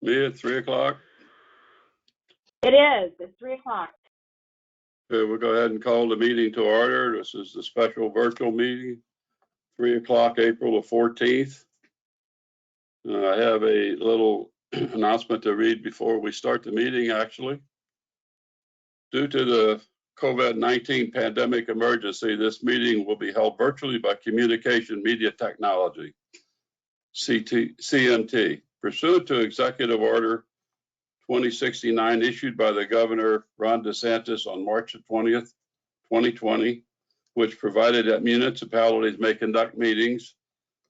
Me at 3 o'clock? It is. It's 3 o'clock. Okay, we'll go ahead and call the meeting to order. This is the special virtual meeting, 3 o'clock, April the 14th. I have a little announcement to read before we start the meeting, actually. Due to the COVID-19 pandemic emergency, this meeting will be held virtually by Communication Media Technology, CMT, pursuant to Executive Order 2069 issued by the Governor Ron DeSantis on March 20th, 2020, which provided that municipalities may conduct meetings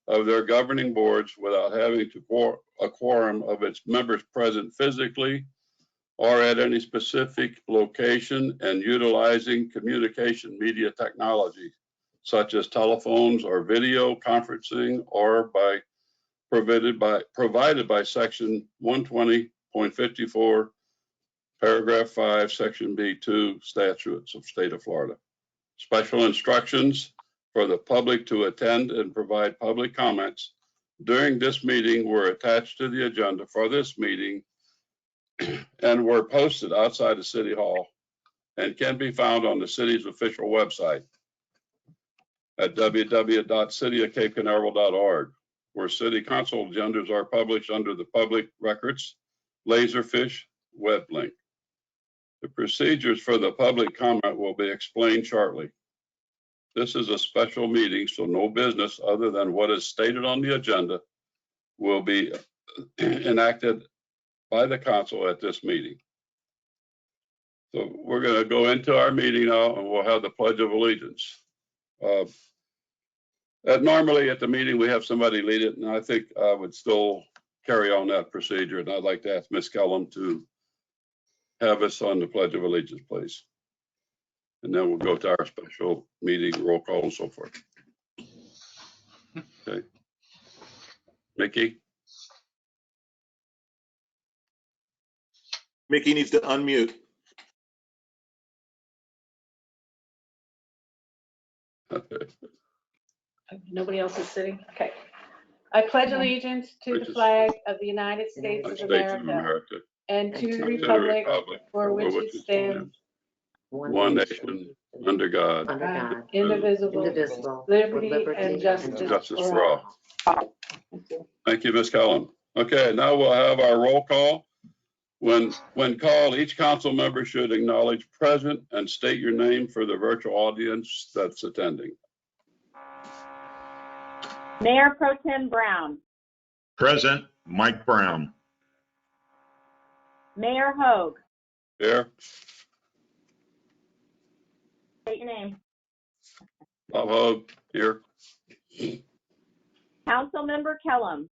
of their governing boards without having a quorum of its members present physically or at any specific location and utilizing communication media technology, such as telephones or video conferencing, or provided by Section 120.54, Paragraph 5, Section B2 statutes of State of Florida. Special instructions for the public to attend and provide public comments during this meeting were attached to the agenda for this meeting and were posted outside of City Hall and can be found on the city's official website at www.cityofcapecanaveral.org, where city council agendas are published under the public records Laserfish web link. The procedures for the public comment will be explained shortly. This is a special meeting, so no business other than what is stated on the agenda will be enacted by the council at this meeting. So we're going to go into our meeting now, and we'll have the Pledge of Allegiance. Normally at the meeting, we have somebody lead it, and I think I would still carry on that procedure. And I'd like to ask Ms. Kellum to have us on the Pledge of Allegiance, please. And then we'll go to our special meeting, roll call, and so forth. Okay. Mickey? Mickey needs to unmute. Nobody else is sitting? Okay. I pledge allegiance to the flag of the United States of America and to the republic for which it stands, one nation, under God, indivisible, liberty and justice for all. Thank you, Ms. Kellum. Okay, now we'll have our roll call. When called, each council member should acknowledge present and state your name for the virtual audience that's attending. Mayor Pro Tem Brown. Present, Mike Brown. Mayor Hogue. Here. State your name. Bob Hogue, here. Councilmember Kellum.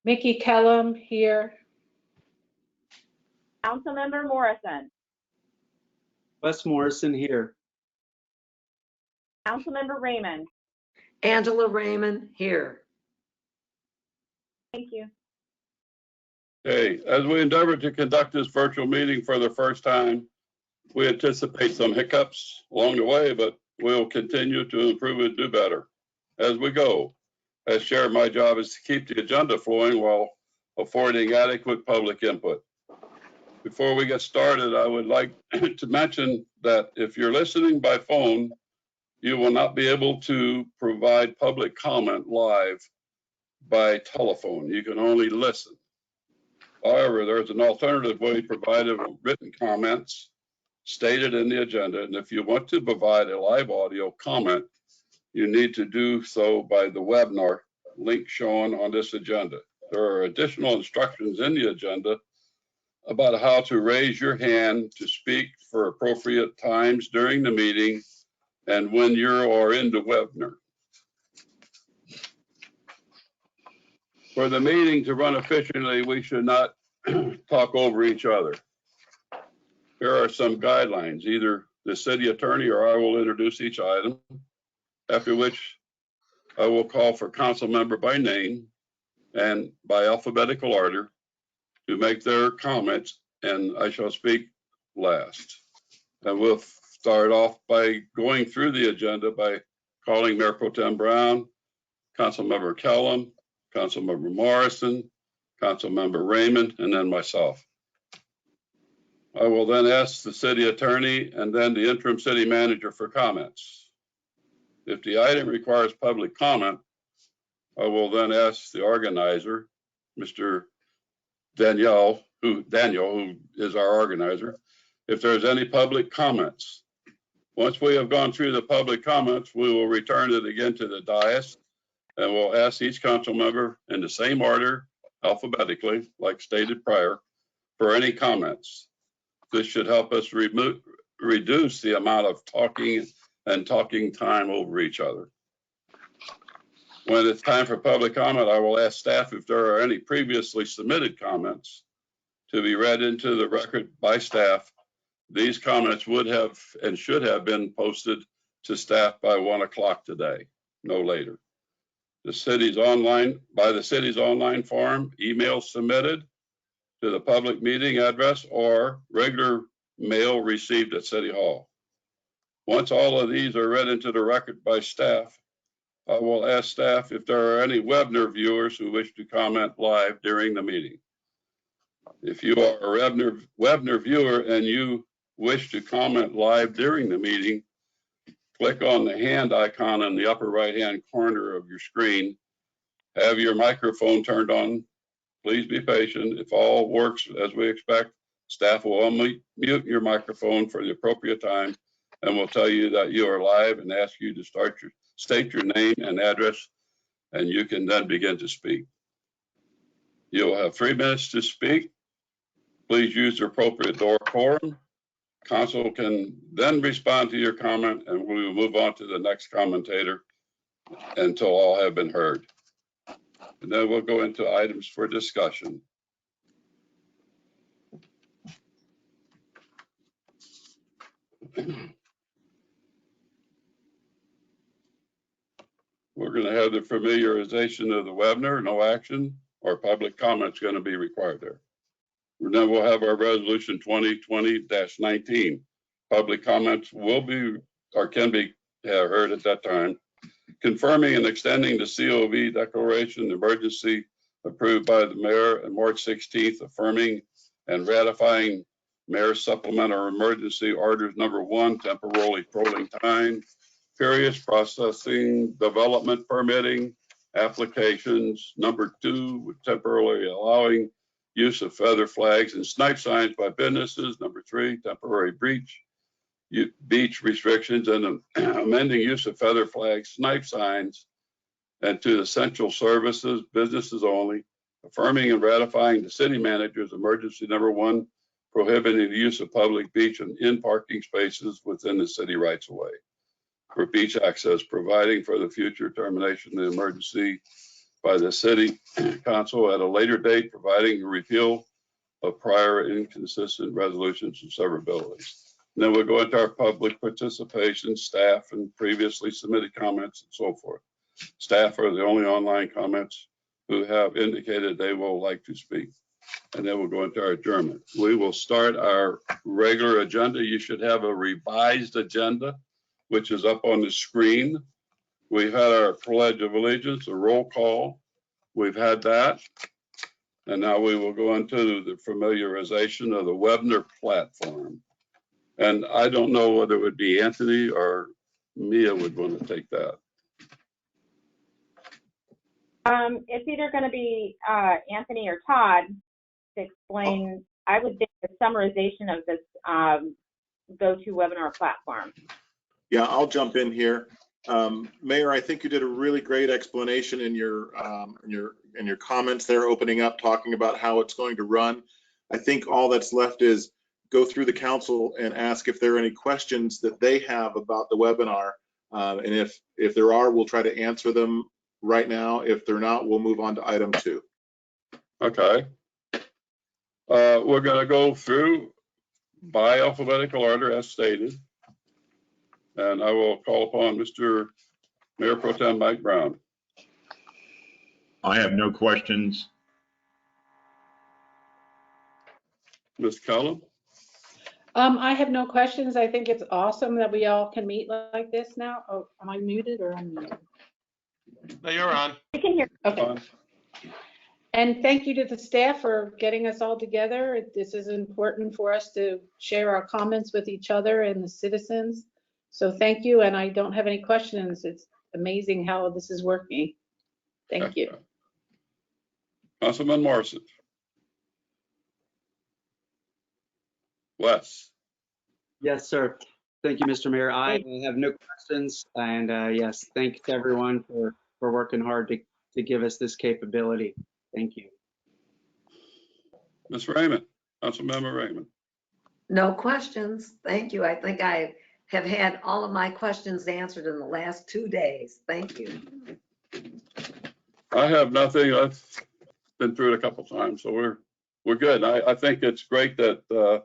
Mickey Kellum here. Councilmember Morrison. Wes Morrison here. Councilmember Raymond. Angela Raymond here. Thank you. Okay, as we endeavor to conduct this virtual meeting for the first time, we anticipate some hiccups along the way, but we'll continue to improve and do better as we go. As chair, my job is to keep the agenda flowing while affording adequate public input. Before we get started, I would like to mention that if you're listening by phone, you will not be able to provide public comment live by telephone. You can only listen. However, there's an alternative way to provide written comments stated in the agenda. And if you want to provide a live audio comment, you need to do so by the webinar link shown on this agenda. There are additional instructions in the agenda about how to raise your hand to speak for appropriate times during the meeting and when you are in the webinar. For the meeting to run efficiently, we should not talk over each other. Here are some guidelines. Either the city attorney or I will introduce each item, after which I will call for council member by name and by alphabetical order to make their comments, and I shall speak last. And we'll start off by going through the agenda by calling Mayor Pro Tem Brown, Councilmember Kellum, Councilmember Morrison, Councilmember Raymond, and then myself. I will then ask the city attorney and then the interim city manager for comments. If the item requires public comment, I will then ask the organizer, Mr. Daniel, who is our organizer, if there's any public comments. Once we have gone through the public comments, we will return it again to the dais and we'll ask each council member in the same order, alphabetically, like stated prior, for any comments. This should help us reduce the amount of talking and talking time over each other. When it's time for public comment, I will ask staff if there are any previously submitted comments to be read into the record by staff. These comments would have and should have been posted to staff by 1 o'clock today, no later. By the city's online form, emails submitted to the public meeting address or regular mail received at City Hall. Once all of these are read into the record by staff, I will ask staff if there are any webinar viewers who wish to comment live during the meeting. If you are a webinar viewer and you wish to comment live during the meeting, click on the hand icon in the upper right-hand corner of your screen. Have your microphone turned on. Please be patient. If all works as we expect, staff will unmute your microphone for the appropriate time and will tell you that you are live and ask you to state your name and address, and you can then begin to speak. You'll have 3 minutes to speak. Please use the appropriate decorum. Council can then respond to your comment, and we will move on to the next commentator until all have been heard. And then we'll go into items for discussion. We're going to have the familiarization of the webinar, no action or public comments going to be required there. And then we'll have our resolution 2020-19. Public comments will be or can be heard at that time. Confirming and extending the COV declaration emergency approved by the mayor on March 16th, affirming and ratifying mayor's supplemental emergency orders number 1, temporarily rolling time periods, processing, development permitting, applications. Number 2, temporarily allowing use of feather flags and snipe signs by businesses. Number 3, temporary beach restrictions and amending use of feather flags, snipe signs, and to essential services, businesses only, affirming and ratifying the city manager's emergency number 1, prohibiting the use of public beach and in parking spaces within the city rights of way for beach access, providing for the future termination of the emergency by the city council at a later date, providing a repeal of prior inconsistent resolutions and severabilities. And then we'll go into our public participation, staff, and previously submitted comments and so forth. Staff are the only online comments who have indicated they will like to speak. And then we'll go into our adjournment. We will start our regular agenda. You should have a revised agenda, which is up on the screen. We've had our Pledge of Allegiance, a roll call. We've had that. And now we will go into the familiarization of the webinar platform. And I don't know whether it would be Anthony or Mia would want to take that. It's either going to be Anthony or Todd to explain, I would think, the summarization of this GoToWebinar platform. Yeah, I'll jump in here. Mayor, I think you did a really great explanation in your comments there, opening up, talking about how it's going to run. I think all that's left is go through the council and ask if there are any questions that they have about the webinar. And if there are, we'll try to answer them right now. If they're not, we'll move on to item 2. Okay. We're going to go through by alphabetical order as stated. And I will call upon Mr. Mayor Pro Tem Mike Brown. I have no questions. Ms. Cullum? I have no questions. I think it's awesome that we all can meet like this now. Oh, am I muted or unmuted? No, you're on. We can hear. Okay. And thank you to the staff for getting us all together. This is important for us to share our comments with each other and the citizens. So thank you, and I don't have any questions. It's amazing how this is working. Thank you. Councilman Morrison. Wes. Yes, sir. Thank you, Mr. Mayor. I have no questions. And yes, thanks to everyone for working hard to give us this capability. Thank you. Ms. Raymond, Councilmember Raymond. No questions. Thank you. I think I have had all of my questions answered in the last 2 days. Thank you. I have nothing. I've been through it a couple times, so we're good. I think it's great that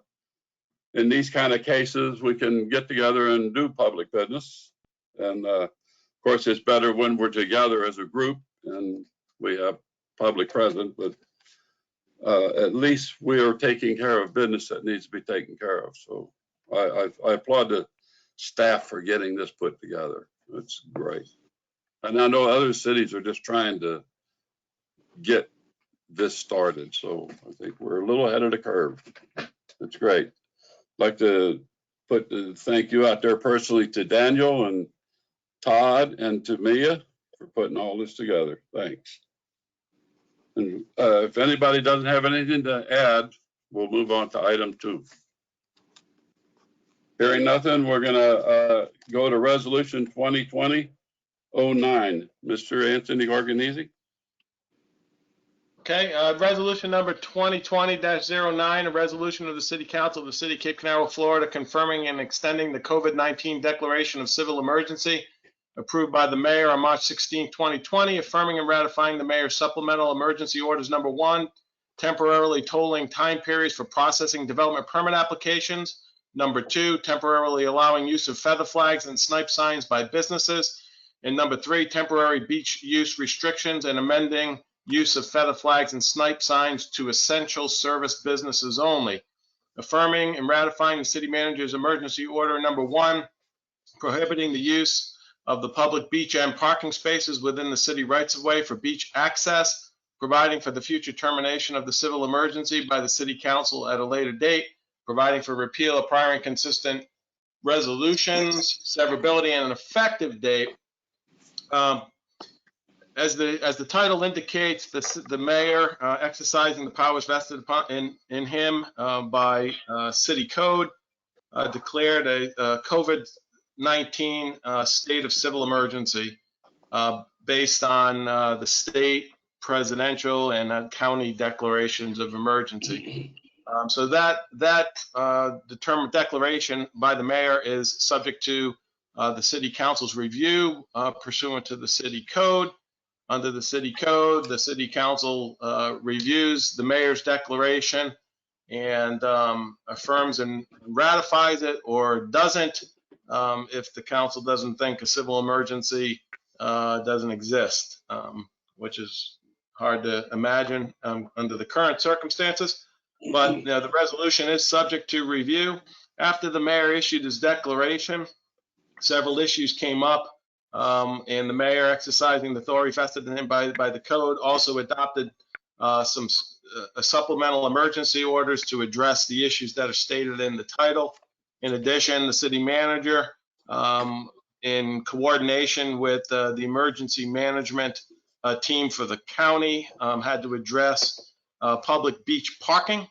in these kind of cases, we can get together and do public business. And of course, it's better when we're together as a group and we have public present, but at least we are taking care of business that needs to be taken care of. So I applaud the staff for getting this put together. It's great. And I know other cities are just trying to get this started. So I think we're a little ahead of the curve. It's great. I'd like to put the thank you out there personally to Daniel and Todd and to Mia for putting all this together. Thanks. And if anybody doesn't have anything to add, we'll move on to item 2. Hearing nothing, we're gonna go to resolution 2020-09. Mr. Anthony Organese. Okay, resolution number 2020-09, a resolution of the City Council of the City of Cape Canaveral, Florida, confirming and extending the COVID-19 declaration of civil emergency approved by the mayor on March 16, 2020, affirming and ratifying the mayor's supplemental emergency orders number 1, temporarily tolling time periods for processing development permit applications, number 2, temporarily allowing use of feather flags and snipe signs by businesses, and number 3, temporary beach use restrictions and amending use of feather flags and snipe signs to essential service businesses only, affirming and ratifying the city manager's emergency order number 1, prohibiting the use of the public beach and parking spaces within the city rights-of-way for beach access, providing for the future termination of the civil emergency by the city council at a later date, providing for repeal of prior inconsistent resolutions, severability, and an effective date. As the title indicates, the mayor exercising the powers vested in him by city code declared a COVID-19 state of civil emergency based on the state, presidential, and county declarations of emergency. So that determined declaration by the mayor is subject to the city council's review pursuant to the city code. Under the city code, the city council reviews the mayor's declaration and affirms and ratifies it, or doesn't if the council doesn't think a civil emergency doesn't exist, which is hard to imagine under the current circumstances. But the resolution is subject to review. After the mayor issued his declaration, several issues came up. And the mayor, exercising the authority vested in him by the code, also adopted some supplemental emergency orders to address the issues that are stated in the title. In addition, the city manager, in coordination with the emergency management team for the county, had to address public beach parking.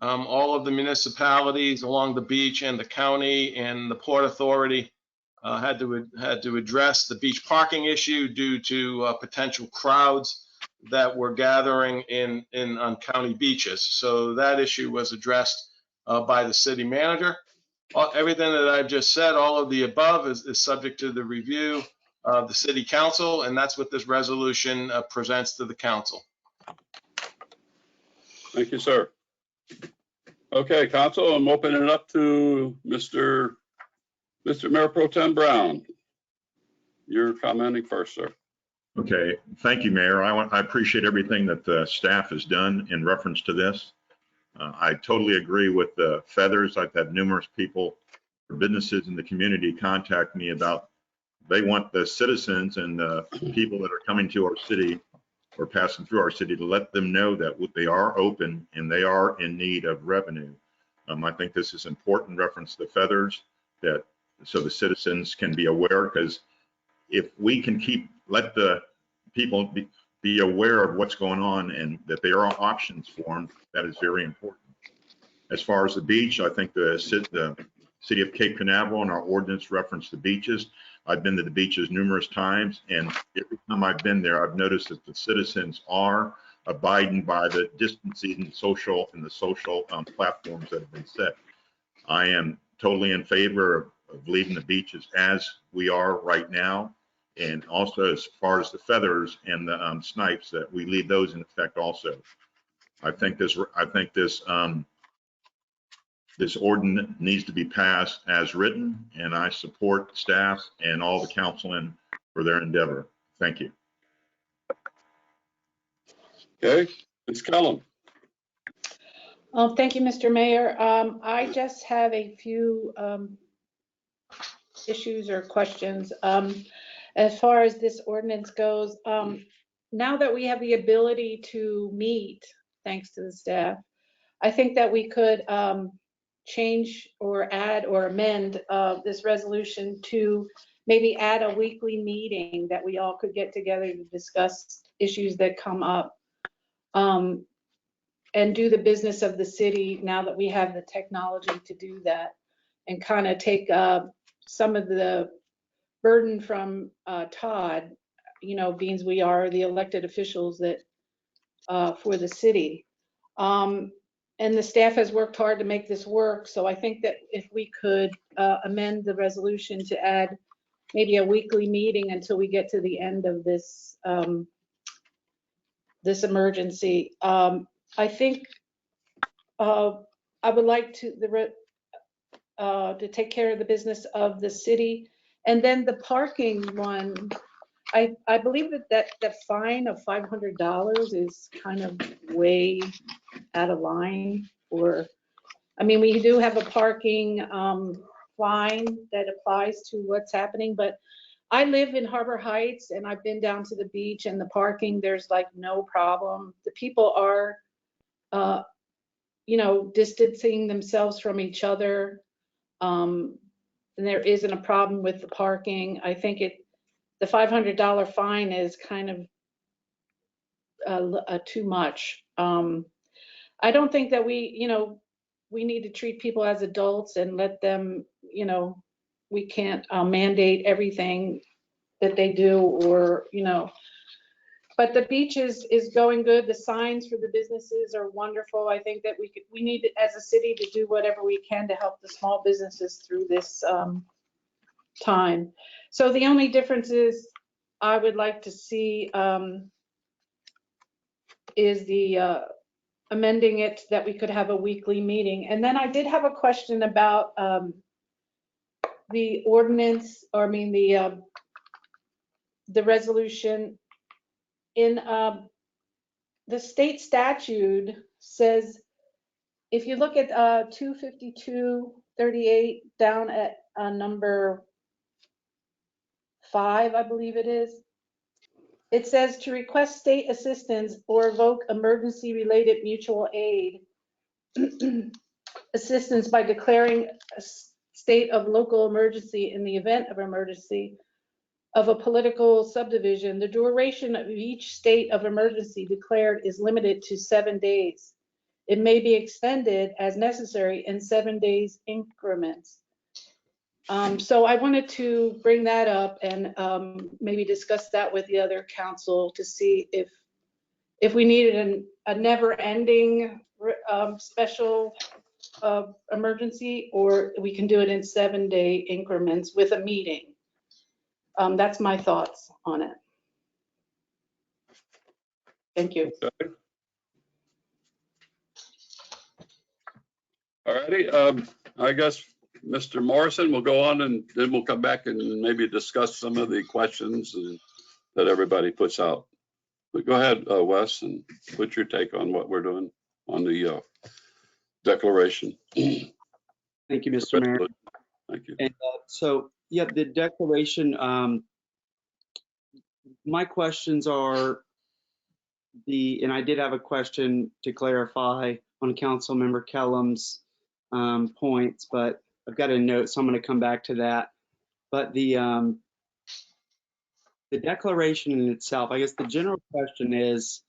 All of the municipalities along the beach and the county and the Port Authority had to address the beach parking issue due to potential crowds that were gathering on county beaches. So that issue was addressed by the city manager. Everything that I've just said, all of the above, is subject to the review of the city council, and that's what this resolution presents to the council. Thank you, sir. Okay, council, I'm opening it up to Mr. Mayor Pro Tem Brown. You're commenting first, sir. Okay, thank you, Mayor. I appreciate everything that the staff has done in reference to this. I totally agree with the feathers. I've had numerous people or businesses in the community contact me about they want the citizens and the people that are coming to our city or passing through our city to let them know that they are open and they are in need of revenue. I think this is important reference to Feathers, that so the citizens can be aware, because if we can let the people be aware of what's going on and that there are options for them, that is very important. As far as the beach, I think the city of Cape Canaveral and our ordinance reference the beaches. I've been to the beaches numerous times, and every time I've been there, I've noticed that the citizens are abiding by the distancing and the social platforms that have been set. I am totally in favor of leaving the beaches as we are right now, and also as far as the feathers and the snipes, that we leave those in effect also. I think this this ordinance needs to be passed as written, and I support staff and all the councilmen for their endeavor. Thank you. Okay, Ms. Kellum. Thank you, Mr. Mayor. I just have a few issues or questions. As far as this ordinance goes, now that we have the ability to meet, thanks to the staff, I think that we could change or add or amend this resolution to maybe add a weekly meeting that we all could get together to discuss issues that come up, and do the business of the city now that we have the technology to do that, and kind of take some of the burden from Todd, you know, being we are the elected officials that for the city. And the staff has worked hard to make this work. So I think that if we could amend the resolution to add maybe a weekly meeting until we get to the end of this this emergency. I think I would like to take care of the business of the city, and then the parking one. I believe that fine of $500 is kind of way out of line. Or, I mean, we do have a parking fine that applies to what's happening, but I live in Harbor Heights and I've been down to the beach, and the parking, there's like no problem. The people are, you know, distancing themselves from each other. And there isn't a problem with the parking. I think the $500 fine is kind of too much. I don't think that we need to treat people as adults and let them, you know, we can't mandate everything that they do, or, you know, but the beach is going good. The signs for the businesses are wonderful. I think that we need as a city to do whatever we can to help the small businesses through this time. So the only difference is I would like to see is the amending it that we could have a weekly meeting. And then I did have a question about the ordinance, or I mean the resolution in the state statute says, if you look at 252-38 down at number 5, I believe it is, it says to request state assistance or evoke emergency related mutual aid assistance by declaring a state of local emergency in the event of emergency of a political subdivision. The duration of each state of emergency declared is limited to 7 days. It may be extended as necessary in 7 days increments. So I wanted to bring that up and maybe discuss that with the other council to see if we needed a never-ending special emergency, or we can do it in 7-day increments with a meeting. That's my thoughts on it. Thank you. Okay. All righty. I guess Mr. Morrison will go on, and then we'll come back and maybe discuss some of the questions that everybody puts out. But go ahead, Wes, and put your take on what we're doing on the declaration. Thank you, Mr. Mayor. Thank you. And so, yeah, the declaration, my questions are, and I did have a question to clarify on Councilmember Kellum's points, but I've got a note, so I'm going to come back to that. But the declaration in itself, I guess the general question is,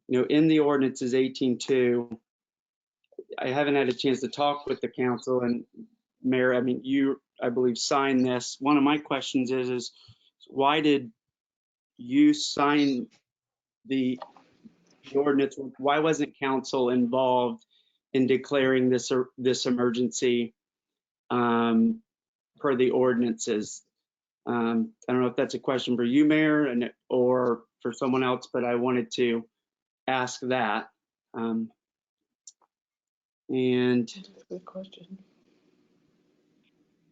in the ordinance is 18.2. I haven't had a chance to talk with the council, and Mayor, I mean, you, I believe, signed this. One of my questions is why did you sign the ordinance? Why wasn't council involved in declaring this emergency per the ordinances? I don't know if that's a question for you, Mayor, or for someone else, but I wanted to ask that. And Good question.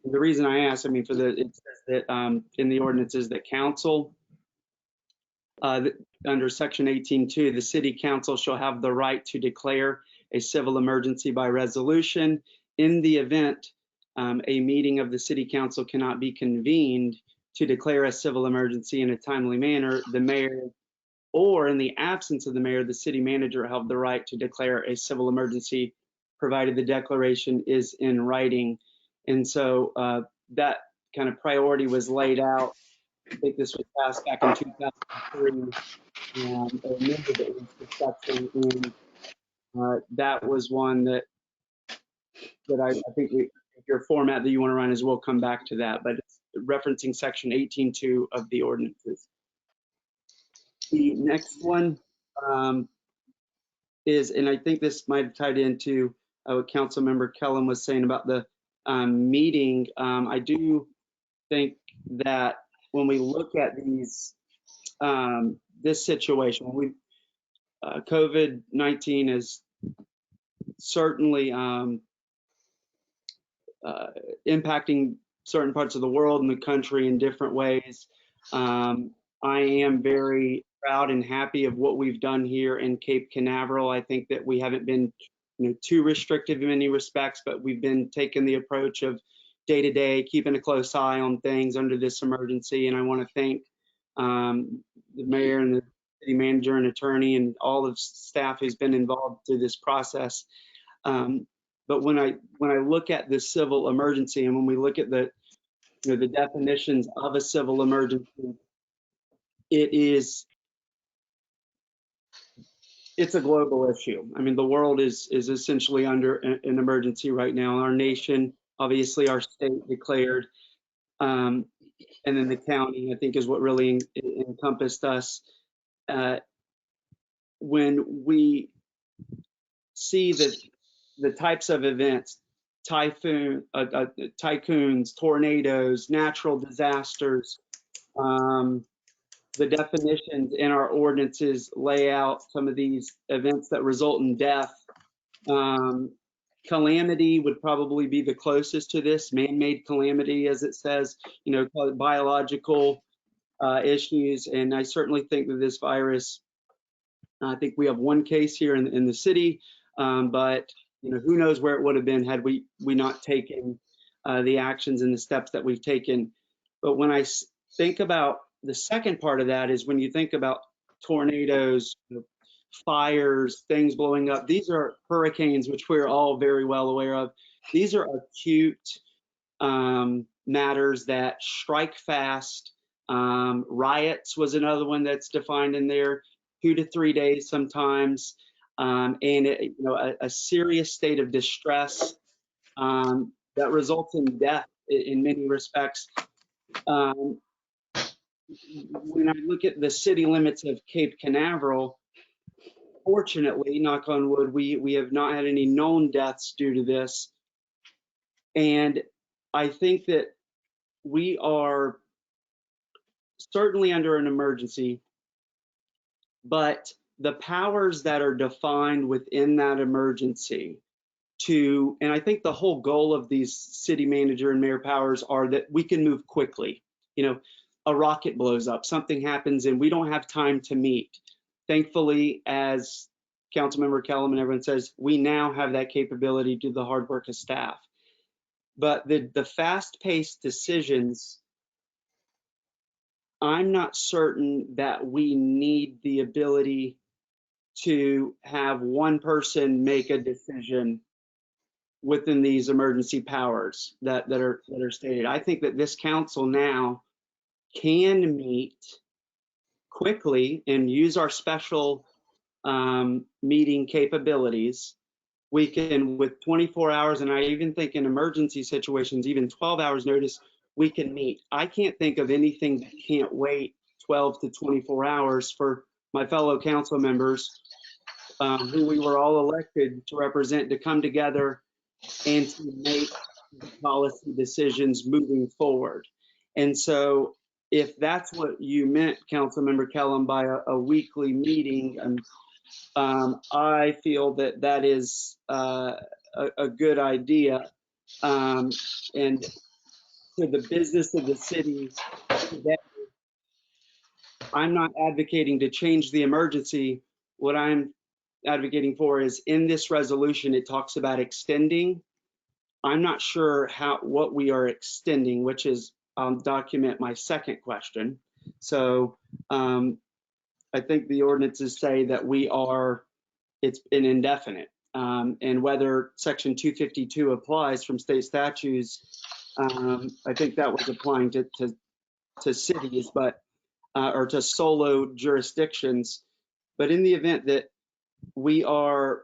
the reason I asked, I mean, it says that in the ordinances that council, under section 18.2, the city council shall have the right to declare a civil emergency by resolution. In the event a meeting of the city council cannot be convened to declare a civil emergency in a timely manner, the mayor, or in the absence of the mayor, the city manager have the right to declare a civil emergency, provided the declaration is in writing. And so that kind of priority was laid out. I think this was passed back in 2003, and amended it was section, and that was one that I think if your format that you want to run is, we'll come back to that, but it's referencing section 18.2 of the ordinances. The next one is, and I think this might have tied into what Councilmember Kellum was saying about the meeting. I do think that when we look at these, this situation, COVID-19 is certainly impacting certain parts of the world and the country in different ways. I am very proud and happy of what we've done here in Cape Canaveral. I think that we haven't been too restrictive in many respects, but we've been taking the approach of day to day, keeping a close eye on things under this emergency. And I want to thank the mayor and the city manager and attorney and all of staff who's been involved through this process. But when I look at this civil emergency, and when we look at the definitions of a civil emergency, it's a global issue. I mean, the world is essentially under an emergency right now. Our nation, obviously, our state declared, and then the county, I think, is what really encompassed us. When we see the types of events, typhoons, tornadoes, natural disasters, the definitions in our ordinances lay out some of these events that result in death. Calamity would probably be the closest to this, man-made calamity, as it says, biological issues. And I certainly think that this virus, I think we have one case here in the city, but who knows where it would have been had we not taken the actions and the steps that we've taken. But when I think about the second part of that, is when you think about tornadoes, fires, things blowing up, these are hurricanes, which we're all very well aware of. These are acute matters that strike fast. Riots was another one that's defined in there, 2 to 3 days sometimes. And a serious state of distress that results in death in many respects. When I look at the city limits of Cape Canaveral, fortunately, knock on wood, we have not had any known deaths due to this. And I think that we are certainly under an emergency, but the powers that are defined within that emergency and I think the whole goal of these city manager and mayor powers are that we can move quickly. A rocket blows up, something happens, and we don't have time to meet. Thankfully, as Councilmember Kellum and everyone says, we now have that capability to do the hard work of staff. But the fast-paced decisions, I'm not certain that we need the ability to have one person make a decision within these emergency powers that are stated. I think that this council now can meet quickly and use our special meeting capabilities. We can, with 24 hours, and I even think in emergency situations, even 12 hours notice, we can meet. I can't think of anything that can't wait 12 to 24 hours for my fellow council members who we were all elected to represent, to come together and to make the policy decisions moving forward. And so if that's what you meant, Councilmember Kellum, by a weekly meeting, I feel that that is a good idea. And to the business of the city, that I'm not advocating to change the emergency. What I'm advocating for is, in this resolution, it talks about extending. I'm not sure what we are extending, which is, I'll document my second question. So I think the ordinances say that it's an indefinite, and whether section 252 applies from state statutes, I think that was applying to cities, but or to solo jurisdictions. But in the event that we are,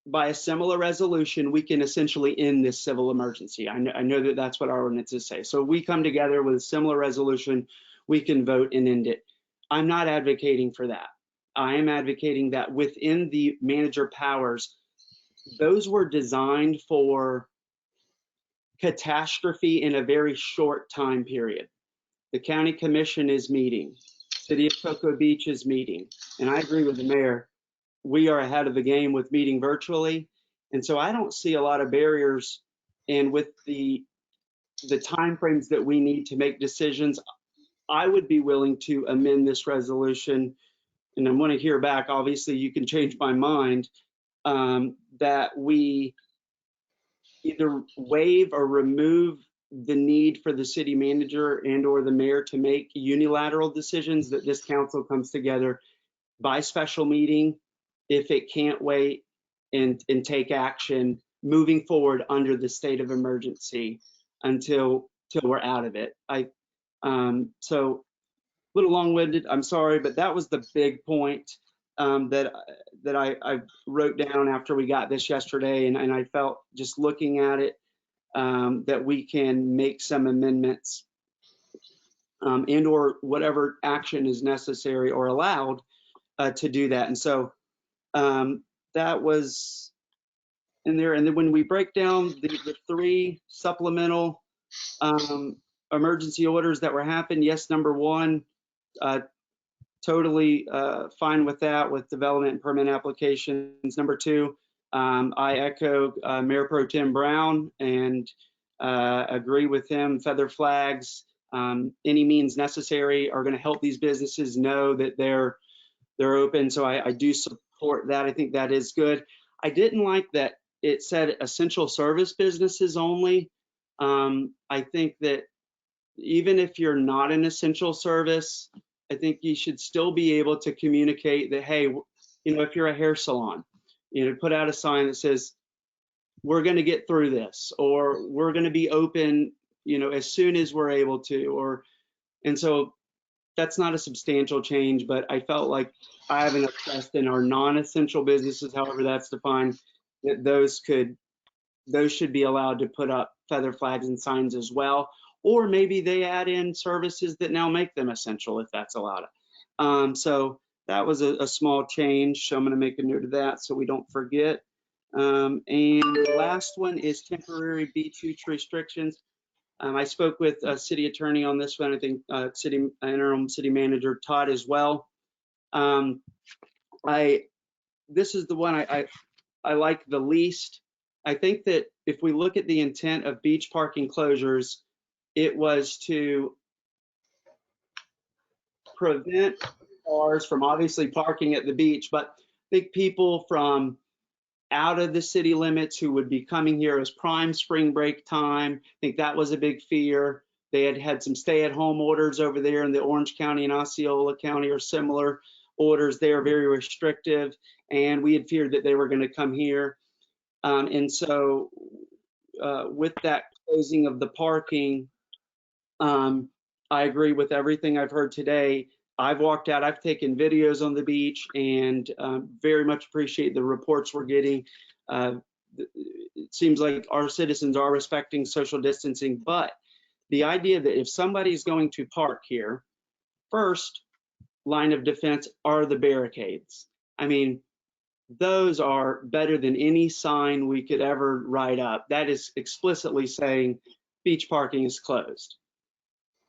by a similar resolution, we can essentially end this civil emergency. I know that that's what our ordinances say. So we come together with a similar resolution, we can vote and end it. I'm not advocating for that. I am advocating that within the manager powers, those were designed for catastrophe in a very short time period. The county commission is meeting, City of Cocoa Beach is meeting, and I agree with the mayor. We are ahead of the game with meeting virtually. And so I don't see a lot of barriers. And with the timeframes that we need to make decisions, I would be willing to amend this resolution. And I want to hear back, obviously you can change my mind, that we either waive or remove the need for the city manager and or the mayor to make unilateral decisions, that this council comes together by special meeting if it can't wait, and take action moving forward under the state of emergency until we're out of it. So a little long-winded, I'm sorry, but that was the big point that I wrote down after we got this yesterday, and I felt, just looking at it, that we can make some amendments and or whatever action is necessary or allowed to do that. And so that was in there. And then when we break down the 3 supplemental emergency orders that were happened, yes, number 1, totally fine with that, with development and permit applications. Number 2, I echo Mayor Pro Tem Brown and agree with him. Feather flags, any means necessary, are going to help these businesses know that they're open. So I do support that. I think that is good. I didn't like that it said essential service businesses only. I think that even if you're not an essential service, I think you should still be able to communicate that, hey, if you're a hair salon, put out a sign that says, we're going to get through this, or we're going to be open, as soon as we're able to, and so that's not a substantial change, but I felt like I have enough trust in our non-essential businesses, however that's defined, that those should be allowed to put up feather flags and signs as well. Or maybe they add in services that now make them essential, if that's allowed. So that was a small change. So I'm going to make a note of that so we don't forget. And the last one is temporary beach use restrictions. I spoke with a city attorney on this one. I think interim city manager Todd as well. This is the one I like the least. I think that if we look at the intent of beach parking closures, it was to prevent cars from obviously parking at the beach, but I think people from out of the city limits who would be coming here as prime spring break time, I think that was a big fear. They had some stay-at-home orders over there in the Orange County and Osceola County or similar, orders there, very restrictive, and we had feared that they were going to come here. And so with that closing of the parking, I agree with everything I've heard today. I've walked out, I've taken videos on the beach, and very much appreciate the reports we're getting. It seems like our citizens are respecting social distancing, but the idea that if somebody's going to park here, first line of defense are the barricades. I mean, those are better than any sign we could ever write up. That is explicitly saying beach parking is closed.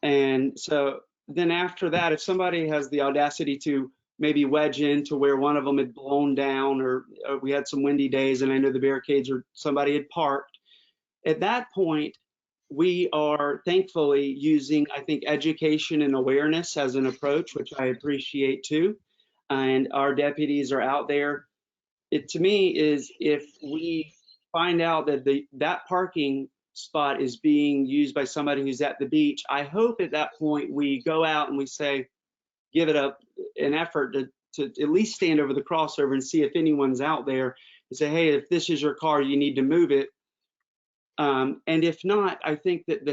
And so then after that, if somebody has the audacity to maybe wedge into where one of them had blown down, or we had some windy days and I know the barricades or somebody had parked, at that point, we are thankfully using, I think, education and awareness as an approach, which I appreciate too. And our deputies are out there. It to me is, if we find out that that parking spot is being used by somebody who's at the beach, I hope at that point we go out and we say, give it an effort to at least stand over the crossover and see if anyone's out there and say, hey, if this is your car, you need to move it. And if not, I think that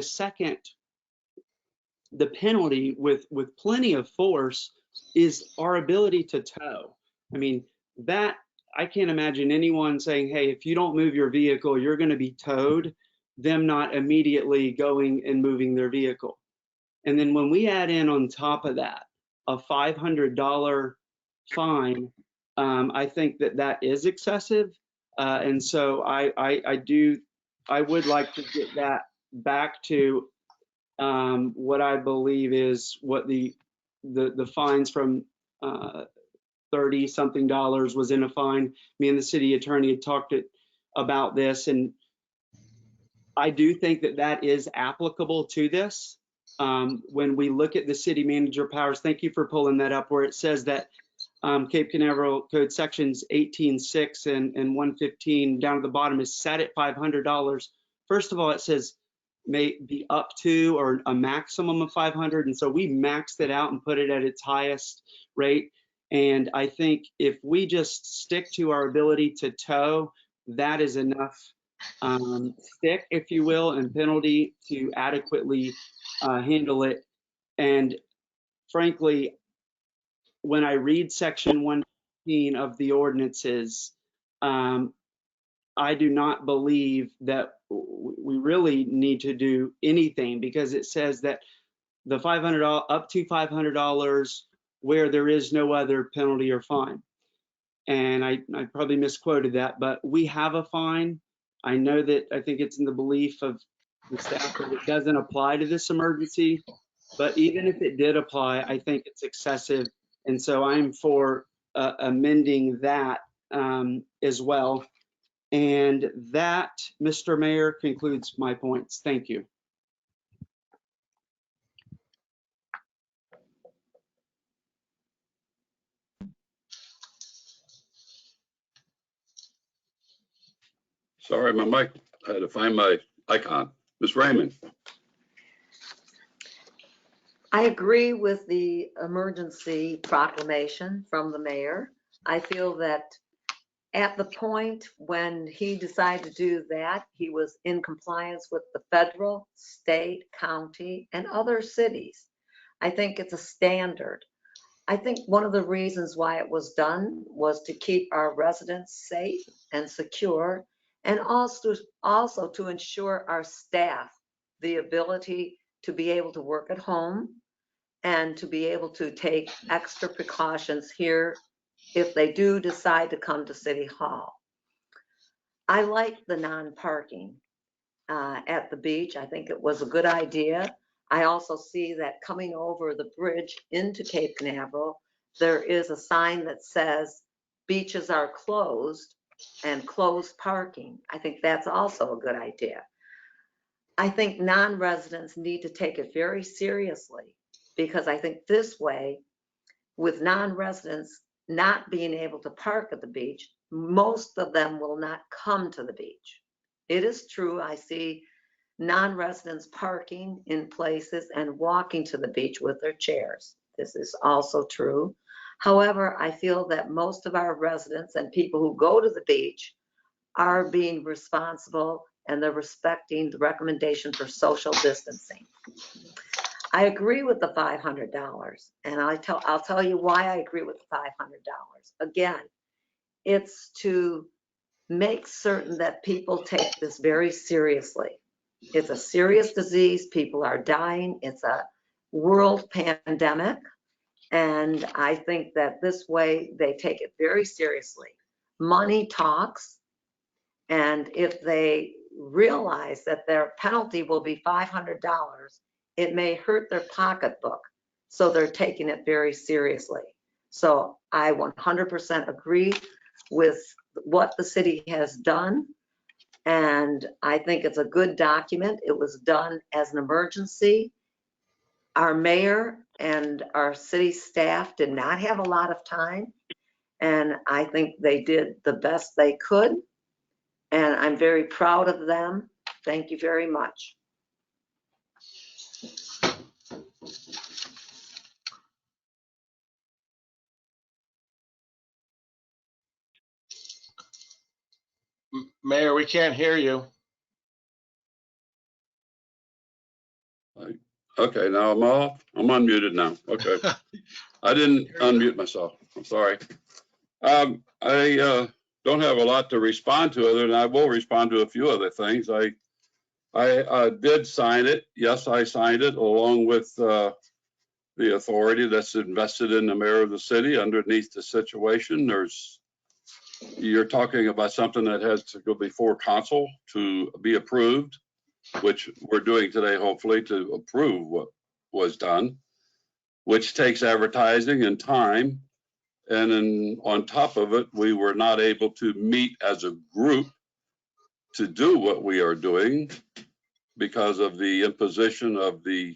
the penalty with plenty of force is our ability to tow. I mean, that I can't imagine anyone saying, hey, if you don't move your vehicle, you're going to be towed, them not immediately going and moving their vehicle. And then when we add in on top of that a $500 fine, I think that is excessive. And so I would like to get that back to what I believe is what the fines from 30 something dollars was in a fine. Me and the city attorney had talked about this, and I do think that is applicable to this. When we look at the city manager powers, thank you for pulling that up, where it says that Cape Canaveral Code sections 18.6 and 115 down at the bottom is set at $500. First of all, it says may be up to or a maximum of 500, and so we maxed it out and put it at its highest rate. And I think if we just stick to our ability to tow, that is enough stick, if you will, and penalty to adequately handle it. And frankly, when I read section 115 of the ordinances, I do not believe that we really need to do anything, because it says that the $500 up to $500 where there is no other penalty or fine. And I probably misquoted that, but we have a fine. I know that I think it's in the belief of the staff that it doesn't apply to this emergency, but even if it did apply, I think it's excessive. And so I'm for amending that as well. And that, Mr. Mayor, concludes my points. Thank you. Sorry, my mic, I had to find my icon. Ms. Raymond. I agree with the emergency proclamation from the mayor. I feel that at the point when he decided to do that, he was in compliance with the federal, state, county, and other cities. I think it's a standard. I think one of the reasons why it was done was to keep our residents safe and secure, and also to ensure our staff the ability to be able to work at home and to be able to take extra precautions here if they do decide to come to City Hall. I like the non-parking at the beach. I think it was a good idea. I also see that coming over the bridge into Cape Canaveral, there is a sign that says beaches are closed and closed parking. I think that's also a good idea. I think non-residents need to take it very seriously, because I think this way, with non-residents not being able to park at the beach, most of them will not come to the beach. It is true, I see non-residents parking in places and walking to the beach with their chairs. This is also true. However, I feel that most of our residents and people who go to the beach are being responsible and they're respecting the recommendation for social distancing. I agree with the $500, and I'll tell you why I agree with the $500. Again, it's to make certain that people take this very seriously. It's a serious disease. People are dying. It's a world pandemic. And I think that this way they take it very seriously. Money talks. And if they realize that their penalty will be $500, it may hurt their pocketbook. So they're taking it very seriously. So I 100% agree with what the city has done. And I think it's a good document. It was done as an emergency. Our mayor and our city staff did not have a lot of time. And I think they did the best they could. And I'm very proud of them. Thank you very much. Mayor, we can't hear you. Okay, now I'm off. I'm unmuted now. Okay. I didn't unmute myself. I'm sorry. I don't have a lot to respond to other than I will respond to a few other things. I did sign it. Yes, I signed it along with the authority that's invested in the mayor of the city underneath the situation. You're talking about something that has to go before council to be approved, which we're doing today, hopefully, to approve what was done, which takes advertising and time. And then on top of it, we were not able to meet as a group to do what we are doing because of the imposition of the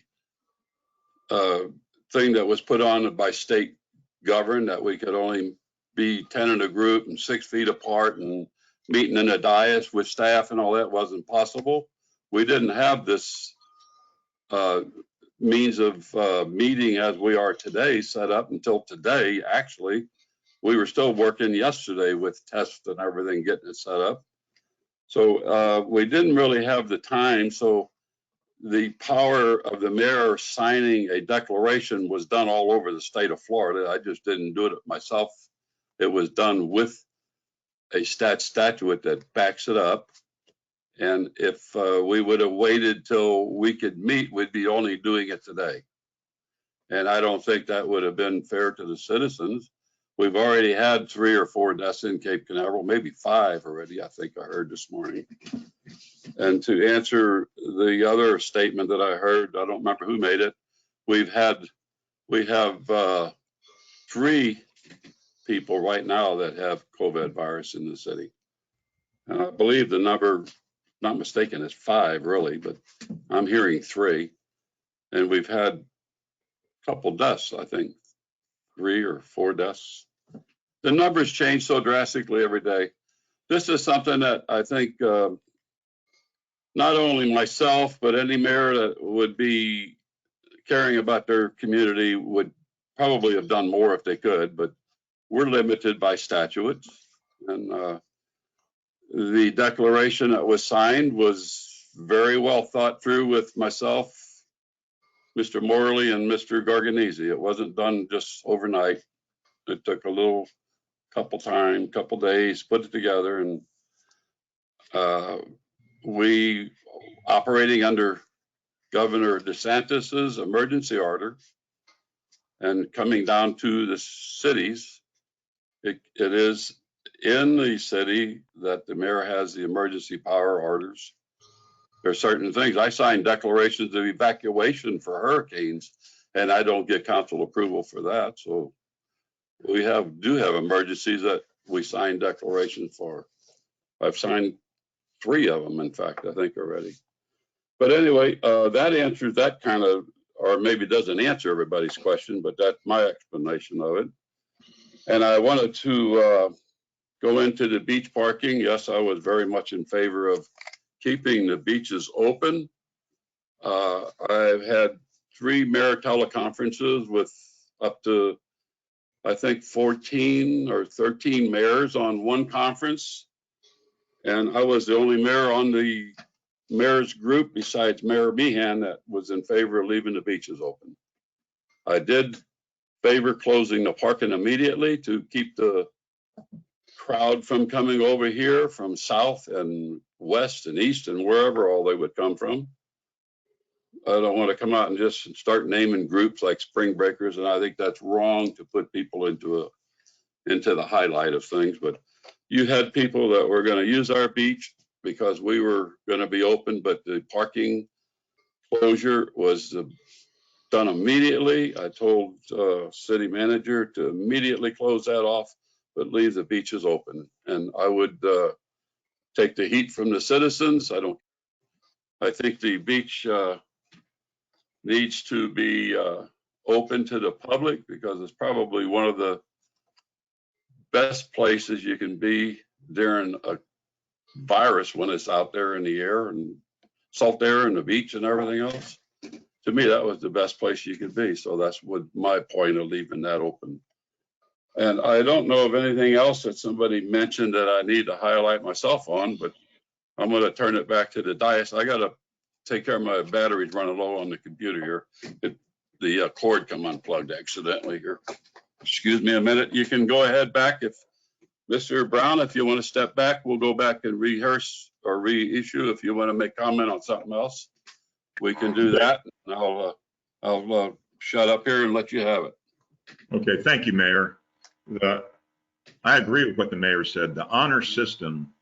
thing that was put on by state government, that we could only be 10 in a group and 6 feet apart and meeting in a dais with staff and all that wasn't possible. We didn't have this means of meeting as we are today set up until today. Actually, we were still working yesterday with tests and everything, getting it set up. So we didn't really have the time. So the power of the mayor signing a declaration was done all over the state of Florida. I just didn't do it myself. It was done with a statute that backs it up. And if we would have waited till we could meet, we'd be only doing it today. And I don't think that would have been fair to the citizens. We've already had 3 or 4 deaths in Cape Canaveral, maybe 5 already, I think I heard this morning. And to answer the other statement that I heard, I don't remember who made it. We have 3 people right now that have COVID virus in the city. And I believe the number, not mistaken, is 5 really, but I'm hearing 3. And we've had a couple deaths, I think, 3 or 4 deaths. The numbers change so drastically every day. This is something that I think not only myself, but any mayor that would be caring about their community would probably have done more if they could, but we're limited by statutes. And the declaration that was signed was very well thought through with myself, Mr. Morley, and Mr. Garganese. It wasn't done just overnight. It took a couple days, put it together, and we, operating under Governor DeSantis's emergency order and coming down to the cities, it is in the city that the mayor has the emergency power orders. There are certain things. I signed declarations of evacuation for hurricanes, and I don't get council approval for that. So we do have emergencies that we sign declarations for. I've signed 3 of them, in fact, I think already. But anyway, that answers that kind of, or maybe doesn't answer everybody's question, but that's my explanation of it. And I wanted to go into the beach parking. Yes, I was very much in favor of keeping the beaches open. I've had 3 mayor teleconferences with up to I think 14 or 13 mayors on one conference. And I was the only mayor on the mayor's group besides Mayor Meehan that was in favor of leaving the beaches open. I did favor closing the parking immediately to keep the crowd from coming over here from south and west and east and wherever all they would come from. I don't want to come out and just start naming groups like Spring Breakers, and I think that's wrong to put people into the highlight of things. But you had people that were going to use our beach because we were going to be open, but the parking closure was done immediately. I told city manager to immediately close that off, but leave the beaches open. And I would take the heat from the citizens. I think the beach needs to be open to the public because it's probably one of the best places you can be during a virus when it's out there in the air and salt air and the beach and everything else. To me, that was the best place you could be. So that's what my point of leaving that open. And I don't know of anything else that somebody mentioned that I need to highlight myself on, but I'm going to turn it back to the dais. I got to take care of my batteries running low on the computer here. The cord come unplugged accidentally here. Excuse me a minute. You can go ahead back if Mr. Brown, if you want to step back, we'll go back and rehearse or reissue. If you want to make comment on something else, we can do that. And I'll shut up here and let you have it. Okay, thank you, Mayor. I agree with what the mayor said. The honor system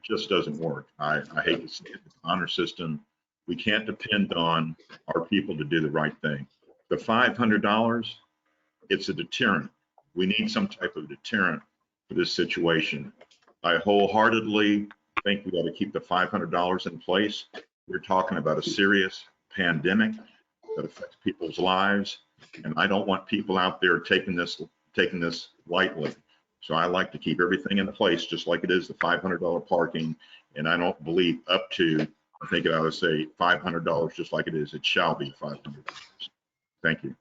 just doesn't work. I hate to say it. The honor system, we can't depend on our people to do the right thing. The $500, it's a deterrent. We need some type of deterrent for this situation. I wholeheartedly think we got to keep the $500 in place. We're talking about a serious pandemic that affects people's lives, and I don't want people out there taking this lightly. So I like to keep everything in place, just like it is the $500 parking, and I don't believe up to, I think I would say $500, just like it is, it shall be $500. Thank you.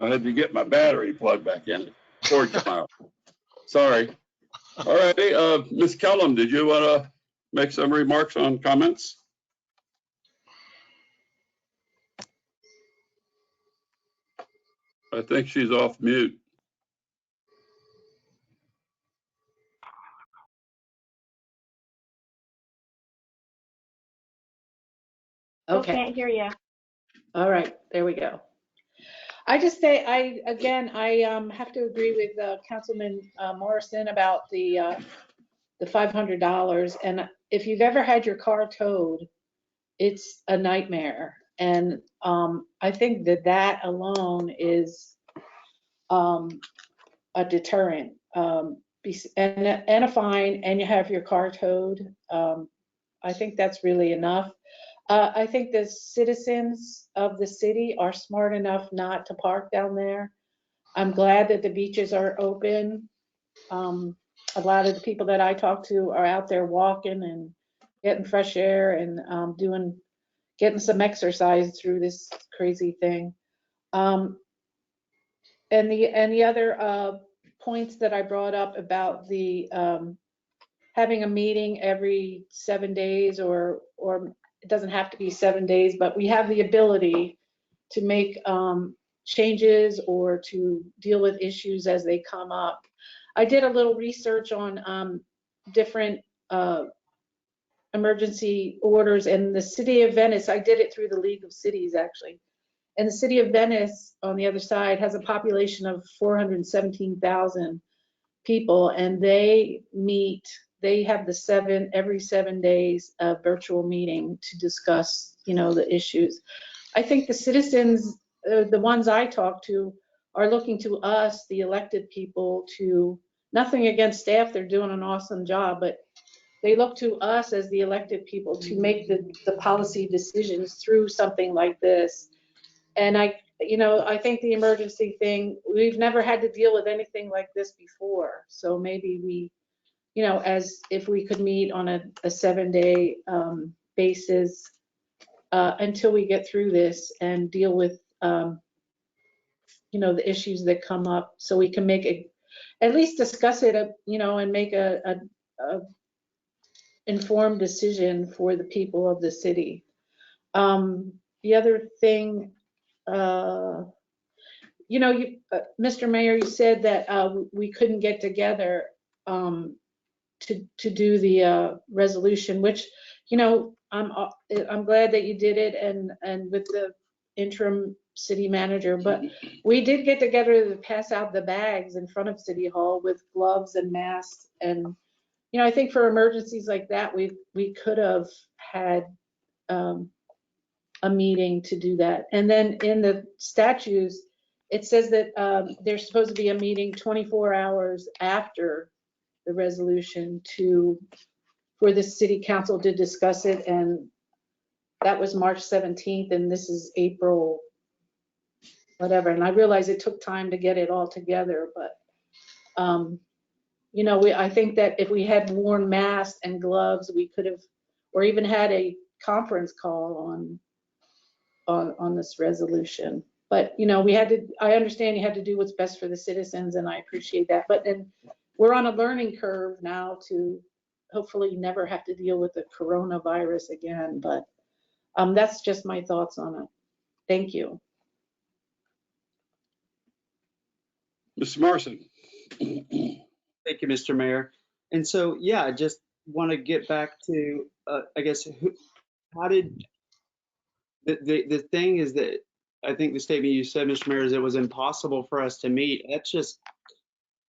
I had to get my battery plugged back in. Cord came out. Sorry. All righty. Ms. Kellum, did you want to make some remarks on comments? I think she's off mute. Still Okay, can't hear you. all right, there we go. I just say, I have to agree with Councilman Morrison about the $500. And if you've ever had your car towed, it's a nightmare. And I think that alone is a deterrent. And a fine, and you have your car towed. I think that's really enough. I think the citizens of the city are smart enough not to park down there. I'm glad that the beaches are open. A lot of the people that I talk to are out there walking and getting fresh air and getting some exercise through this crazy thing. And the other points that I brought up about the having a meeting every 7 days, or it doesn't have to be 7 days, but we have the ability to make changes or to deal with issues as they come up. I did a little research on different emergency orders, and the city of Venice, I did it through the League of Cities actually. And the city of Venice on the other side has a population of 417,000 people, and they have the every 7 days a virtual meeting to discuss, the issues. I think the citizens, the ones I talk to, are looking to us, the elected people, to, nothing against staff, they're doing an awesome job, but they look to us as the elected people to make the policy decisions through something like this. And I think the emergency thing, we've never had to deal with anything like this before. So maybe we, as if we could meet on a 7-day basis until we get through this and deal with the issues that come up, so we can at least discuss it, and make a informed decision for the people of the city. The other thing, Mr. Mayor, you said that we couldn't get together to do the resolution, which, I'm glad that you did it and with the interim city manager, but we did get together to pass out the bags in front of City Hall with gloves and masks. And, I think for emergencies like that, we could have had a meeting to do that. And then in the statutes, it says that there's supposed to be a meeting 24 hours after the resolution for the city council to discuss it. And that was March 17th, and this is April, whatever. And I realize it took time to get it all together, but I think that if we had worn masks and gloves, we could have, or even had a conference call on this resolution. But, I understand you had to do what's best for the citizens, and I appreciate that. But then we're on a learning curve now to hopefully never have to deal with the coronavirus again. But that's just my thoughts on it. Thank you. Mr. Morrison. Thank you, Mr. Mayor. And so, I just want to get back to, I guess, how did, the thing is that I think the statement you said, Mr. Mayor, is it was impossible for us to meet. That's just,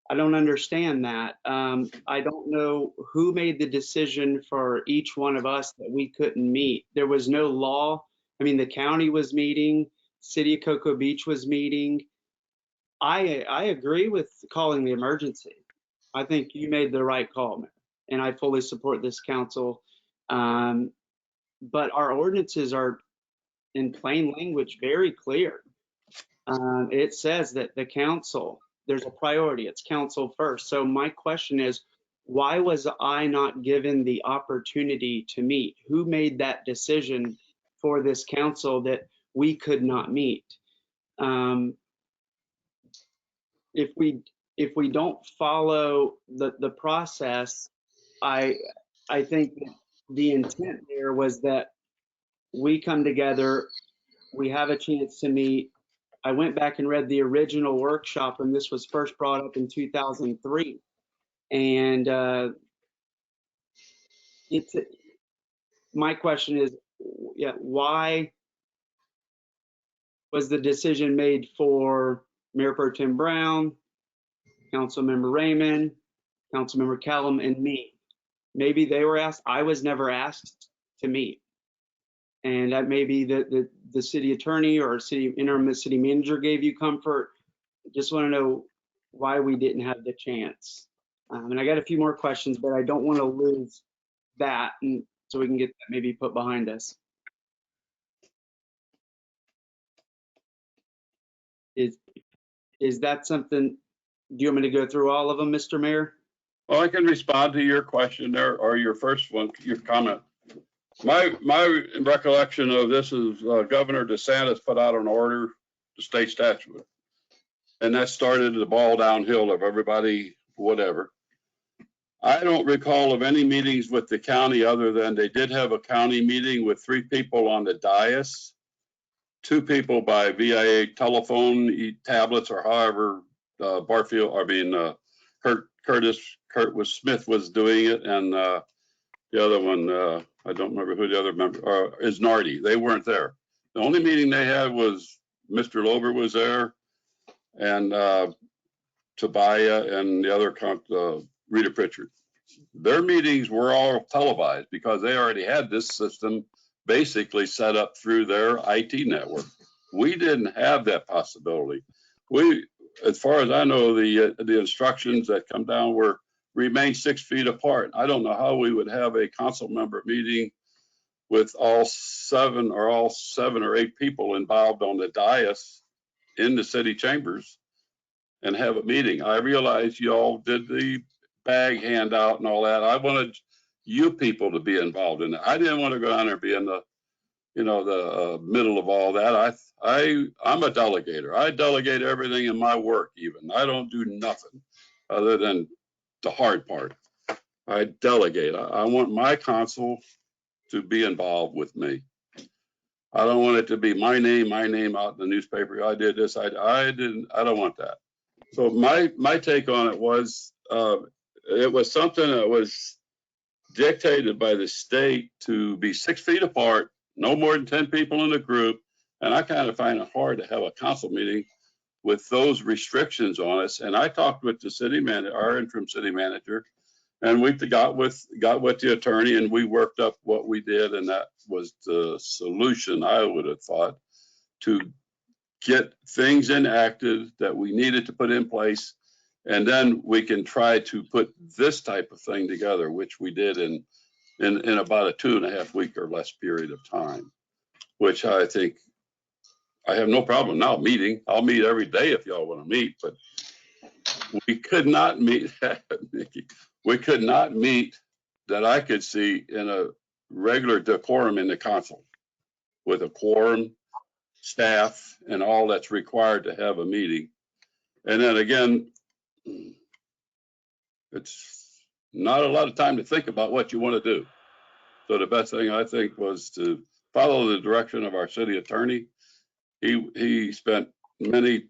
I don't understand that. I don't know who made the decision for each one of us that we couldn't meet. There was no law. I mean, the county was meeting, City of Cocoa Beach was meeting. I agree with calling the emergency. I think you made the right call, Mayor, and I fully support this council. But our ordinances are, in plain language, very clear. It says that the council, there's a priority, it's council first. So my question is, why was I not given the opportunity to meet? Who made that decision for this council that we could not meet? If we don't follow the process, I think that the intent there was that we come together, we have a chance to meet. I went back and read the original workshop when this was first brought up in 2003. And my question is, why was the decision made for Mayor Pro Tem Brown, Councilmember Raymond, Councilmember Callum, and me? Maybe they were asked. I was never asked to meet. And that may be the city attorney or interim city manager gave you comfort. Just want to know why we didn't have the chance. And I got a few more questions, but I don't want to lose that, and so we can get that maybe put behind us. Is that something? Do you want me to go through all of them, Mr. Mayor? Well, I can respond to your question there, or your first one, your comment. My recollection of this is Governor DeSantis put out an order, the state statute, and that started the ball downhill of everybody, whatever. I don't recall of any meetings with the county other than they did have a county meeting with 3 people on the dais, 2 people by via telephone, tablets, or however Smith was doing it, and the other one, I don't remember who the other member is, Nardi. They weren't there. The only meeting they had was Mr. Lober was there, and Tobiah and the other Rita Pritchard. Their meetings were all televised because they already had this system basically set up through their IT network. We didn't have that possibility. As far as I know, the instructions that come down were remain 6 feet apart. I don't know how we would have a council member meeting with all 7 or 8 people involved on the dais in the city chambers and have a meeting. I realize you all did the bag handout and all that. I wanted you people to be involved in it. I didn't want to go down there and be in the the middle of all that. I'm a delegator. I delegate everything in my work even. I don't do nothing other than the hard part. I delegate. I want my council to be involved with me. I don't want it to be my name out in the newspaper. I did this. I don't want that. So my take on it was something that was dictated by the state to be 6 feet apart, no more than 10 people in a group. And I kind of find it hard to have a council meeting with those restrictions on us. And I talked with the city manager, our interim city manager, and we got with the attorney, and we worked up what we did. And that was the solution, I would have thought, to get things enacted that we needed to put in place. And then we can try to put this type of thing together, which we did in about a 2.5 week or less period of time, which I think I have no problem now meeting. I'll meet every day if y'all want to meet, but we could not meet, Nikki, we could not meet that I could see in a regular decorum in the council with a quorum, staff, and all that's required to have a meeting. And then again, it's not a lot of time to think about what you want to do. So the best thing I think was to follow the direction of our city attorney. He spent many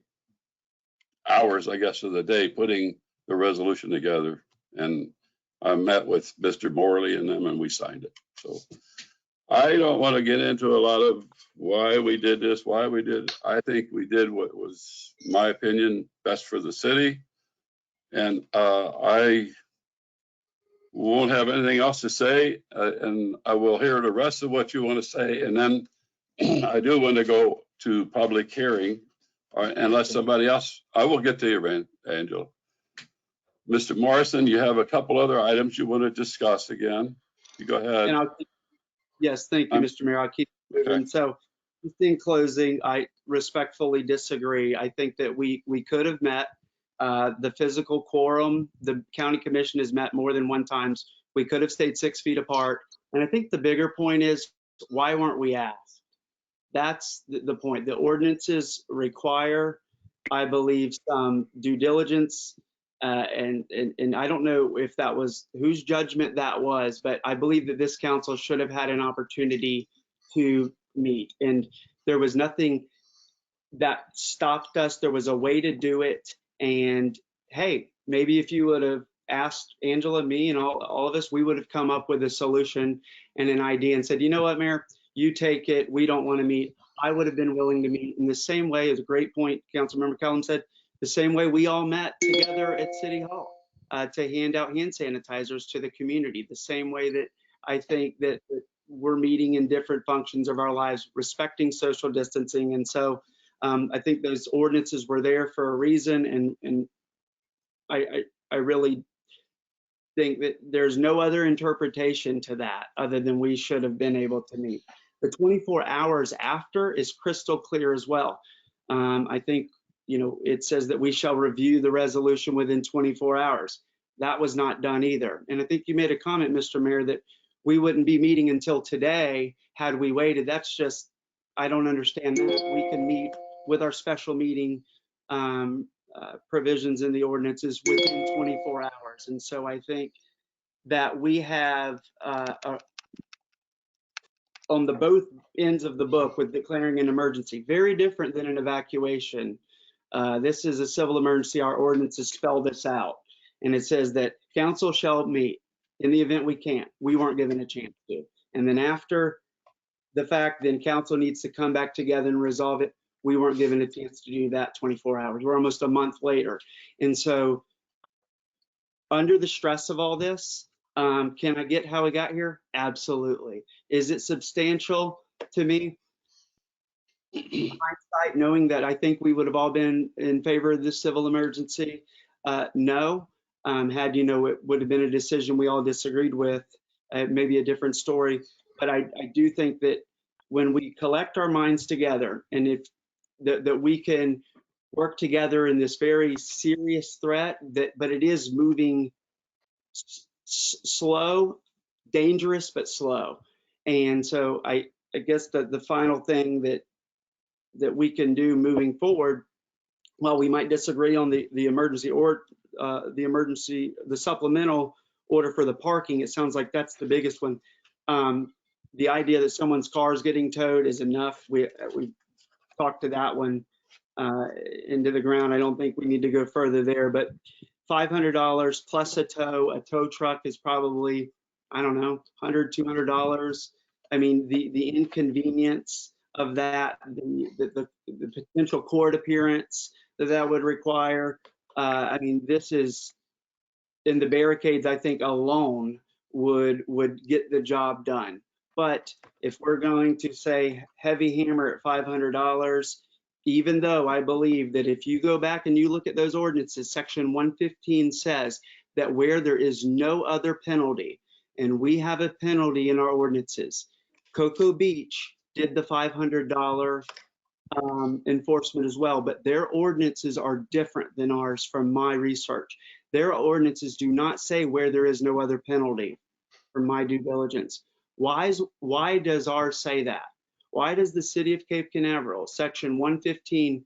hours, I guess, of the day putting the resolution together. And I met with Mr. Morley and them, and we signed it. So I don't want to get into a lot of why we did this, why we did it. I think we did what was, in my opinion, best for the city. And I won't have anything else to say, and I will hear the rest of what you want to say. And then I do want to go to public hearing, unless somebody else, I will get to you, Angela. Mr. Morrison, you have a couple other items you want to discuss again. You go ahead. And yes, thank you, Mr. Mayor. I'll keep moving. Okay. So just in closing, I respectfully disagree. I think that we could have met the physical quorum. The county commission has met more than one times. We could have stayed 6 feet apart. And I think the bigger point is, why weren't we asked? That's the point. The ordinances require, I believe, some due diligence. And I don't know if that was whose judgment that was, but I believe that this council should have had an opportunity to meet. And there was nothing that stopped us. There was a way to do it. And hey, maybe if you would have asked Angela, me, and all of us, we would have come up with a solution and an idea and said, you know what, Mayor, you take it. We don't want to meet. I would have been willing to meet in the same way. As a great point, Councilmember Cullum said, the same way we all met together at City Hall to hand out hand sanitizers to the community, the same way that I think that we're meeting in different functions of our lives, respecting social distancing. And so I think those ordinances were there for a reason. And I really think that there's no other interpretation to that other than we should have been able to meet. The 24 hours after is crystal clear as well. I think, it says that we shall review the resolution within 24 hours. That was not done either. And I think you made a comment, Mr. Mayor, that we wouldn't be meeting until today had we waited. That's just, I don't understand that. We can meet with our special meeting provisions in the ordinances within 24 hours. And so I think that we have on the both ends of the book with declaring an emergency, very different than an evacuation. This is a civil emergency. Our ordinances spell this out. And it says that council shall meet in the event we can't. We weren't given a chance to. And then after the fact, then council needs to come back together and resolve it. We weren't given a chance to do that 24 hours. We're almost a month later. And so under the stress of all this, can I get how we got here? Absolutely. Is it substantial to me? Hindsight, knowing that I think we would have all been in favor of this civil emergency, no. Had it would have been a decision we all disagreed with, maybe a different story. But I do think that when we collect our minds together, and if that we can work together in this very serious threat, but it is moving slow, dangerous, but slow. And so I I guess the final thing that we can do moving forward, while we might disagree on the emergency or the supplemental order for the parking, it sounds like that's the biggest one. The idea that someone's car is getting towed is enough. We talked to that one into the ground. I don't think we need to go further there, but $500 plus a tow truck is probably, I don't know, $100, $200. I mean, the inconvenience of that, the potential court appearance that would require. I mean, this is, in the barricades, I think alone would get the job done. But if we're going to say heavy hammer at $500, even though I believe that if you go back and you look at those ordinances, section 115 says that where there is no other penalty, and we have a penalty in our ordinances. Cocoa Beach did the $500 enforcement as well, but their ordinances are different than ours from my research. Their ordinances do not say where there is no other penalty from my due diligence. Why does ours say that? Why does the city of Cape Canaveral, section 115,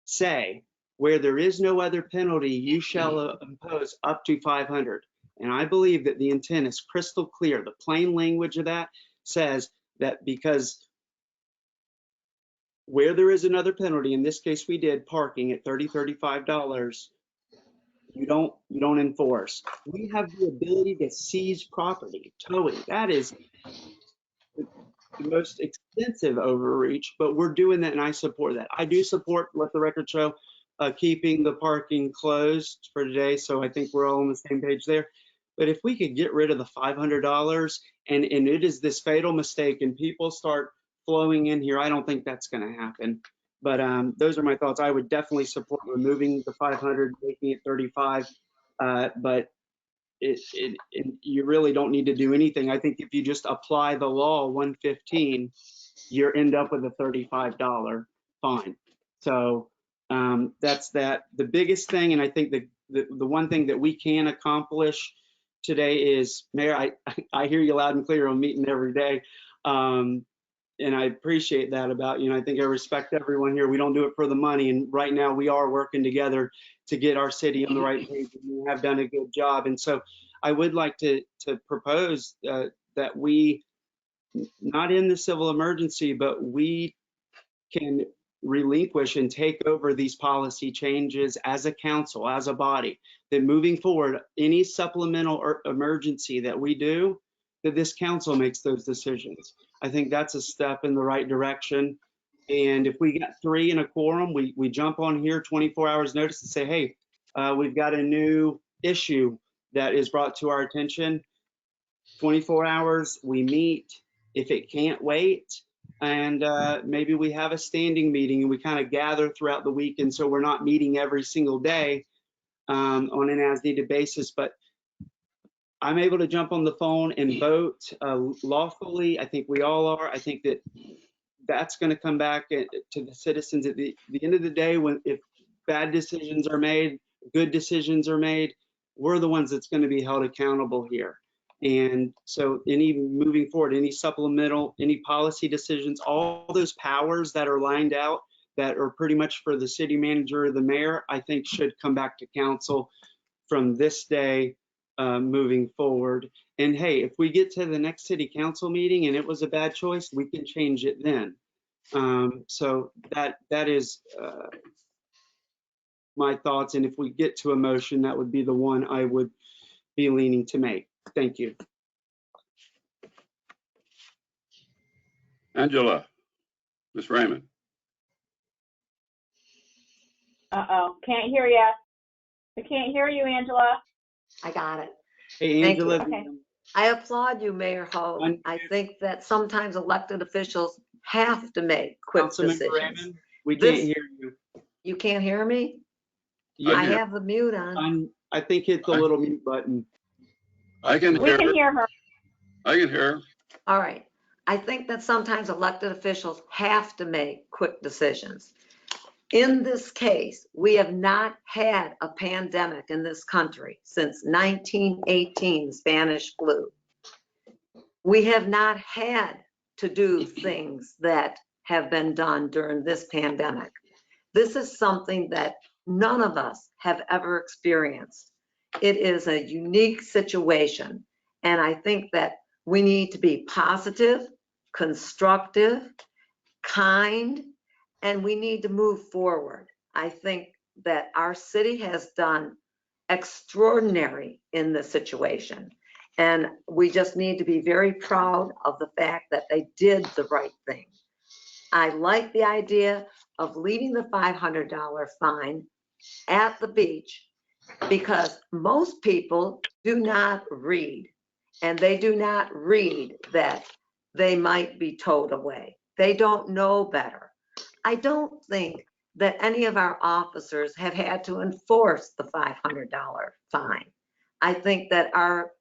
say where there is no other penalty, you shall impose up to 500? And I believe that the intent is crystal clear. The plain language of that says that because where there is another penalty, in this case we did parking at $30, $35, you don't enforce. We have the ability to seize property, towing. That is the most extensive overreach, but we're doing that, and I support that. I do support, let the record show, keeping the parking closed for today, so I think we're all on the same page there. But if we could get rid of the $500, and it is this fatal mistake, and people start flowing in here, I don't think that's going to happen. But those are my thoughts. I would definitely support removing the 500, making it 35. But you really don't need to do anything. I think if you just apply the law 115, you end up with a $35 fine. So that's that. The biggest thing, and I think the one thing that we can accomplish today is, Mayor, I hear you loud and clear on meeting every day. And I appreciate that about you. And I think I respect everyone here. We don't do it for the money. And right now we are working together to get our city on the right page. And we have done a good job. And so I would like to propose that we, not in the civil emergency, but we can relinquish and take over these policy changes as a council, as a body, that moving forward, any supplemental or emergency that we do, that this council makes those decisions. I think that's a step in the right direction. And if we get 3 in a quorum, we jump on here 24 hours notice and say, hey, we've got a new issue that is brought to our attention. 24 hours, we meet. If it can't wait, and maybe we have a standing meeting and we kind of gather throughout the week. And so we're not meeting every single day on an as needed basis, but I'm able to jump on the phone and vote lawfully. I think we all are. I think that that's going to come back to the citizens at the end of the day. If bad decisions are made, good decisions are made, we're the ones that's going to be held accountable here. And so moving forward, any supplemental, any policy decisions, all those powers that are lined out that are pretty much for the city manager or the mayor, I think should come back to council from this day moving forward. And hey, if we get to the next city council meeting and it was a bad choice, we can change it then. So that is my thoughts. And if we get to a motion, that would be the one I would be leaning to make. Thank you. Angela, Ms. Raymond. Uh-oh, can't hear you. I can't hear you, Angela. I got it. Hey, Thank you. Angela. Okay. I applaud you, Mayor Holt. I think that sometimes elected officials have to make quick Councilmember decisions. Raymond, we This- can't hear you. You can't hear me? Yeah, I have the mute on. I think hit the little mute button. I can We hear can her. hear her. I can hear her. All right. I think that sometimes elected officials have to make quick decisions. In this case, we have not had a pandemic in this country since 1918, Spanish flu. We have not had to do things that have been done during this pandemic. This is something that none of us have ever experienced. It is a unique situation, and I think that we need to be positive, constructive, kind, and we need to move forward. I think that our city has done extraordinary in this situation, and we just need to be very proud of the fact that they did the right thing. I like the idea of leaving the $500 fine at the beach because most people do not read, and they do not read that they might be towed away. They don't know better. I don't think that any of our officers have had to enforce the $500 fine. I think that our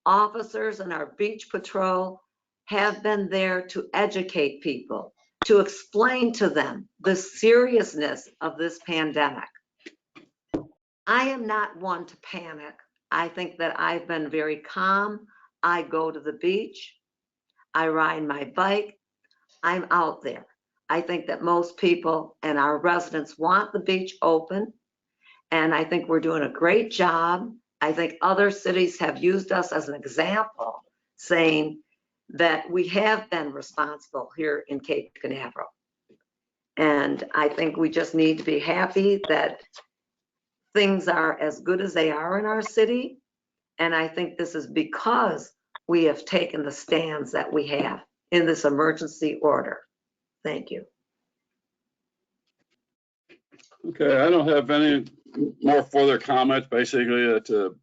officers and our beach patrol have been there to educate people, to explain to them the seriousness of this pandemic. I am not one to panic. I think that I've been very calm. I go to the beach. I ride my bike. I'm out there. I think that most people and our residents want the beach open, and I think we're doing a great job. I think other cities have used us as an example, saying that we have been responsible here in Cape Canaveral. And I think we just need to be happy that things are as good as they are in our city. And I think this is because we have taken the stands that we have in this emergency order. Thank you. Okay, I don't have any more further comments. Basically, to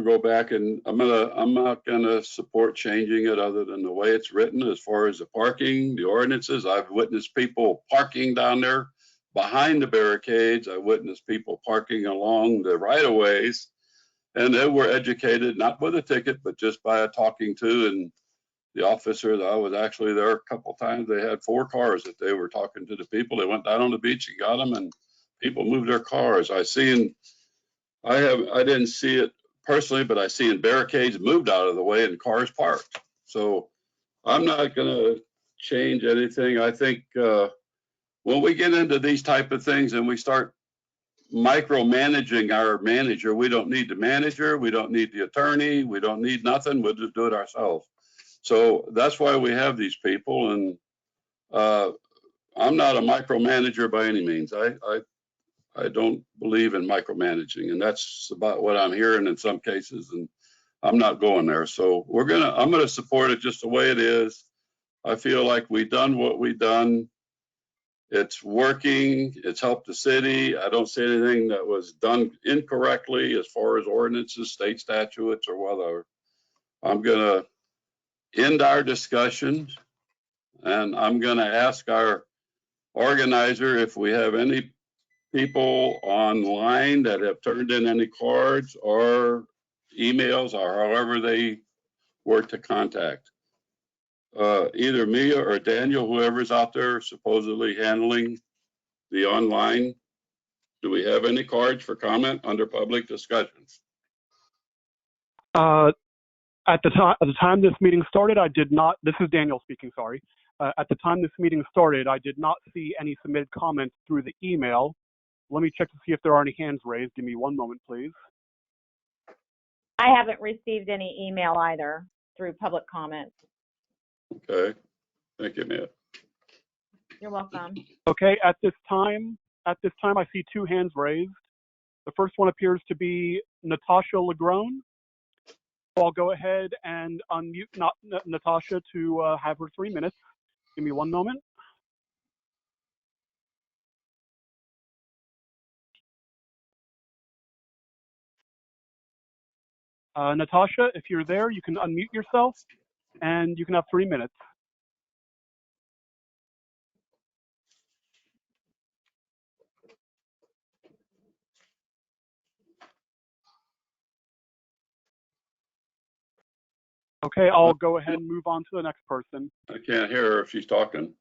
go back, and I'm not gonna support changing it other than the way it's written as far as the parking, the ordinances. I've witnessed people parking down there behind the barricades. I witnessed people parking along the right-of-ways, and they were educated, not with a ticket, but just by a talking to, and the officer, I was actually there a couple times, they had 4 cars that they were talking to the people. They went down on the beach and got them, and people moved their cars. I didn't see it personally, but I seen barricades moved out of the way and cars parked. So I'm not gonna change anything. I think when we get into these type of things and we start micromanaging our manager, we don't need the manager, we don't need the attorney, we don't need nothing, we'll just do it ourselves. So that's why we have these people, and I'm not a micromanager by any means. I don't believe in micromanaging, and that's about what I'm hearing in some cases, and I'm not going there. So I'm gonna support it just the way it is. I feel like we've done what we've done. It's working, it's helped the city. I don't see anything that was done incorrectly as far as ordinances, state statutes, or whatever. I'm gonna end our discussion, and I'm gonna ask our organizer if we have any people online that have turned in any cards or emails or however they were to contact. Either me or Daniel, whoever's out there supposedly handling the online. Do we have any cards for comment under public discussions? At the time this meeting started, I did not, this is Daniel speaking, sorry. At the time this meeting started, I did not see any submitted comments through the email. Let me check to see if there are any hands raised. Give me one moment, please. I haven't received any email either through public comments. Okay, thank you, Matt. You're welcome. Okay, at this time, I see 2 hands raised. The first one appears to be Natasha Legrone. I'll go ahead and unmute Natasha to have her 3 minutes. Give me one moment. Natasha, if you're there, you can unmute yourself and you can have 3 minutes. Okay, I'll go ahead and move on to the next person. I can't hear her if she's talking.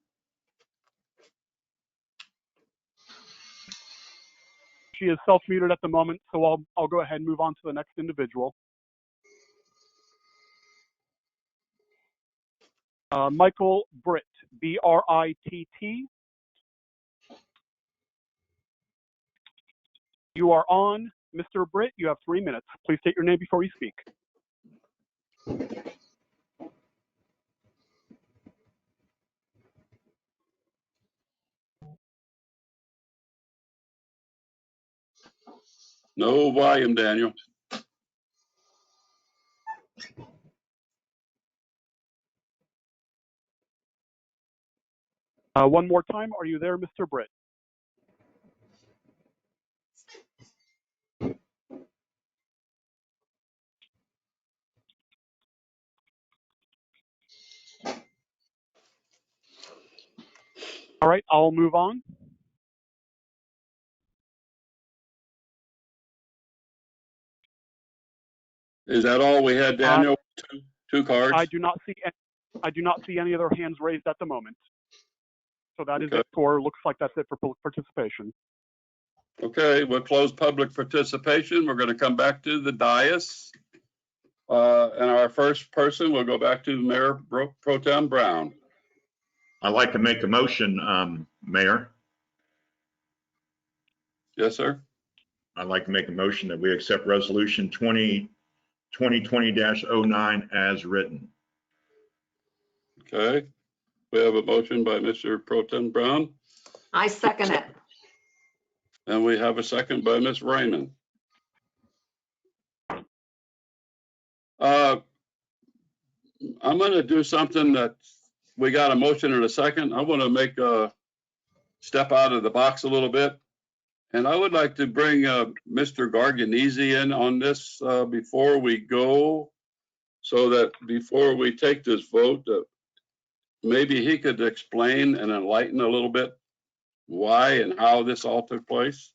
She is self-muted at the moment, so I'll go ahead and move on to the next individual. Michael Britt, B-R-I-T-T. You are on. Mr. Britt, you have 3 minutes. Please state your name before you speak. No volume, Daniel. One more time. Are you there, Mr. Britt? All right, I'll move on. Is that all we had, Daniel? Two cards? I do not see any other hands raised at the moment. So that is Okay. it for, looks like that's it for public participation. Okay, we'll close public participation. We're going to come back to the dais. And our first person, we'll go back to Mayor Pro Tem Brown. I'd like to make a motion, Mayor. Yes, sir. I'd like to make a motion that we accept resolution 2020-09 as written. Okay. We have a motion by Mr. Pro Tem Brown, I second it. and we have a second by Ms. Raymond. I'm going to do something that we got a motion in a second. I want to make a step out of the box a little bit. And I would like to bring Mr. Garganese in on this before we go, so that before we take this vote, maybe he could explain and enlighten a little bit why and how this all took place.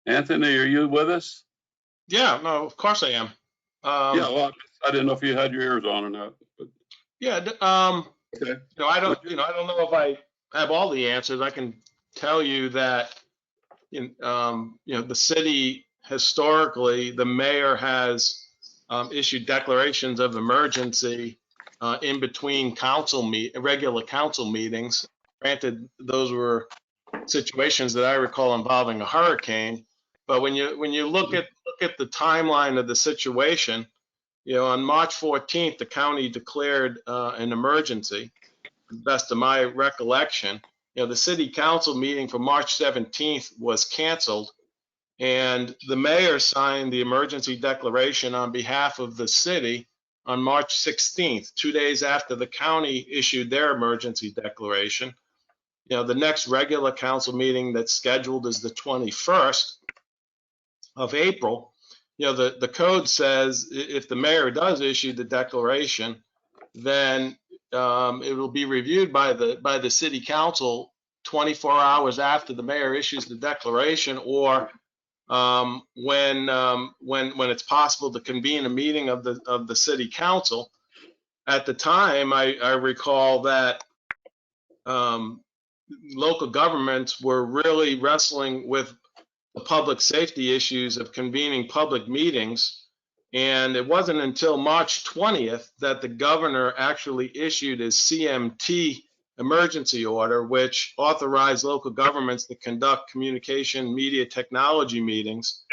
Anthony, are you with us? Yeah, no, of course I am. Yeah, well, I didn't know if you had your ears on or not. But, Yeah, okay. I don't know if I have all the answers. I can tell you that, the city historically, the mayor has issued declarations of emergency in between regular council meetings. Granted, those were situations that I recall involving a hurricane. But when you look at the timeline of the situation, on March 14th, the county declared an emergency. To the best of my recollection, the city council meeting for March 17th was canceled, and the mayor signed the emergency declaration on behalf of the city on March 16th, 2 days after the county issued their emergency declaration. The next regular council meeting that's scheduled is the 21st of April. The code says if the mayor does issue the declaration, then it will be reviewed by the city council 24 hours after the mayor issues the declaration, or when it's possible to convene a meeting of the city council. At the time, I recall that local governments were really wrestling with the public safety issues of convening public meetings. And it wasn't until March 20th that the governor actually issued his CMT emergency order, which authorized local governments to conduct communication media technology meetings.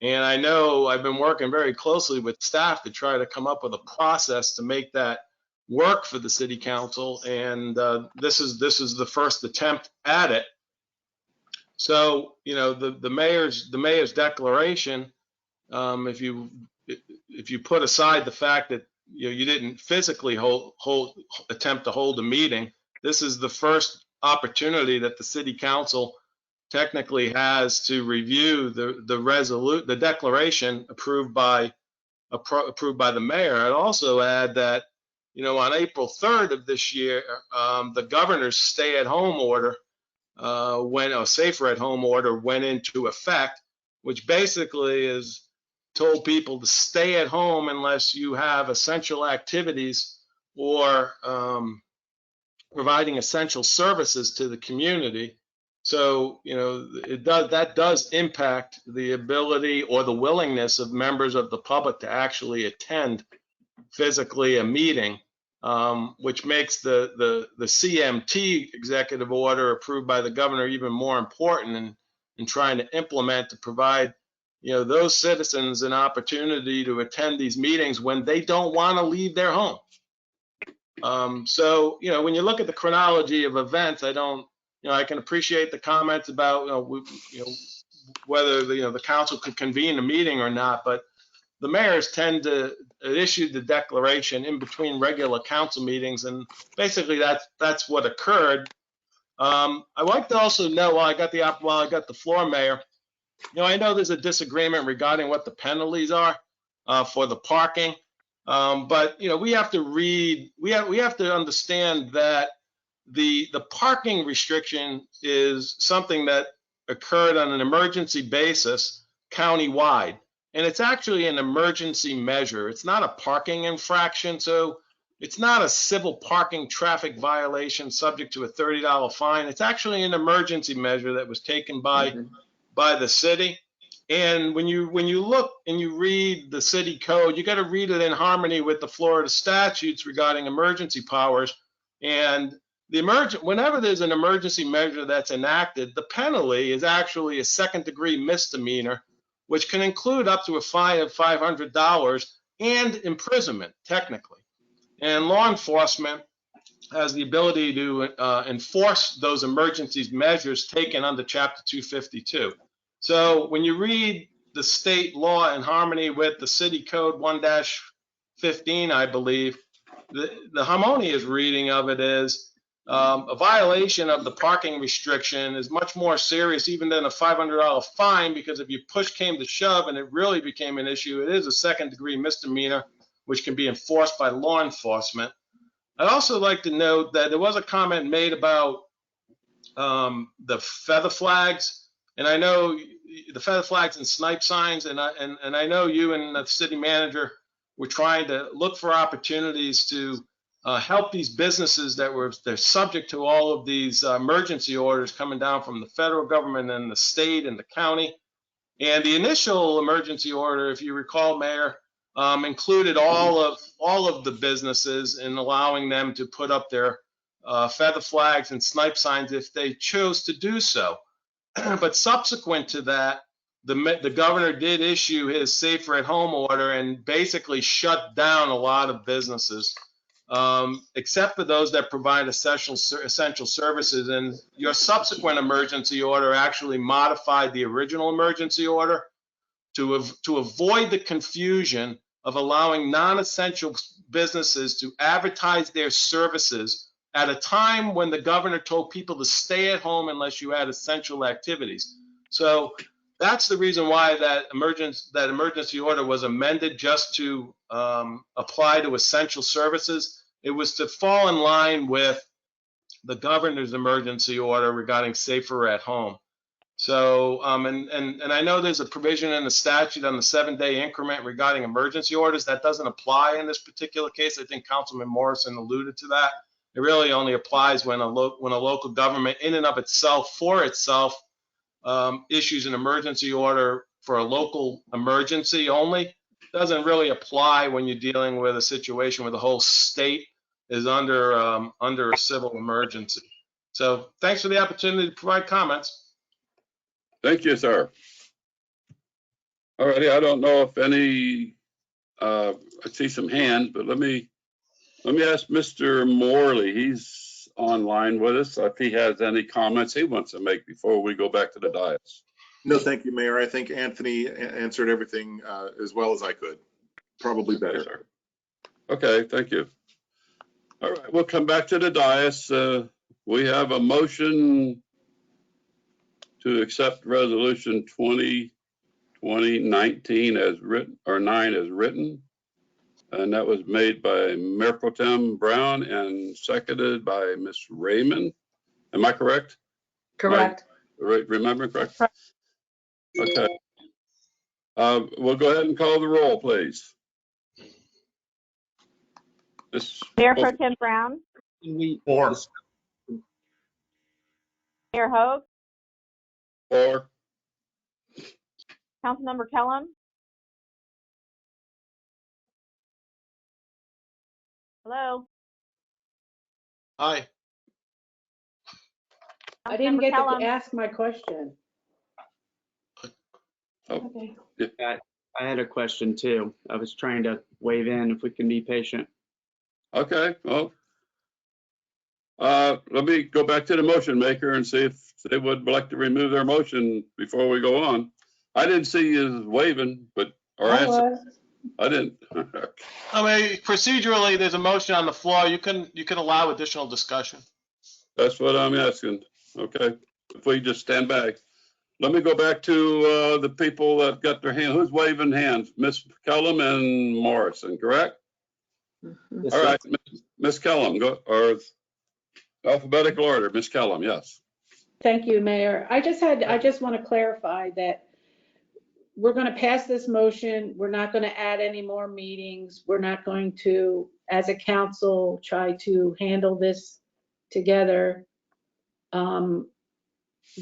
And I know I've been working very closely with staff to try to come up with a process to make that work for the city council. And this is the first attempt at it. So, the mayor's declaration, if you put aside the fact that you didn't physically attempt to hold a meeting, this is the first opportunity that the city council technically has to review the declaration approved by the mayor. I'd also add that on April 3rd of this year, the governor's stay-at-home order safer-at-home order went into effect, which basically is told people to stay at home unless you have essential activities or providing essential services to the community. So, that does impact the ability or the willingness of members of the public to actually attend physically a meeting. which makes the CMT executive order approved by the governor even more important in trying to implement to provide, those citizens an opportunity to attend these meetings when they don't want to leave their home. So, when you look at the chronology of events, I can appreciate the comments about, whether the council could convene a meeting or not, but the mayors tend to issue the declaration in between regular council meetings, and basically that's what occurred. I'd like to also know, while I got the floor, Mayor, I know there's a disagreement regarding what the penalties are for the parking, but we have to understand that the parking restriction is something that occurred on an emergency basis countywide. And it's actually an emergency measure. It's not a parking infraction, so it's not a civil parking traffic violation subject to a $30 fine. It's actually an emergency measure that was taken by the city. And when you look and you read the city code, you got to read it in harmony with the Florida statutes regarding emergency powers. And whenever there's an emergency measure that's enacted, the penalty is actually a second-degree misdemeanor, which can include up to a fine of $500 and imprisonment, technically. And law enforcement has the ability to enforce those emergency measures taken under Chapter 252. So when you read the state law in harmony with the City Code 1-15, I believe, the harmonious reading of it is a violation of the parking restriction is much more serious even than a $500 fine, because if you push came to shove and it really became an issue, it is a second-degree misdemeanor, which can be enforced by law enforcement. I'd also like to note that there was a comment made about the feather flags, and I know the feather flags and snipe signs, and I know you and the city manager were trying to look for opportunities to help these businesses they're subject to all of these emergency orders coming down from the federal government and the state and the county. And the initial emergency order, if you recall, Mayor, included all of the businesses in allowing them to put up their feather flags and snipe signs if they chose to do so. But subsequent to that, the governor did issue his Safer at Home order and basically shut down a lot of businesses, except for those that provide essential services. And your subsequent emergency order actually modified the original emergency order to avoid the confusion of allowing non-essential businesses to advertise their services at a time when the governor told people to stay at home unless you had essential activities. So that's the reason why that emergency order was amended, just to apply to essential services. It was to fall in line with the governor's emergency order regarding Safer at Home. So, and I know there's a provision in the statute on the 7-day increment regarding emergency orders. That doesn't apply in this particular case. I think Councilman Morrison alluded to that. It really only applies when a local government in and of itself, for itself, issues an emergency order for a local emergency only. It doesn't really apply when you're dealing with a situation where the whole state is under a civil emergency. So thanks for the opportunity to provide comments. Thank you, sir. All righty, I don't know if any, I see some hands, but let me ask Mr. Morley. He's online with us, if he has any comments he wants to make before we go back to the dais. No, thank you, Mayor. I think Anthony answered everything as well as I could. Probably better. Okay, thank you. All right, we'll come back to the dais. We have a motion to accept resolution 2020-19 as written, or 9 as written. And that was made by Mayor Pro Tem Brown and seconded by Ms. Raymond. Am I correct? Correct. Remember correct? Okay. We'll go ahead and call the roll, please. Mayor Pro Tem Brown, Four. Mayor Hogue, 4. Councilmember Kellum. Hello. Aye. I didn't Councilmember get to Kellum. ask my question. Oh. Okay. I had a question too. I was trying to wave in if we can be patient. Okay, well, let me go back to the motion maker and see if they would like to remove their motion before we go on. I didn't see you waving, but, or I answer. was. I didn't. I mean, procedurally, there's a motion on the floor. You can allow additional discussion. That's what I'm asking. Okay, if we just stand back. Let me go back to the people that got their hand. Who's waving hands? Miss Kellum and Morrison, correct? Mhm. All right, Miss Kellum, go, or alphabetical order. Miss Kellum, yes. Thank you, Mayor. I just want to clarify that we're going to pass this motion. We're not going to add any more meetings. We're not going to, as a council, try to handle this together.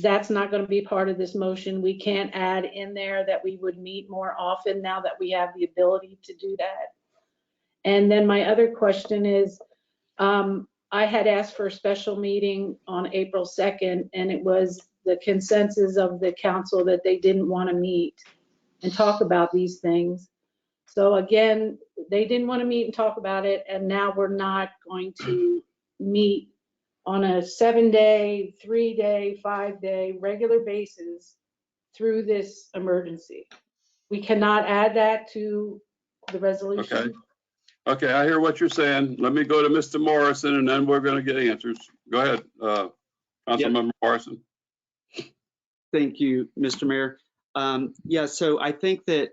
That's not going to be part of this motion. We can't add in there that we would meet more often now that we have the ability to do that. And then my other question is, I had asked for a special meeting on April 2nd, and it was the consensus of the council that they didn't want to meet and talk about these things. So again, they didn't want to meet and talk about it, and now we're not going to meet on a 7-day, 3-day, 5-day regular basis through this emergency. We cannot add that to the resolution. Okay. Okay, I hear what you're saying. Let me go to Mr. Morrison and then we're going to get answers. Go ahead, Councilmember Morrison. Thank you, Mr. Mayor. Yeah, so I think that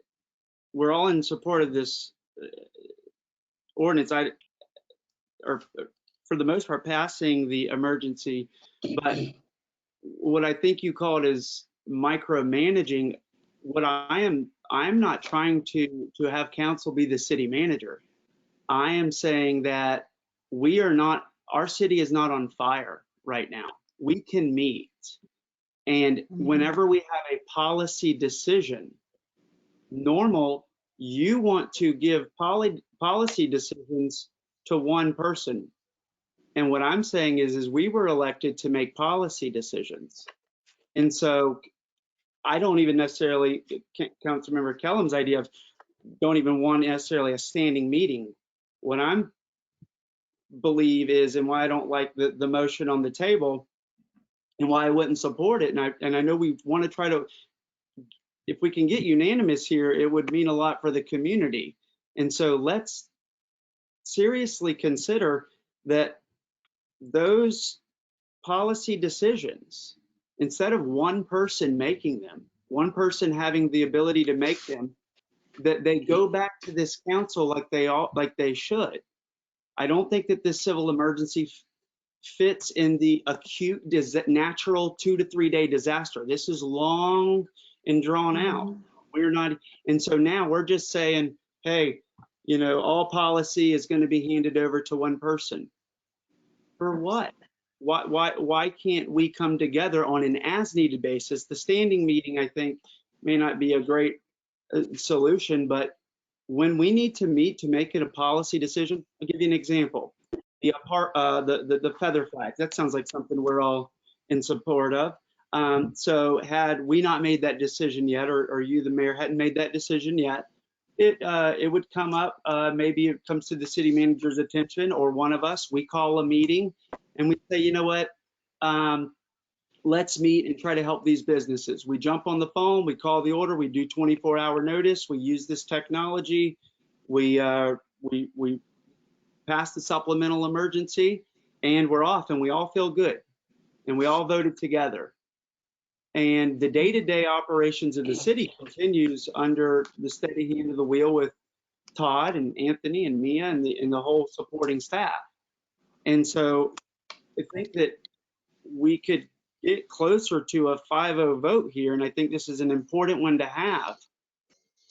we're all in support of this ordinance. Or for the most part, passing the emergency, but what I think you call it is micromanaging. What I'm not trying to have council be the city manager. I am saying that our city is not on fire right now. We can meet. And whenever we have a policy decision, normal, you want to give policy decisions to one person. And what I'm saying is we were elected to make policy decisions. And so I don't even necessarily, Councilmember Kellum's idea of don't even want necessarily a standing meeting. What I believe is, and why I don't like the motion on the table and why I wouldn't support it. And I know we want to try to, if we can get unanimous here, it would mean a lot for the community. And so let's seriously consider that those policy decisions, instead of one person making them, one person having the ability to make them, that they go back to this council like they should. I don't think that this civil emergency fits in the acute natural 2 to 3 day disaster. This is long and drawn out. We're not, and so now we're just saying, hey, all policy is going to be handed over to one person. For what? Why can't we come together on an as needed basis? The standing meeting, I think, may not be a great solution, but when we need to meet to make it a policy decision, I'll give you an example. The feather flags, that sounds like something we're all in support of. So had we not made that decision yet, or you, the mayor, hadn't made that decision yet, it would come up, maybe it comes to the city manager's attention or one of us, we call a meeting and we say, you know what, let's meet and try to help these businesses. We jump on the phone, we call the order, we do 24-hour notice, we use this technology, we pass the supplemental emergency, and we're off, and we all feel good, and we all voted together. And the day-to-day operations of the city continues under the steady hand of the wheel with Todd and Anthony and Mia and the whole supporting staff. And so I think that we could get closer to a 5-0 vote here, and I think this is an important one to have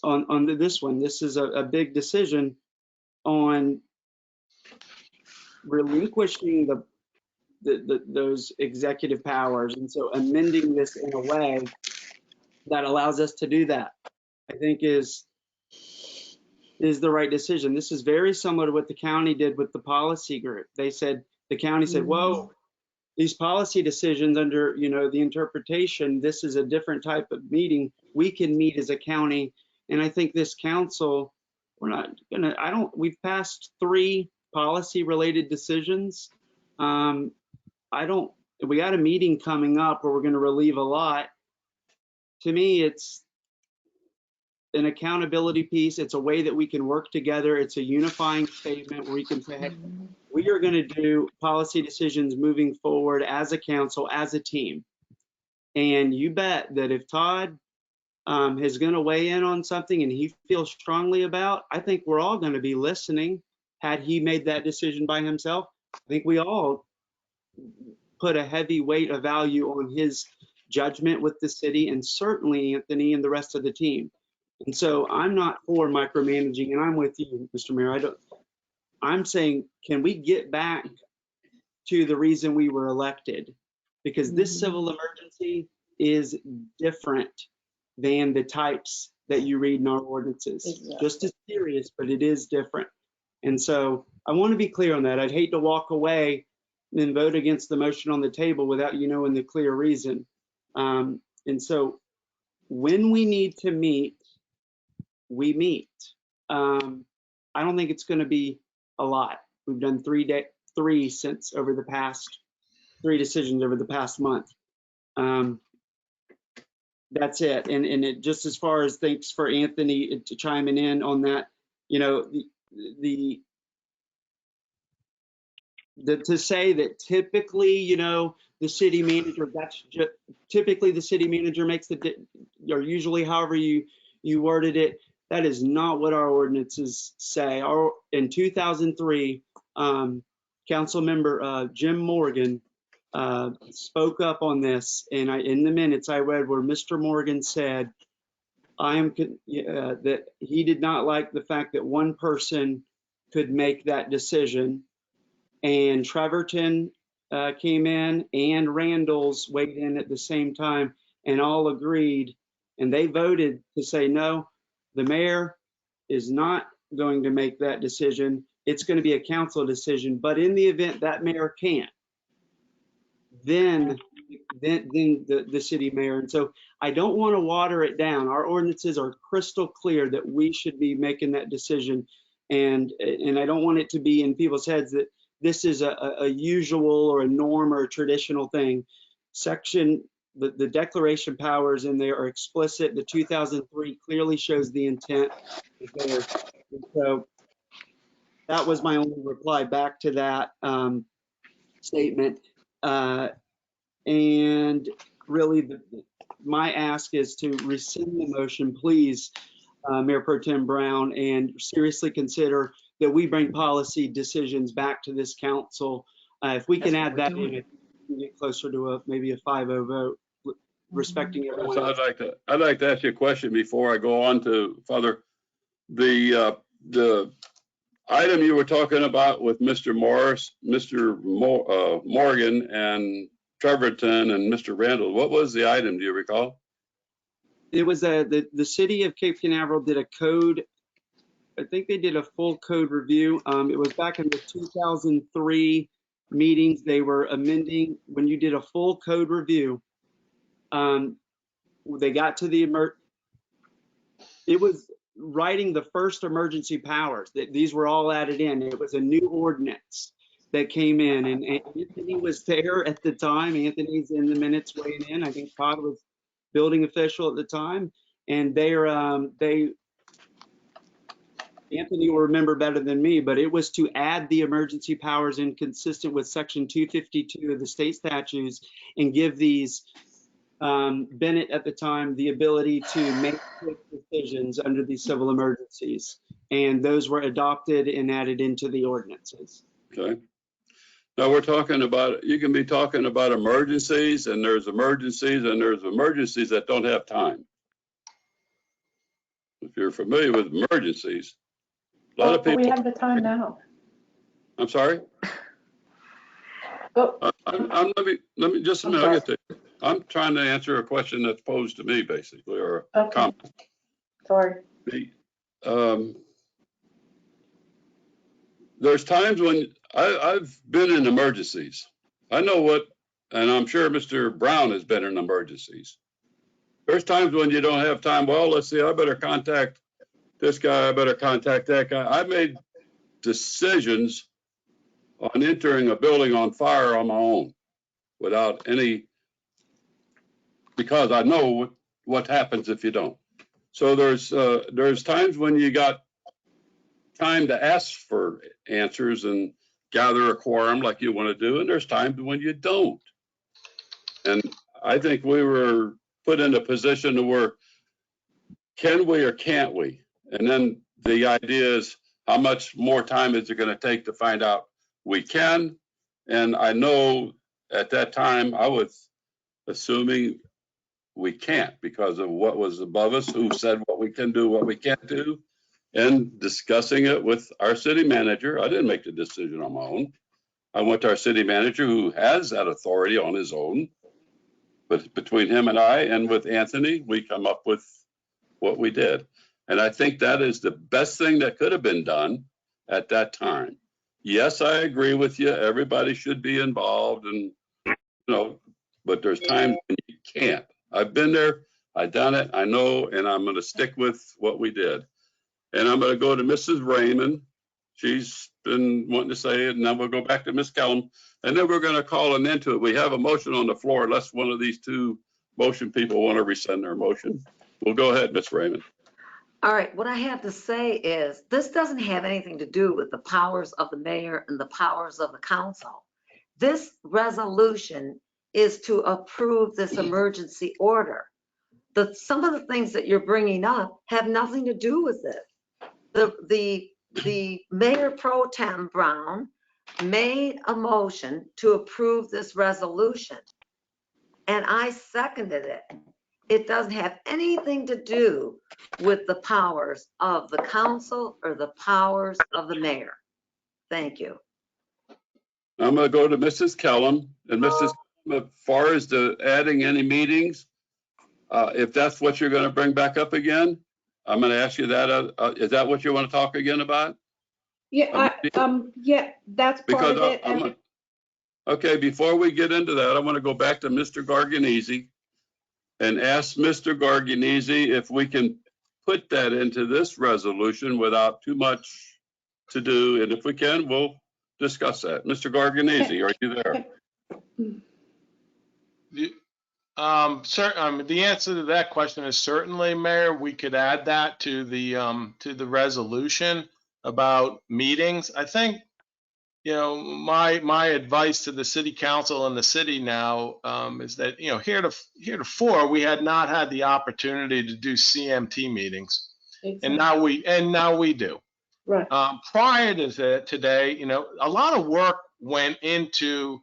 on this one. This is a big decision on relinquishing those executive powers, and so amending this in a way that allows us to do that, I think is the right decision. This is very similar to what the county did with the policy group. They said The county said, whoa, these policy decisions under, the interpretation, this is a different type of meeting. We can meet as a county. And I think this council, we've passed 3 policy related decisions. We got a meeting coming up where we're going to relieve a lot. To me, it's an accountability piece. It's a way that we can work together. It's a unifying statement where we can say, hey, we are going to do policy decisions moving forward as a council, as a team. And you bet that if Todd is going to weigh in on something and he feels strongly about, I think we're all going to be listening. Had he made that decision by himself, I think we all put a heavy weight of value on his judgment with the city, and certainly Anthony and the rest of the team. And so I'm not for micromanaging, and I'm with you, Mr. Mayor. I'm saying, can we get back to the reason we were elected? Because this civil emergency is different than the types that you read in our ordinances. Exactly. Just as serious, but it is different. And so I want to be clear on that. I'd hate to walk away and vote against the motion on the table without knowing the clear reason. And so when we need to meet, we meet. I don't think it's going to be a lot. We've done 3 decisions over the past month. That's it. And it just as far as thanks for Anthony to chiming in on that, to say that typically, the city manager, that's just typically the city manager makes or usually however you worded it, that is not what our ordinances say. In 2003, Council Member Jim Morgan spoke up on this, and in the minutes I read where Mr. Morgan said, that he did not like the fact that one person could make that decision. And Treverton came in and Randall's weighed in at the same time and all agreed. And they voted to say, no, the mayor is not going to make that decision. It's going to be a council decision. But in the event that mayor can't, then the city mayor. And so I don't want to water it down. Our ordinances are crystal clear that we should be making that decision. And I don't want it to be in people's heads that this is a usual or a norm or a traditional thing. The declaration powers in there are explicit. The 2003 clearly shows the intent there. And so that was my only reply back to that statement. And really, my ask is to rescind the motion, please, Mayor Pro Tem Brown, and seriously consider that we bring policy decisions back to this council. If we can add that in, we get closer to maybe a 5-0 vote, respecting everyone. So I'd like to ask you a question before I go on to further. The item you were talking about with Mr. Morgan and Treverton and Mr. Randall, what was the item? Do you recall? It was the city of Cape Canaveral did a code. I think they did a full code review. It was back in the 2003 meetings. They were amending when you did a full code review. They got to it was writing the first emergency powers. These were all added in. It was a new ordinance that came in, and Anthony was there at the time. Anthony's in the minutes weighing in. I think Todd was building official at the time, and Anthony will remember better than me, but it was to add the emergency powers in consistent with section 252 of the state statutes and give these Bennett at the time the ability to make quick decisions under these civil emergencies. And those were adopted and added into the ordinances. Okay. Now we're talking about, you can be talking about emergencies, and there's emergencies that don't have time. If you're familiar with emergencies, a lot of people. We have the time now. I'm sorry? Oh. Let me just a minute. I'll get to you. I'm trying to answer a question that's posed to me, basically, or a comment. Sorry. There's times when I've been in emergencies. I know what, and I'm sure Mr. Brown has been in emergencies. There's times when you don't have time. Well, let's see, I better contact this guy. I better contact that guy. I made decisions on entering a building on fire on my own without any, because I know what happens if you don't. So there's times when you got time to ask for answers and gather a quorum like you want to do, and there's times when you don't. And I think we were put in a position where can we or can't we? And then the idea is how much more time is it going to take to find out we can? And I know at that time I was assuming we can't because of what was above us, who said what we can do, what we can't do, and discussing it with our city manager. I didn't make the decision on my own. I went to our city manager who has that authority on his own. But between him and I and with Anthony, we come up with what we did. And I think that is the best thing that could have been done at that time. Yes, I agree with you. Everybody should be involved and, but there's times when you can't. I've been there, I've done it, I know, and I'm going to stick with what we did. And I'm going to go to Mrs. Raymond. She's been wanting to say it, and then we'll go back to Ms. Kellum, and then we're going to call an end to it. We have a motion on the floor unless one of these two motion people want to rescind their motion. We'll go ahead, Ms. Raymond. All right, what I have to say is this doesn't have anything to do with the powers of the mayor and the powers of the council. This resolution is to approve this emergency order. Some of the things that you're bringing up have nothing to do with it. The Mayor Pro Tem Brown made a motion to approve this resolution, and I seconded it. It doesn't have anything to do with the powers of the council or the powers of the mayor. Thank you. I'm going to go to Mrs. Kellum, and Mrs. Kellum, as far as the adding any meetings, if that's what you're going to bring back up again, I'm going to ask you that. Is that what you want to talk again about? Yeah, yeah, that's part of it. Okay, before we get into that, I want to go back to Mr. Garganese and ask Mr. Garganese if we can put that into this resolution without too much to do. And if we can, we'll discuss that. Mr. Garganese, are you there? The answer to that question is certainly, Mayor. We could add that to the resolution about meetings. I think, my advice to the city council and the city now is that heretofore we had not had the opportunity to do CMT meetings, exactly. and now we do. Right. Prior to today, a lot of work went into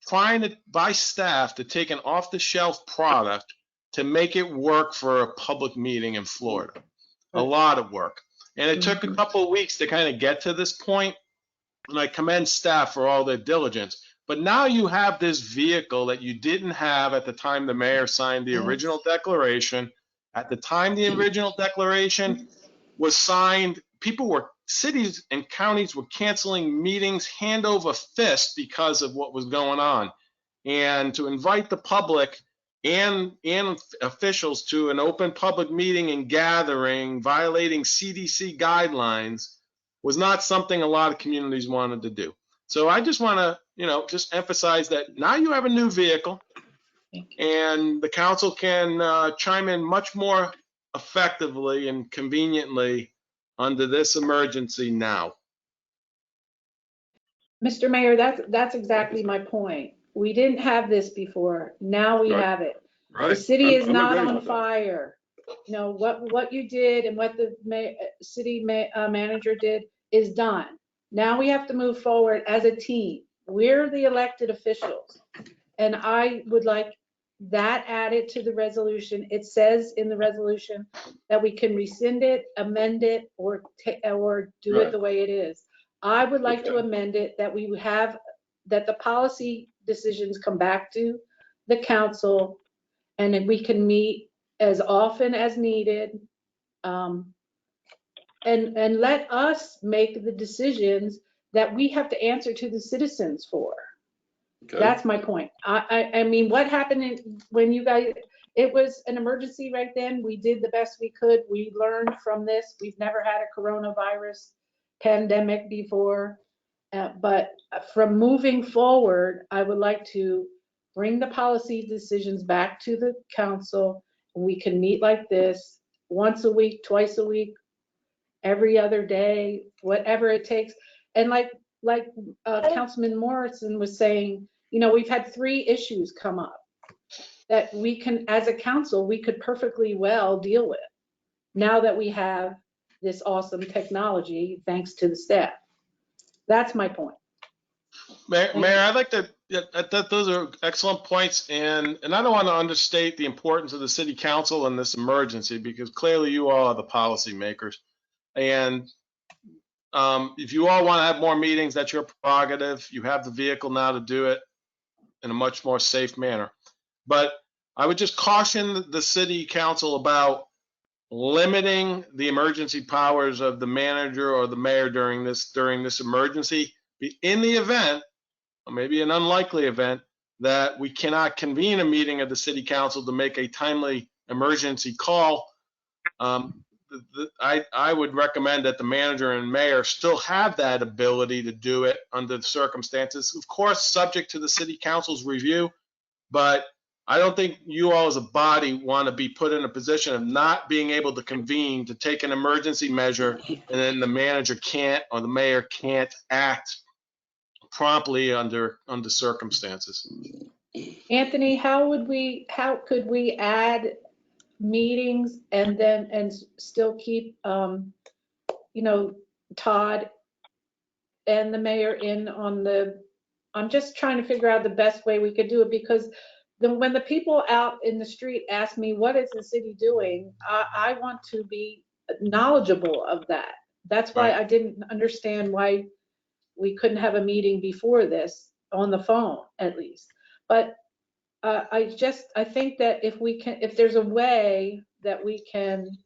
trying by staff to take an off-the-shelf product to make it work for a public meeting in Florida. Right. A lot of work. And it took a couple of weeks to kind of get to this point, and I commend staff for all their diligence. But now you have this vehicle that you didn't have at the time the mayor signed the original declaration. At the time the original declaration was signed, cities and counties were canceling meetings hand over fist because of what was going on. And to invite the public and officials to an open public meeting and gathering, violating CDC guidelines, was not something a lot of communities wanted to do. So I just want to, just emphasize that now you have a new vehicle, and the council can chime in much more effectively and conveniently under this emergency now. Mr. Mayor, that's exactly my point. We didn't have this before. Now we have it. Right. The city is not on fire. What you did and what the city manager did is done. Now we have to move forward as a team. We're the elected officials. And I would like that added to the resolution. It says in the resolution that we can rescind it, amend it, or do it the way it is. I would like to amend it that that the policy decisions come back to the council, and then we can meet as often as needed, and let us make the decisions that we have to answer to the citizens for. Okay. That's my point. I mean, what happened when you guys, it was an emergency right then. We did the best we could. We learned from this. We've never had a coronavirus pandemic before. But from moving forward, I would like to bring the policy decisions back to the council. We can meet like this once a week, twice a week, every other day, whatever it takes. And like Councilman Morrison was saying, we've had 3 issues come up that we can, as a council, we could perfectly well deal with now that we have this awesome technology, thanks to the staff. That's my point. Mayor, I'd like to, those are excellent points, and I don't want to understate the importance of the city council in this emergency, because clearly you all are the policymakers. And if you all want to have more meetings, that's your prerogative. You have the vehicle now to do it in a much more safe manner. But I would just caution the city council about limiting the emergency powers of the manager or the mayor during this emergency, in the event, or maybe an unlikely event, that we cannot convene a meeting of the city council to make a timely emergency call. I would recommend that the manager and mayor still have that ability to do it under the circumstances, of course, subject to the city council's review. But I don't think you all as a body want to be put in a position of not being able to convene to take an emergency measure, and then the manager can't or the mayor can't act promptly under circumstances. Anthony, how could we add meetings and still keep Todd and the mayor in on the, I'm just trying to figure out the best way we could do it, because when the people out in the street ask me, what is the city doing? I want to be knowledgeable of that. That's why I didn't understand why we couldn't have a meeting before this on the phone, at least. But I think that if there's a way that we can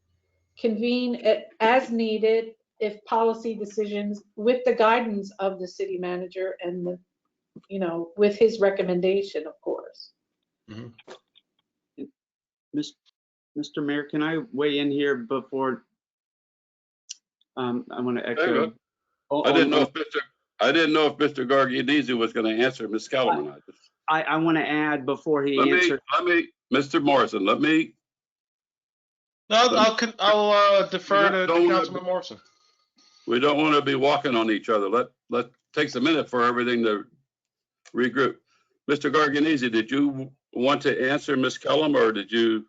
convene it as needed, if policy decisions with the guidance of the city manager and with his recommendation, of course. Mm-hmm. Mr. Mayor, can I weigh in here before I want to echo? I didn't know if Mr. Gargiuneski was going to answer Ms. Kellum or not. I want to add before he answers. Mr. Morrison, I'll defer to Councilman Morrison. We don't want to be walking on each other. Let takes a minute for everything to regroup. Mr. Gargiuneski, did you want to answer Ms. Kellum, or did you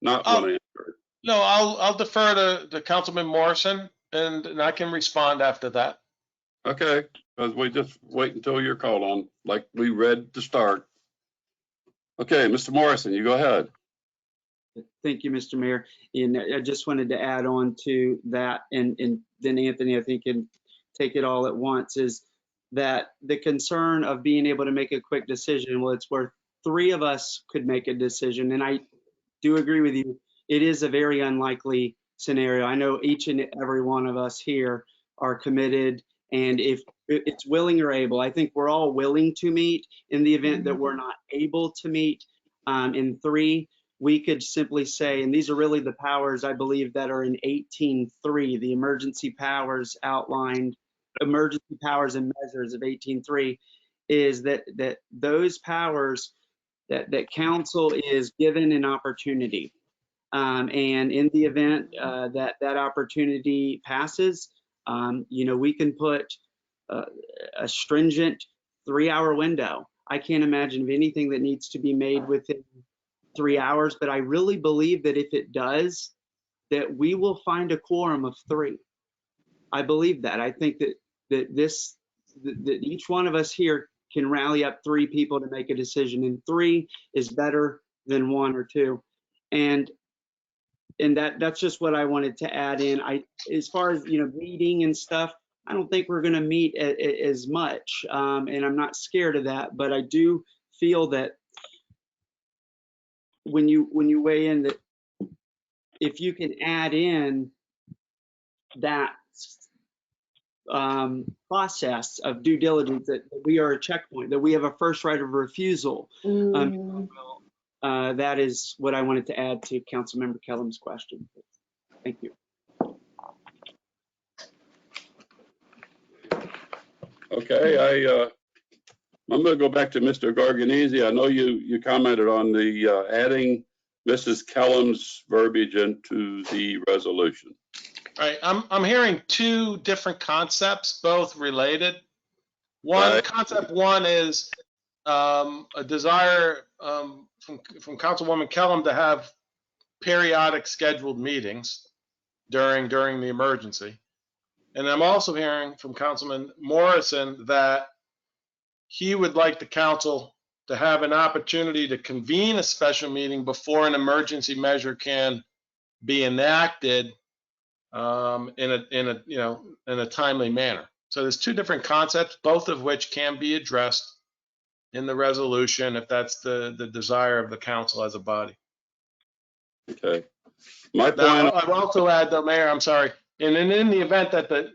not want to answer her? No, I'll defer to Councilman Morrison, and I can respond after that. Okay, because we just wait until you're called on, like we read to start. Okay, Mr. Morrison, you go ahead. Thank you, Mr. Mayor. And I just wanted to add on to that, and then Anthony, I think, can take it all at once, is that the concern of being able to make a quick decision, well, it's where 3 of us could make a decision. And I do agree with you. It is a very unlikely scenario. I know each and every one of us here are committed, and if it's willing or able, I think we're all willing to meet. In the event that we're not able to meet, in 3, we could simply say, and these are really the powers, I believe, that are in 18.3, the emergency powers outlined, emergency powers and measures of 18.3, is that those powers that council is given an opportunity. And in the event that opportunity passes, we can put a stringent 3-hour window. I can't imagine of anything that needs to be made within 3 hours, but I really believe that if it does, that we will find a quorum of 3. I believe that. I think that each one of us here can rally up 3 people to make a decision, and 3 is better than 1 or 2. And that's just what I wanted to add in. As far as meeting and stuff, I don't think we're going to meet as much, and I'm not scared of that. But I do feel that when you weigh in, that if you can add in that process of due diligence, that we are a checkpoint, that we have a first right of refusal. That is what I wanted to add to Councilmember Kellum's question. Thank you. Okay, I'm going to go back to Mr. Garganese. I know you commented on the adding Mrs. Kellum's verbiage into the resolution. All right, I'm hearing two different concepts, both related. Concept one is a desire from Councilwoman Kellum to have periodic scheduled meetings during the emergency. And I'm also hearing from Councilman Morrison that he would like the council to have an opportunity to convene a special meeting before an emergency measure can be enacted in a timely manner. So there's two different concepts, both of which can be addressed in the resolution if that's the desire of the council as a body. Okay. My point. Now, I'd also add, though, Mayor, I'm sorry, and in the event that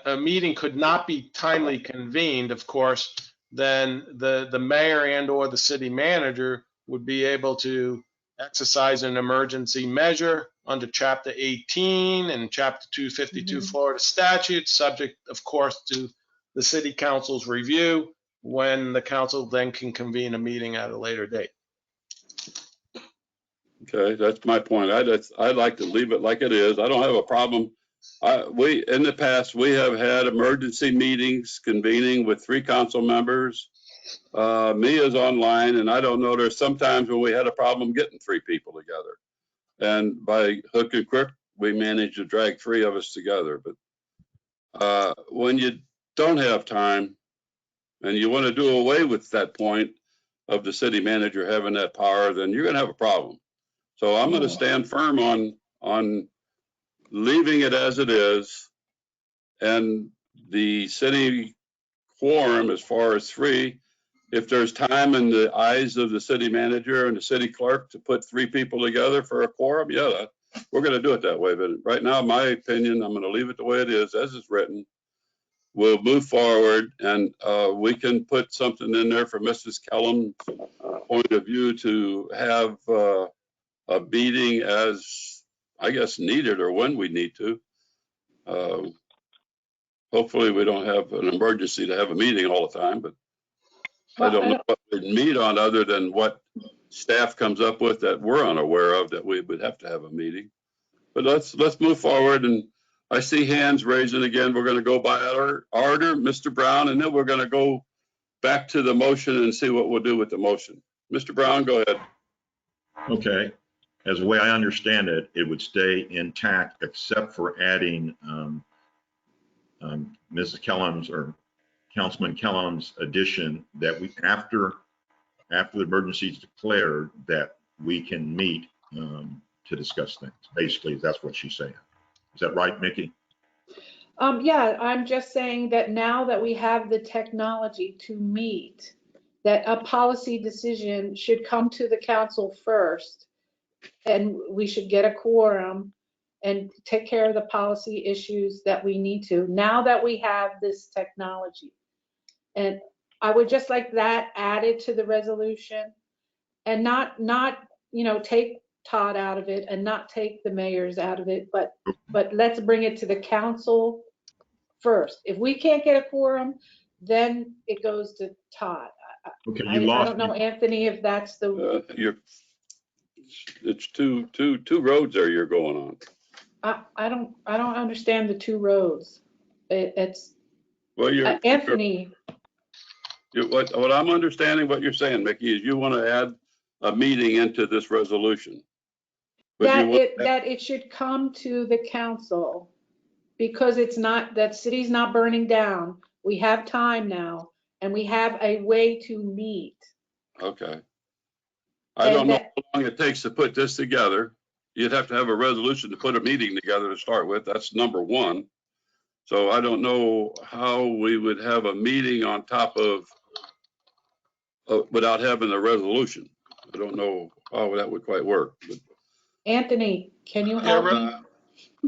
a meeting could not be timely convened, of course, then the mayor and or the city manager would be able to exercise an emergency measure under Chapter 18 and Chapter 252 Florida statutes, subject, of course, to the city council's review, when the council then can convene a meeting at a later date. Okay, that's my point. I'd like to leave it like it is. I don't have a problem. In the past, we have had emergency meetings convening with 3 council members. Me is online, and I don't know, there's sometimes when we had a problem getting 3 people together. And by hook and crook, we managed to drag 3 of us together. But when you don't have time and you want to do away with that point of the city manager having that power, then you're going to have a problem. So I'm going to stand firm on leaving it as it is, and the city quorum as far as 3, if there's time in the eyes of the city manager and the city clerk to put 3 people together for a quorum, yeah, we're going to do it that way. But right now, my opinion, I'm going to leave it the way it is, as it's written. We'll move forward, and we can put something in there for Mrs. Kellum's point of view to have a meeting as, I guess, needed or when we need to. Hopefully we don't have an emergency to have a meeting all the time, but I don't know what we'd meet on other than what staff comes up with that we're unaware of that we would have to have a meeting. But let's move forward, and I see hands raising again. We're going to go by order, Mr. Brown, and then we're going to go back to the motion and see what we'll do with the motion. Mr. Brown, go ahead. Okay. As the way I understand it, it would stay intact except for adding Mrs. Kellum's or Councilman Kellum's addition that we, after the emergency is declared, that we can meet to discuss things. Basically, that's what she's saying. Is that right, Mickey? Yeah, I'm just saying that now that we have the technology to meet, that a policy decision should come to the council first, and we should get a quorum and take care of the policy issues that we need to, now that we have this technology. And I would just like that added to the resolution, and not take Todd out of it and not take the mayors out of it, but let's bring it to the council first. If we can't get a quorum, then it goes to Todd. Okay, I don't know, Anthony, if that's the. It's two roads there you're going on. I don't understand the 2 roads. It's. Well, Anthony. What I'm understanding what you're saying, Mickey, is you want to add a meeting into this resolution. That it should come to the council, because that city's not burning down. We have time now, and we have a way to meet. Okay. I don't know how long it takes to put this together. You'd have to have a resolution to put a meeting together to start with. That's number 1. So I don't know how we would have a meeting on top of without having a resolution. I don't know how that would quite work. But. Anthony, can you help me?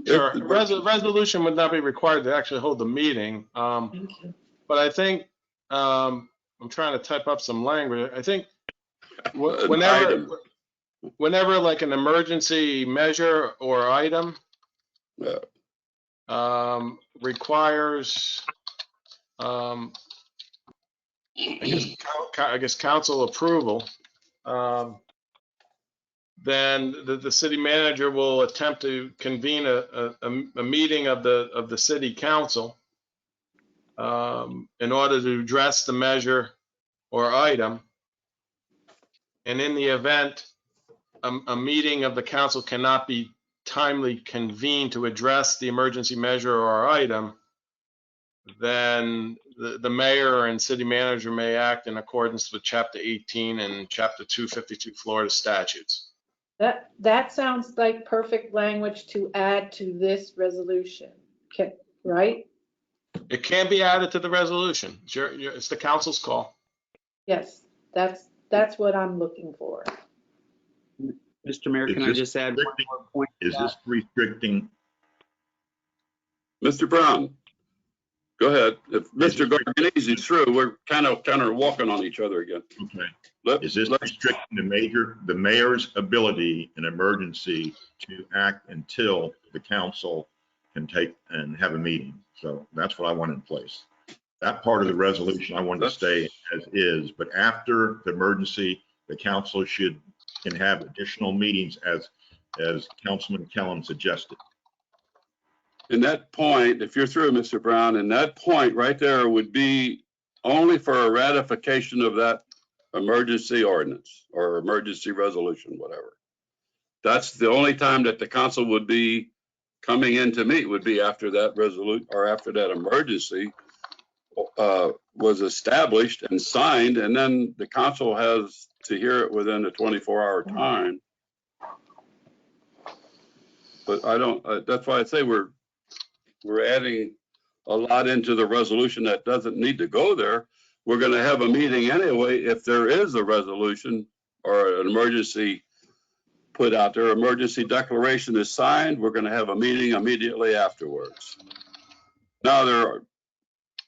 Sure. Resolution would not be required to actually hold the meeting. Thank you. But I think, I'm trying to type up some language. I think whenever like an emergency measure or item Yeah. requires, I guess council approval, then the city manager will attempt to convene a meeting of the city council in order to address the measure or item. And in the event a meeting of the council cannot be timely convened to address the emergency measure or item, then the mayor and city manager may act in accordance with Chapter 18 and Chapter 252 Florida statutes. That sounds like perfect language to add to this resolution, right? It can be added to the resolution. It's the council's call. Yes, that's what I'm looking for. Mr. Mayor, can I just add one more point? Is this restricting? Mr. Brown, go ahead. If Mr. Garganesi's through, we're kind of walking on each other again. Okay. Is this restricting the mayor's ability in emergency to act until the council can take and have a meeting? So that's what I want in place. That part of the resolution I want to stay as is, but after the emergency, the council can have additional meetings as Councilman Kellum suggested. In that point, if you're through, Mr. Brown, and that point right there would be only for a ratification of that emergency ordinance or emergency resolution, whatever. That's the only time that the council would be coming in to meet, would be after that resolution or after that emergency was established and signed, and then the council has to hear it within a 24-hour time. But I don't, that's why I say we're adding a lot into the resolution that doesn't need to go there. We're going to have a meeting anyway if there is a resolution or an emergency put out there. Emergency declaration is signed. We're going to have a meeting immediately afterwards. Now, there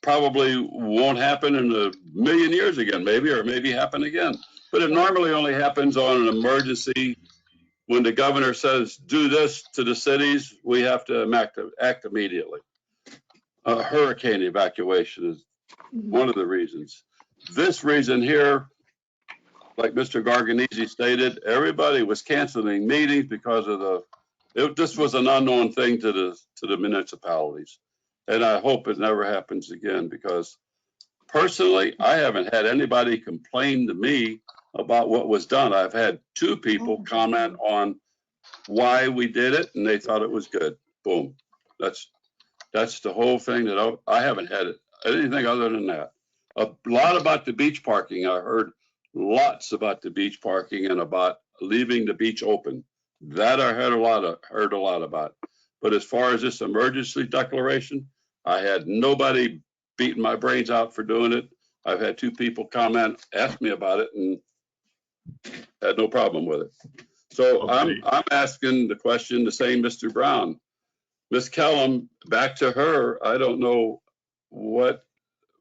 probably won't happen in a million years again, maybe, or maybe happen again. But it normally only happens on an emergency. When the governor says, do this to the cities, we have to act immediately. Hurricane evacuation is one of the reasons. This reason here, like Mr. Garganesi stated, everybody was canceling meetings because of this was an unknown thing to the municipalities. And I hope it never happens again, because personally, I haven't had anybody complain to me about what was done. I've had 2 people comment on why we did it, and they thought it was good. Boom. That's the whole thing. That I haven't had anything other than that. A lot about the beach parking. I heard lots about the beach parking and about leaving the beach open. That I heard a lot about. But as far as this emergency declaration, I had nobody beating my brains out for doing it. I've had 2 people ask me about it, and had no problem with it. So okay. I'm asking the question, the same Mr. Brown. Ms. Kellum, back to her. I don't know what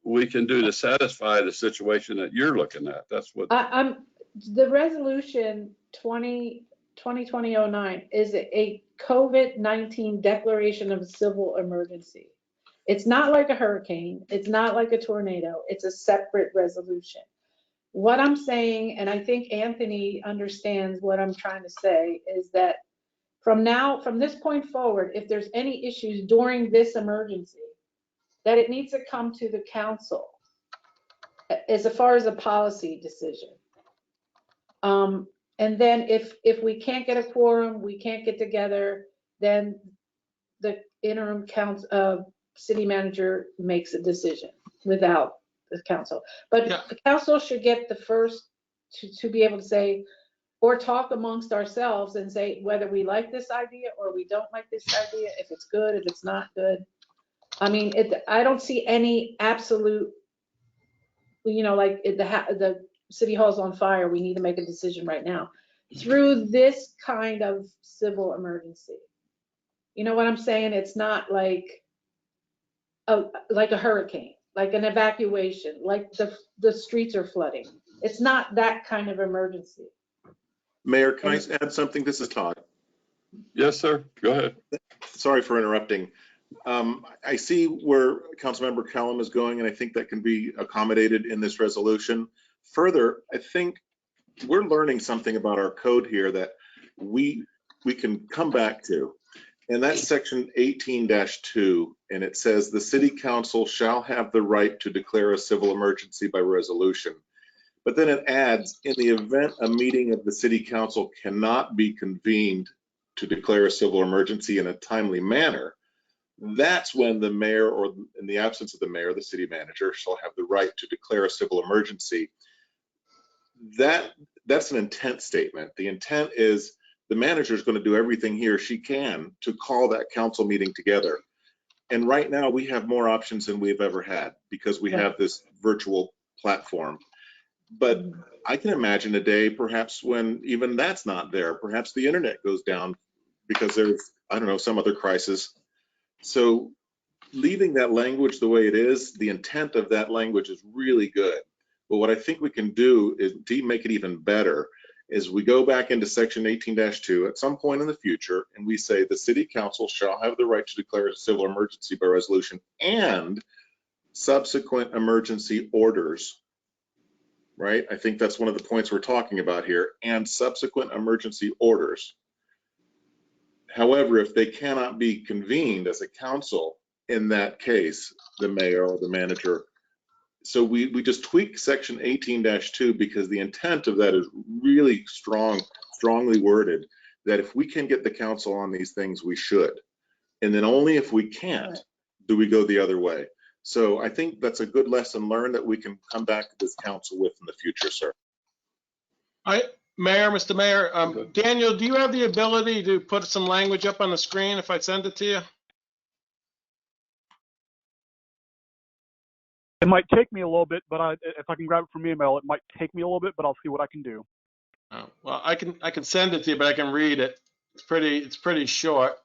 we can do to satisfy the situation that you're looking at. That's what the resolution 2020-09 is a COVID-19 declaration of civil emergency. It's not like a hurricane. It's not like a tornado. It's a separate resolution. What I'm saying, and I think Anthony understands what I'm trying to say, is that from this point forward, if there's any issues during this emergency, that it needs to come to the council as far as a policy decision. And then if we can't get a quorum, we can't get together, then the interim city manager makes a decision without the council. But yeah, the council should get the first to be able to say, or talk amongst ourselves and say whether we like this idea or we don't like this idea, if it's good, if it's not good. I mean, I don't see any absolute, like the city hall's on fire, we need to make a decision right now. Through this kind of civil emergency, You know what I'm saying? It's not like a hurricane, like an evacuation, like the streets are flooding. It's not that kind of emergency. Mayor, can I add something? This is Todd. Yes, sir. Go ahead. Sorry for interrupting. I see where Councilmember Callum is going, and I think that can be accommodated in this resolution. Further, I think we're learning something about our code here that we can come back to. And that's section 18-2, and it says the city council shall have the right to declare a civil emergency by resolution. But then it adds, in the event a meeting of the city council cannot be convened to declare a civil emergency in a timely manner, that's when the mayor, or in the absence of the mayor, the city manager, shall have the right to declare a civil emergency. That's an intent statement. The intent is the manager is going to do everything he or she can to call that council meeting together. And right now we have more options than we've ever had because we have this virtual platform. But I can imagine a day perhaps when even that's not there. Perhaps the internet goes down because there's, I don't know, some other crisis. So leaving that language the way it is, the intent of that language is really good. But what I think we can do is to make it even better is we go back into section 18-2 at some point in the future, and we say the city council shall have the right to declare a civil emergency by resolution and subsequent emergency orders, right? I think that's one of the points we're talking about here, and subsequent emergency orders. However, if they cannot be convened as a council, in that case, the mayor or the manager. So we just tweak section 18-2 because the intent of that is really strongly worded, that if we can get the council on these things, we should. And then only if we can't do we go the other way. So I think that's a good lesson learned that we can come back to this council with in the future, sir. Mr. Mayor, Daniel, do you have the ability to put some language up on the screen if I send it to you? It might take me a little bit, but if I can grab it from email, it might take me a little bit, but I'll see what I can do. Oh, well, I can send it to you, but I can read it. It's pretty short.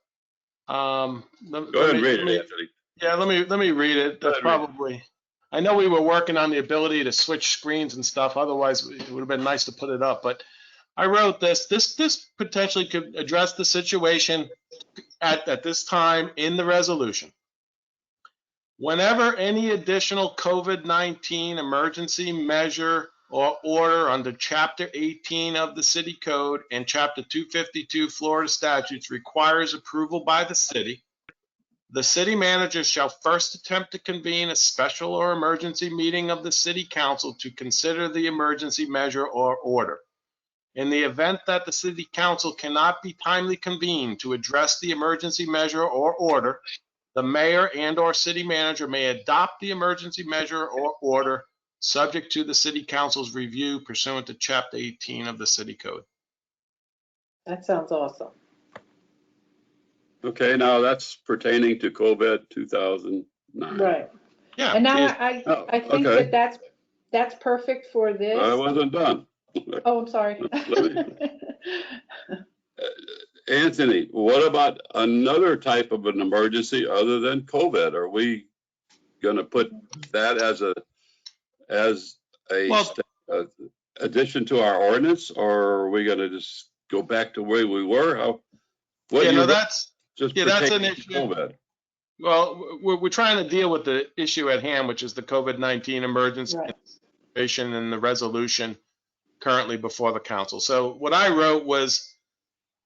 Go ahead and read it, Anthony. Yeah, let me read it. That's probably. I know we were working on the ability to switch screens and stuff. Otherwise, it would have been nice to put it up. But I wrote this. This potentially could address the situation at this time in the resolution. Whenever any additional COVID-19 emergency measure or order under Chapter 18 of the City Code and Chapter 252 Florida statutes requires approval by the city manager shall first attempt to convene a special or emergency meeting of the city council to consider the emergency measure or order. In the event that the city council cannot be timely convened to address the emergency measure or order, the mayor and/or city manager may adopt the emergency measure or order subject to the city council's review pursuant to Chapter 18 of the City Code. That sounds awesome. Okay, now that's pertaining to COVID 2009. Right. Yeah. And now I think okay. that's perfect for this. I wasn't done. Oh, I'm sorry. Anthony, what about another type of an emergency other than COVID? Are we going to put that as a addition to our ordinance, or are we going to just go back to where we were? That's an issue. COVID. Well, we're trying to deal with the issue at hand, which is the COVID-19 emergency situation and the resolution currently before the council. So what I wrote was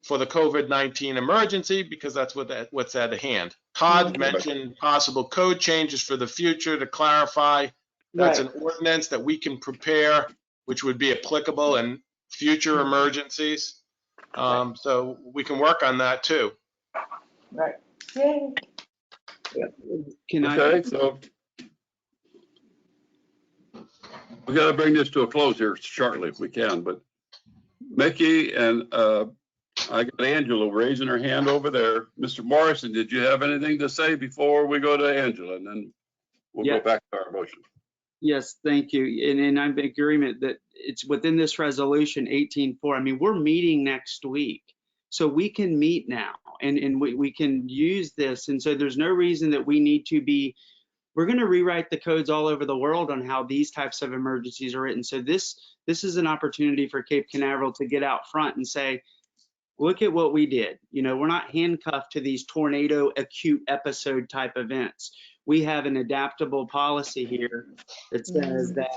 for the COVID-19 emergency, because that's what's at hand. Todd mentioned possible code changes for the future to clarify. That's an ordinance that we can prepare, which would be applicable in future emergencies. So we can work on that too. Right. Yay. Okay, so we got to bring this to a close here shortly if we can, but Mickey and I got Angela raising her hand over there. Mr. Morrison, did you have anything to say before we go to Angela, and then we'll go back to our motion? Yes, thank you. And I'm in agreement that it's within this resolution 18.4. I mean, we're meeting next week. So we can meet now, and we can use this. And so there's no reason that we need to be, we're going to rewrite the codes all over the world on how these types of emergencies are written. So this is an opportunity for Cape Canaveral to get out front and say, look at what we did. You know, we're not handcuffed to these tornado acute episode type events. We have an adaptable policy here that says that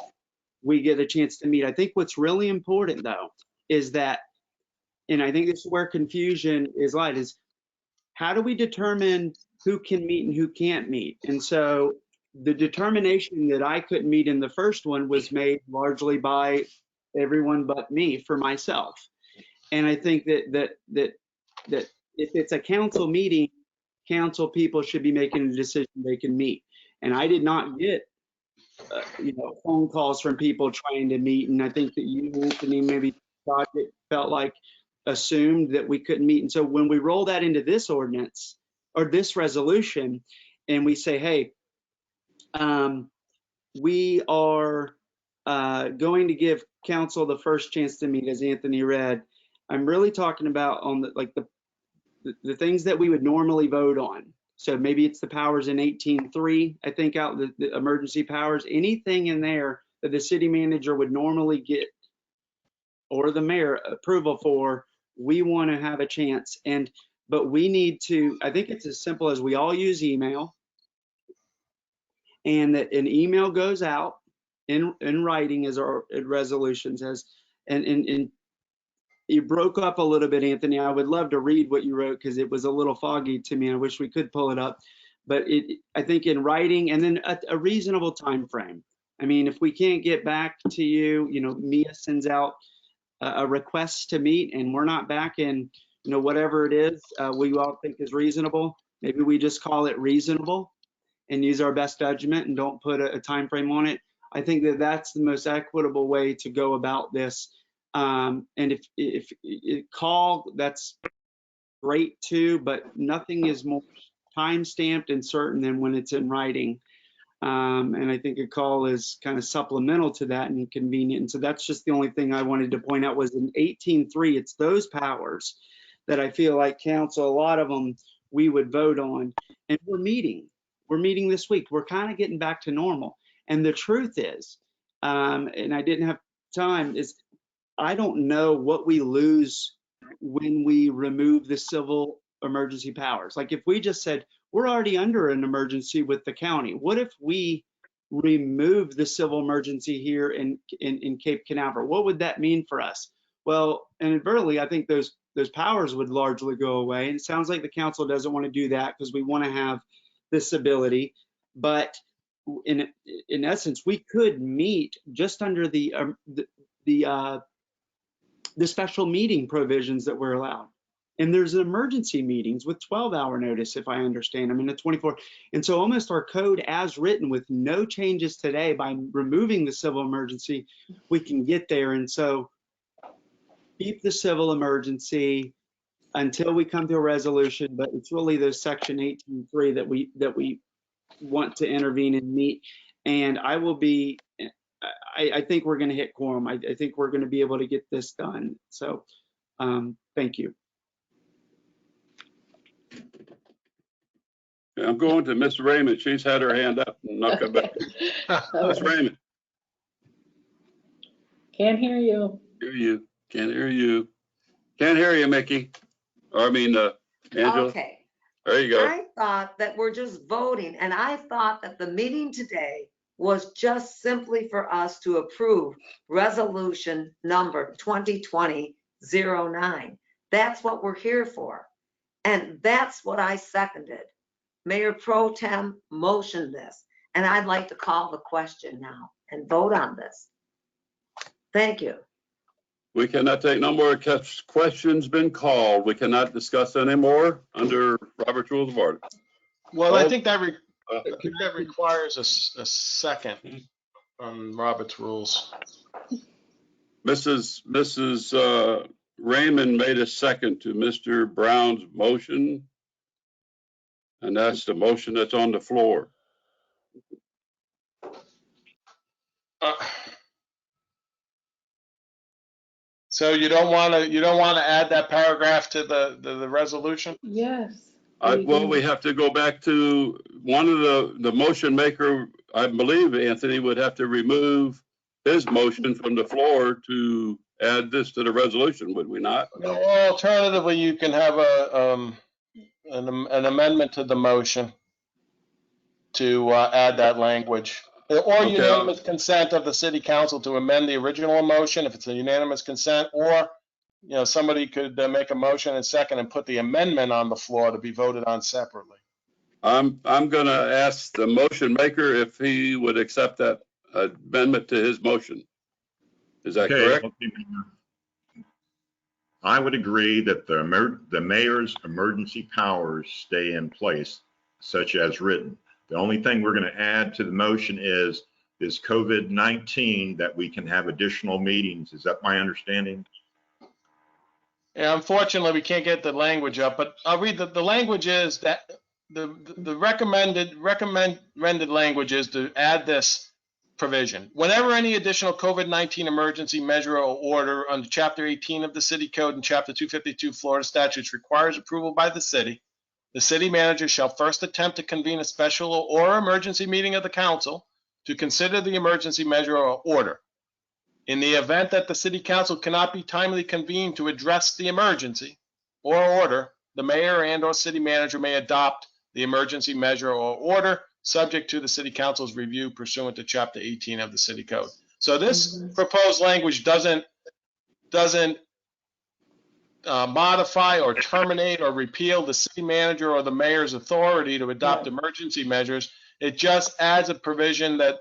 we get a chance to meet. I think what's really important though is that, and I think this is where confusion is light, is how do we determine who can meet and who can't meet? And so the determination that I couldn't meet in the first one was made largely by everyone but me for myself. And I think that if it's a council meeting, council people should be making a decision they can meet. And I did not get phone calls from people trying to meet. And I think that you, Anthony, maybe thought it felt like assumed that we couldn't meet. And so when we roll that into this ordinance or this resolution, and we say, hey, we are going to give council the first chance to meet, as Anthony read, I'm really talking about on the things that we would normally vote on. So maybe it's the powers in 18.3, I think, out the emergency powers, anything in there that the city manager would normally get, or the mayor, approval for, we want to have a chance. But we need to, I think it's as simple as we all use email, and that an email goes out in writing as our resolution says. And you broke up a little bit, Anthony. I would love to read what you wrote because it was a little foggy to me. I wish we could pull it up. But I think in writing, and then a reasonable time frame. I mean, if we can't get back to you, Mia sends out a request to meet and we're not back in, whatever it is we all think is reasonable, maybe we just call it reasonable and use our best judgment and don't put a time frame on it. I think that that's the most equitable way to go about this. And if you call, that's great too, but nothing is more time stamped and certain than when it's in writing. And I think a call is kind of supplemental to that and convenient. And so that's just the only thing I wanted to point out was in 18.3, it's those powers that I feel like council, a lot of them we would vote on. And we're meeting this week. We're kind of getting back to normal. And the truth is, and I didn't have time, is I don't know what we lose when we remove the civil emergency powers. Like if we just said, we're already under an emergency with the county. What if we remove the civil emergency here in Cape Canaveral? What would that mean for us? Well, inadvertently, I think those powers would largely go away. And it sounds like the council doesn't want to do that because we want to have this ability. But in essence, we could meet just under the special meeting provisions that we're allowed. And there's emergency meetings with 12-hour notice, if I understand. I mean, the 24. And so almost our code as written with no changes today, by removing the civil emergency, we can get there. And so keep the civil emergency until we come to a resolution, but it's really those section 18.3 that we want to intervene and meet. And I will be, I think we're going to hit quorum. I think we're going to be able to get this done. So thank you. I'm going to Miss Raymond. She's had her hand up and not come back. Miss Raymond. Can't hear you. Hear you. Can't hear you. Can't hear you, Mickey. Or I mean, Angela. Okay. There you go. I thought that we're just voting, and I thought that the meeting today was just simply for us to approve resolution number 2020-09. That's what we're here for. And that's what I seconded. Mayor Pro Tem motioned this, and I'd like to call the question now and vote on this. Thank you. We cannot take no more questions been called. We cannot discuss anymore under Robert's Rules of Order. Well, I think that requires a second on Robert's rules. Mrs. Raymond made a second to Mr. Brown's motion, and that's the motion that's on the floor. So you don't want to add that paragraph to the resolution? Yes. Well, we have to go back to one of the motion maker, I believe, Anthony, would have to remove his motion from the floor to add this to the resolution, would we not? No, alternatively, you can have an amendment to the motion to add that language. Or Okay. unanimous consent of the city council to amend the original motion, if it's a unanimous consent, or, somebody could make a motion and second and put the amendment on the floor to be voted on separately. I'm gonna ask the motion maker if he would accept that amendment to his motion. Is that Okay, correct? I would agree that the mayor's emergency powers stay in place, such as written. The only thing we're going to add to the motion is COVID-19, that we can have additional meetings. Is that my understanding? Yeah, unfortunately, we can't get the language up, but I'll read the language is that the recommended language is to add this provision. Whenever any additional COVID-19 emergency measure or order under Chapter 18 of the City Code and Chapter 252 Florida statutes requires approval by the city manager shall first attempt to convene a special or emergency meeting of the council to consider the emergency measure or order. In the event that the city council cannot be timely convened to address the emergency or order, the mayor and/or city manager may adopt the emergency measure or order, subject to the city council's review pursuant to Chapter 18 of the City Code. So this proposed language doesn't modify or terminate or repeal the city manager or the mayor's authority to adopt emergency measures. It just adds a provision that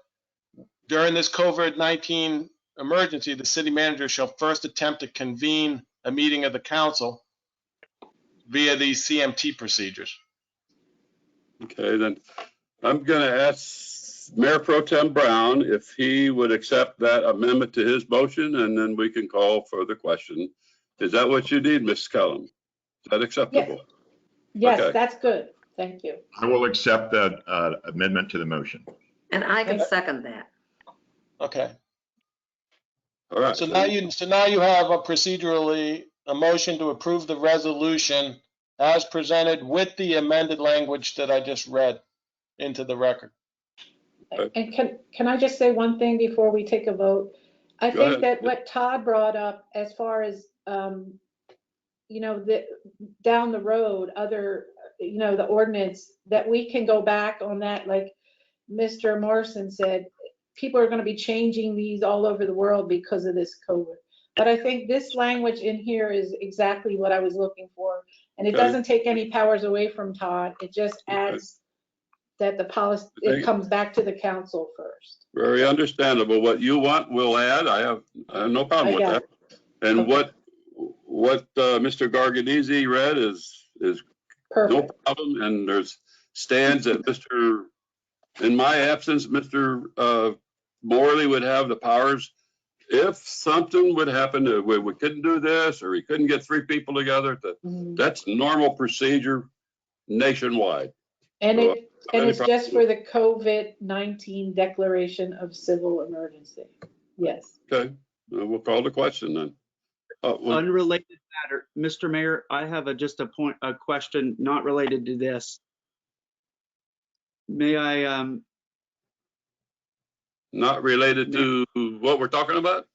during this COVID-19 emergency, the city manager shall first attempt to convene a meeting of the council via these CMT procedures. Okay, then I'm gonna ask Mayor Pro Tem Brown if he would accept that amendment to his motion, and then we can call for the question. Is that what you need, Ms. Kellum? Is that acceptable? Yes, Okay. that's good. Thank you. I will accept that amendment to the motion. And I can second that. Okay. All right. So now you have procedurally a motion to approve the resolution as presented with the amended language that I just read into the record. And can I just say one thing before we take a vote? I Go think ahead. that what Todd brought up as far as, down the road, other, the ordinance, that we can go back on that, like Mr. Morrison said, people are going to be changing these all over the world because of this COVID. But I think this language in here is exactly what I was looking for. And it Okay. doesn't take any powers away from Todd. It just adds that the policy, it comes back to the council first. Very understandable. What you want, we'll add. I have no problem with that. And Okay. what Mr. Garganese read is no Perfect. problem. And there's stands that in my absence, Mr. Morley would have the powers. If something would happen, we couldn't do this, or we couldn't get 3 people together, that's normal procedure nationwide. And So, it's just for the COVID-19 declaration of civil emergency. Yes. Okay, we'll call the question then. Unrelated matter, Mr. Mayor, I have a question not related to this. May I, Not related to what we're talking about?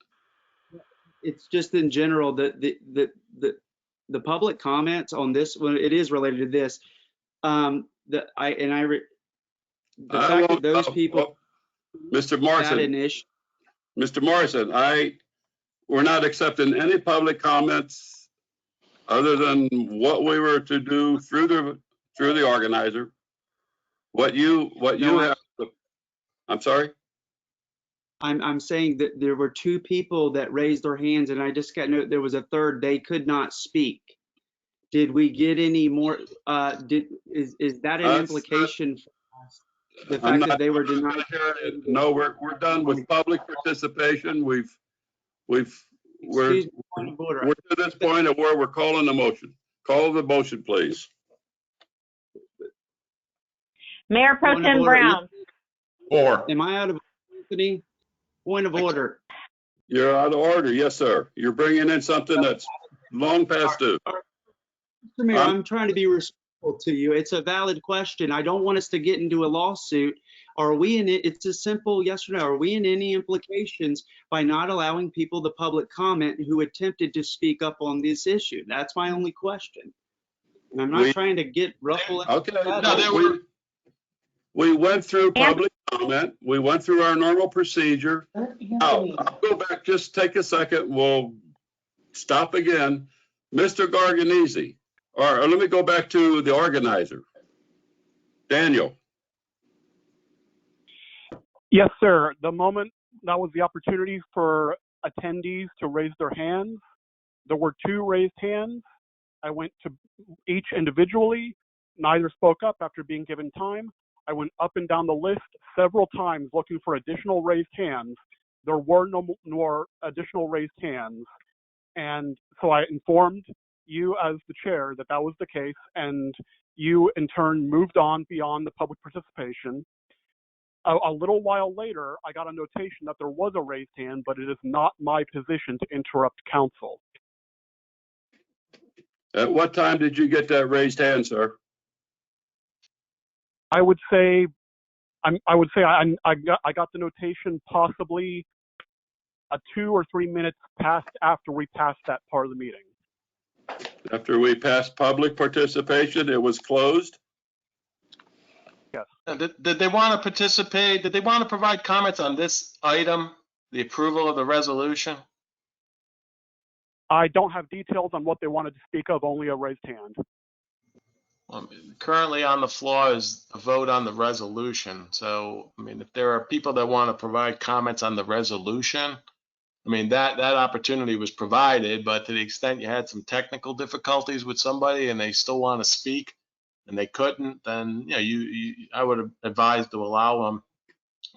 it's just in general, the public comments on this, well, it is related to this. The fact that those people Mr. had Morrison, an issue. Mr. Morrison, we're not accepting any public comments other than what we were to do through the organizer. What you have, I'm sorry? I'm saying that there were 2 people that raised their hands, and I just got note there was a third, they could not speak. Did we get any more, is that an implication for us? The fact that they were denied? No, we're done with public participation. We're Excuse me, point of order. to this point of where we're calling the motion. Call the motion, please. Mayor Pro Point of Tem order. Brown. Or Am I out of, Anthony? Point of order. You're out of order. Yes, sir. You're bringing in something that's long past due. Mr. Mayor, I'm trying to be respectful to you. It's a valid question. I don't want us to get into a lawsuit. Are we in it? It's a simple yes or no. Are we in any implications by not allowing people the public comment who attempted to speak up on this issue? That's my only question. And I'm not trying to get ruffled. Okay. No, there were- We went through public comment. We went through our normal procedure. I'll go back, just take a second. We'll stop again. Mr. Garganese, or let me go back to the organizer. Daniel. Yes, sir. The moment that was the opportunity for attendees to raise their hands, there were 2 raised hands. I went to each individually. Neither spoke up after being given time. I went up and down the list several times looking for additional raised hands. There were no more additional raised hands. And so I informed you as the chair that that was the case, and you in turn moved on beyond the public participation. A little while later, I got a notation that there was a raised hand, but it is not my position to interrupt council. At what time did you get that raised hand, sir? I would say I got the notation possibly 2 or 3 minutes past after we passed that part of the meeting. After we passed public participation, it was closed? Yes. Did they want to participate? Did they want to provide comments on this item, the approval of the resolution? I don't have details on what they wanted to speak of, only a raised hand. Currently on the floor is a vote on the resolution. So, I mean, if there are people that want to provide comments on the resolution, I mean, that opportunity was provided, but to the extent you had some technical difficulties with somebody and they still want to speak and they couldn't, then, I would advise to allow them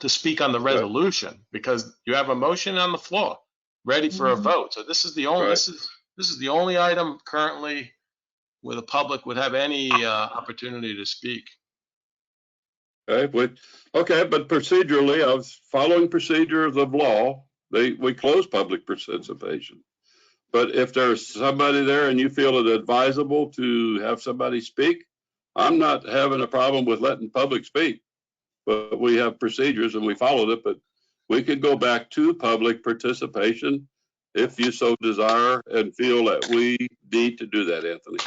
to speak on the resolution because you have a motion on the floor ready for a vote. So this is the only, this is the only item currently where the public would have any opportunity to speak. Okay, but procedurally, I was following procedures of law. We closed public participation. But if there's somebody there and you feel it advisable to have somebody speak, I'm not having a problem with letting public speak. But we have procedures and we followed it, but we could go back to public participation if you so desire and feel that we need to do that, Anthony.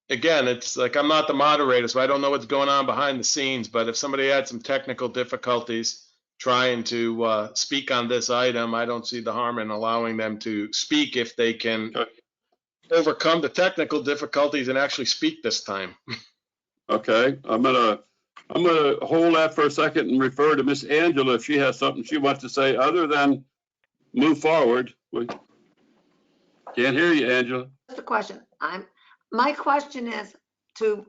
Again, it's like I'm not the moderator, so I don't know what's going on behind the scenes, but if somebody had some technical difficulties trying to speak on this item, I don't see the harm in allowing them to speak if they can overcome the technical difficulties and actually speak this time. Okay, I'm gonna hold that for a second and refer to Miss Angela if she has something she wants to say other than move forward. We can't hear you, Angela. Just a question. My question is to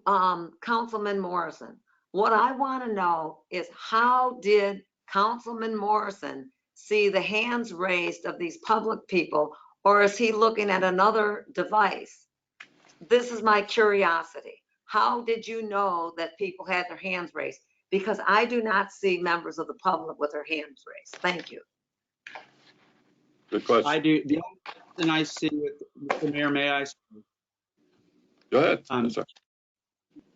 Councilman Morrison. What I want to know is how did Councilman Morrison see the hands raised of these public people, or is he looking at another device? This is my curiosity. How did you know that people had their hands raised? Because I do not see members of the public with their hands raised. Thank you. Good question. I do. The only person I see with Mr. Mayor, may I? Go ahead. I'm sorry.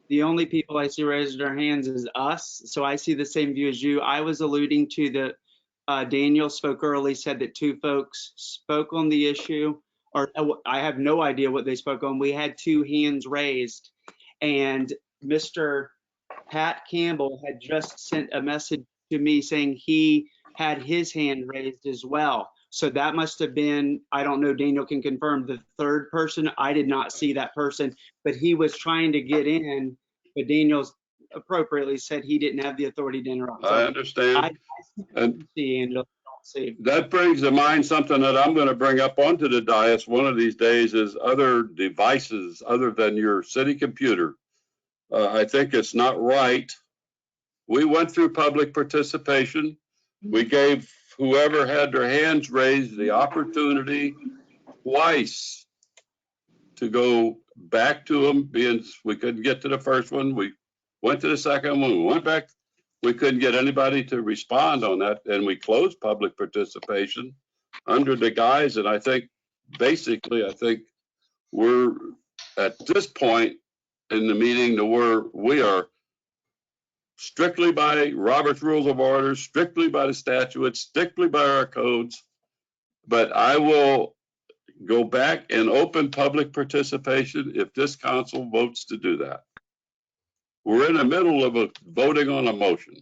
The only people I see raising their hands is us. So I see the same view as you. I was alluding to the, Daniel spoke early, said that 2 folks spoke on the issue, or I have no idea what they spoke on. We had 2 hands raised, and Mr. Pat Campbell had just sent a message to me saying he had his hand raised as well. So that must have been, I don't know, Daniel can confirm, the 3rd person. I did not see that person, but he was trying to get in, but Daniel's appropriately said he didn't have the authority to interrupt. I understand. I And see, Angela. Don't see. that brings to mind something that I'm going to bring up onto the dais one of these days is other devices other than your city computer. I think it's not right. We went through public participation. We gave whoever had their hands raised the opportunity twice to go back to them, being we couldn't get to the first one. We went to the second one, we went back. we couldn't get anybody to respond on that, and we closed public participation under the guise, and I think, basically, I think we're at this point in the meeting to where we are strictly by Robert's Rules of Order, strictly by the statutes, strictly by our codes. But I will go back and open public participation if this council votes to do that. We're in the middle of voting on a motion.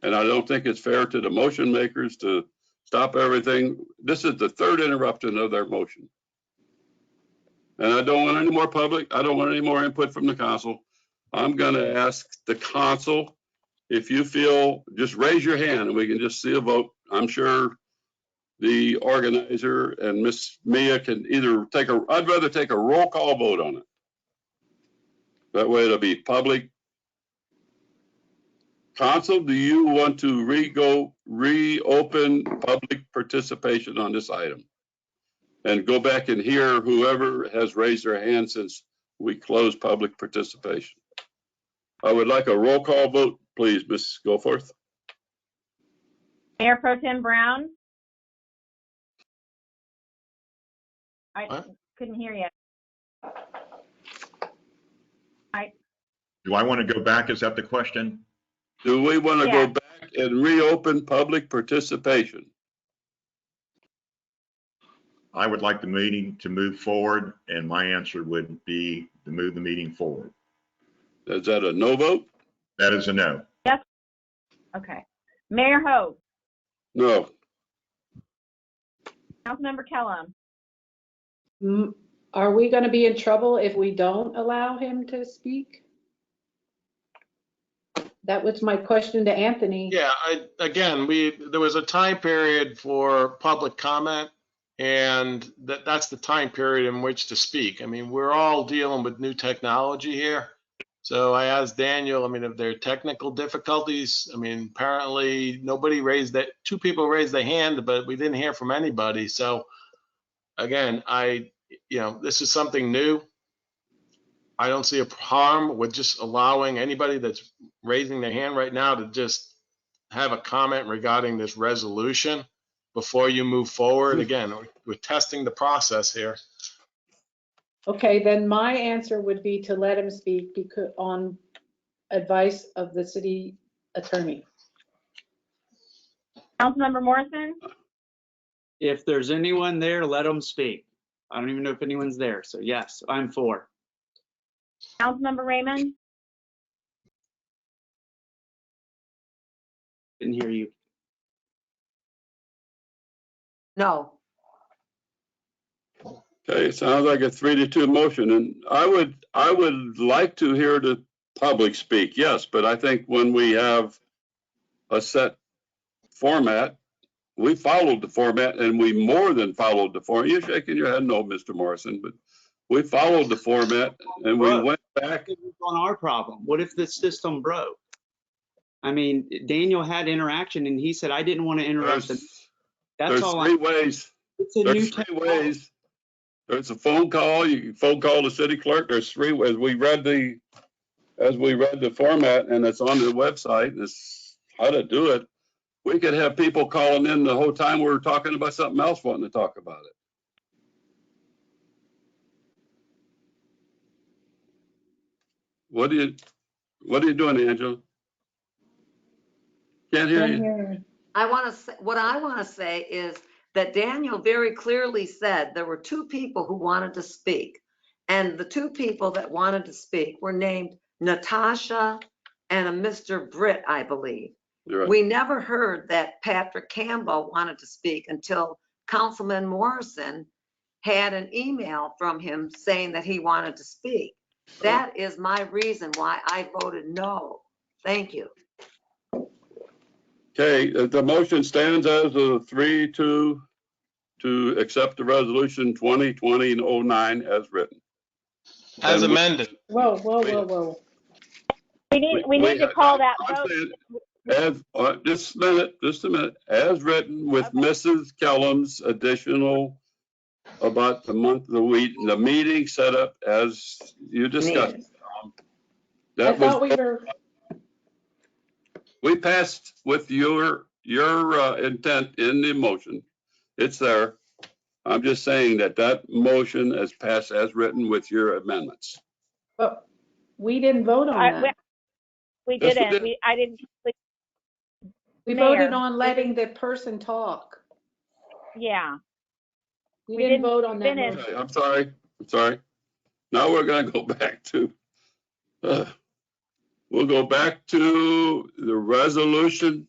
And I don't think it's fair to the motion makers to stop everything. This is the third interruption of their motion. And I don't want any more public. I don't want any more input from the council. I'm going to ask the council, if you feel, just raise your hand and we can just see a vote. I'm sure the organizer and Miss Mia can either I'd rather take a roll call vote on it. That way it'll be public. Council, do you want to reopen public participation on this item? And go back and hear whoever has raised their hand since we closed public participation. I would like a roll call vote, please, Ms. Goforth. Mayor Pro Tem Brown? I What? couldn't hear you. Do I want to go back? Is that the question? Do we want to Yeah. go back and reopen public participation? I would like the meeting to move forward, and my answer would be to move the meeting forward. Is that a no vote? That is a no. Okay. Mayor Ho? No. Councilmember Kellum? Are we going to be in trouble if we don't allow him to speak? That was my question to Anthony. Yeah, again, there was a time period for public comment, and that's the time period in which to speak. I mean, we're all dealing with new technology here. So I asked Daniel, I mean, if there are technical difficulties, I mean, apparently two people raised their hand, but we didn't hear from anybody. So again, this is something new. I don't see a harm with just allowing anybody that's raising their hand right now to just have a comment regarding this resolution before you move forward. Again, we're testing the process here. Okay, then my answer would be to let him speak because on advice of the city attorney. Councilmember Morrison? If there's anyone there, let them speak. I don't even know if anyone's there. So yes, I'm for. Councilmember Raymond? Didn't hear you. No. Okay, it sounds like a 3-2 motion, and I would like to hear the public speak, yes, but I think when we have a set format, we followed the format, and we more than followed the format. You're shaking your head no, Mr. Morrison, but we followed the format, and we went back. It was on our problem. What if the system broke? I mean, Daniel had interaction, and he said, I didn't want to interrupt them. That's There's all. three ways. It's a new There's three ways. There's a phone call. You can phone call the city clerk. There's three ways. As we read the format, and it's on the website, it's how to do it. We could have people calling in the whole time we were talking about something else, wanting to talk about it. What are you doing, Angela? Can't hear you. What I want to say is that Daniel very clearly said there were two people who wanted to speak. And the two people that wanted to speak were named Natasha and a Mr. Britt, I believe. You're right. We never heard that Patrick Campbell wanted to speak until Councilman Morrison had an email from him saying that he wanted to speak. That is my reason why I voted no. Thank you. Okay, the motion stands as a 3-2 to accept the resolution 2020-09 as written. As And we- amended. Whoa. We need to call that I'm vote. saying, just a minute, as written with Okay. Mrs. Kellum's additional about the meeting set up as you discussed. I That thought was, we were, We passed with your intent in the motion. It's there. I'm just saying that motion has passed as written with your amendments. But we didn't vote on that. We Yes, we didn't. did. I didn't. We Mayor, voted on letting the person talk. Yeah. We We didn't didn't vote on that finish. motion. Okay, I'm sorry. Now we're gonna go back to, we'll go back to the resolution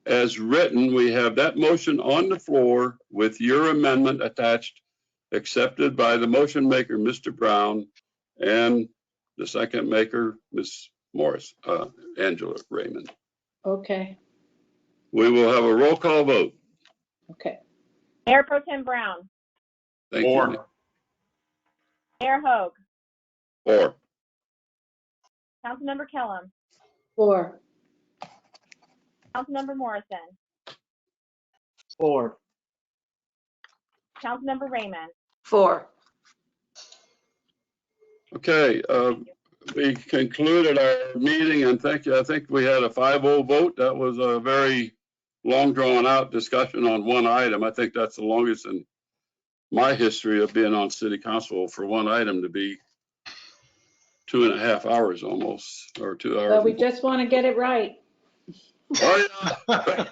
as written. We have that motion on the floor with your amendment attached, accepted by the motion maker, Mr. Brown, and the second maker, Ms. Morris, Angela Raymond. Okay, We will have a roll call vote. okay. Mayor Pro Tem Brown, Thank you. Or, Mayor Hogue, Or. Councilmember Kellum, 4. Councilmember Morrison, 4. Councilmember Raymond. 4. Okay, we concluded our meeting, and thank you. I think we had a 5-0 vote. That was a very long, drawn-out discussion on one item. I think that's the longest in my history of being on city council for one item to be 2.5 hours almost, or 2 hours. But we just want to get it right. Oh, yeah.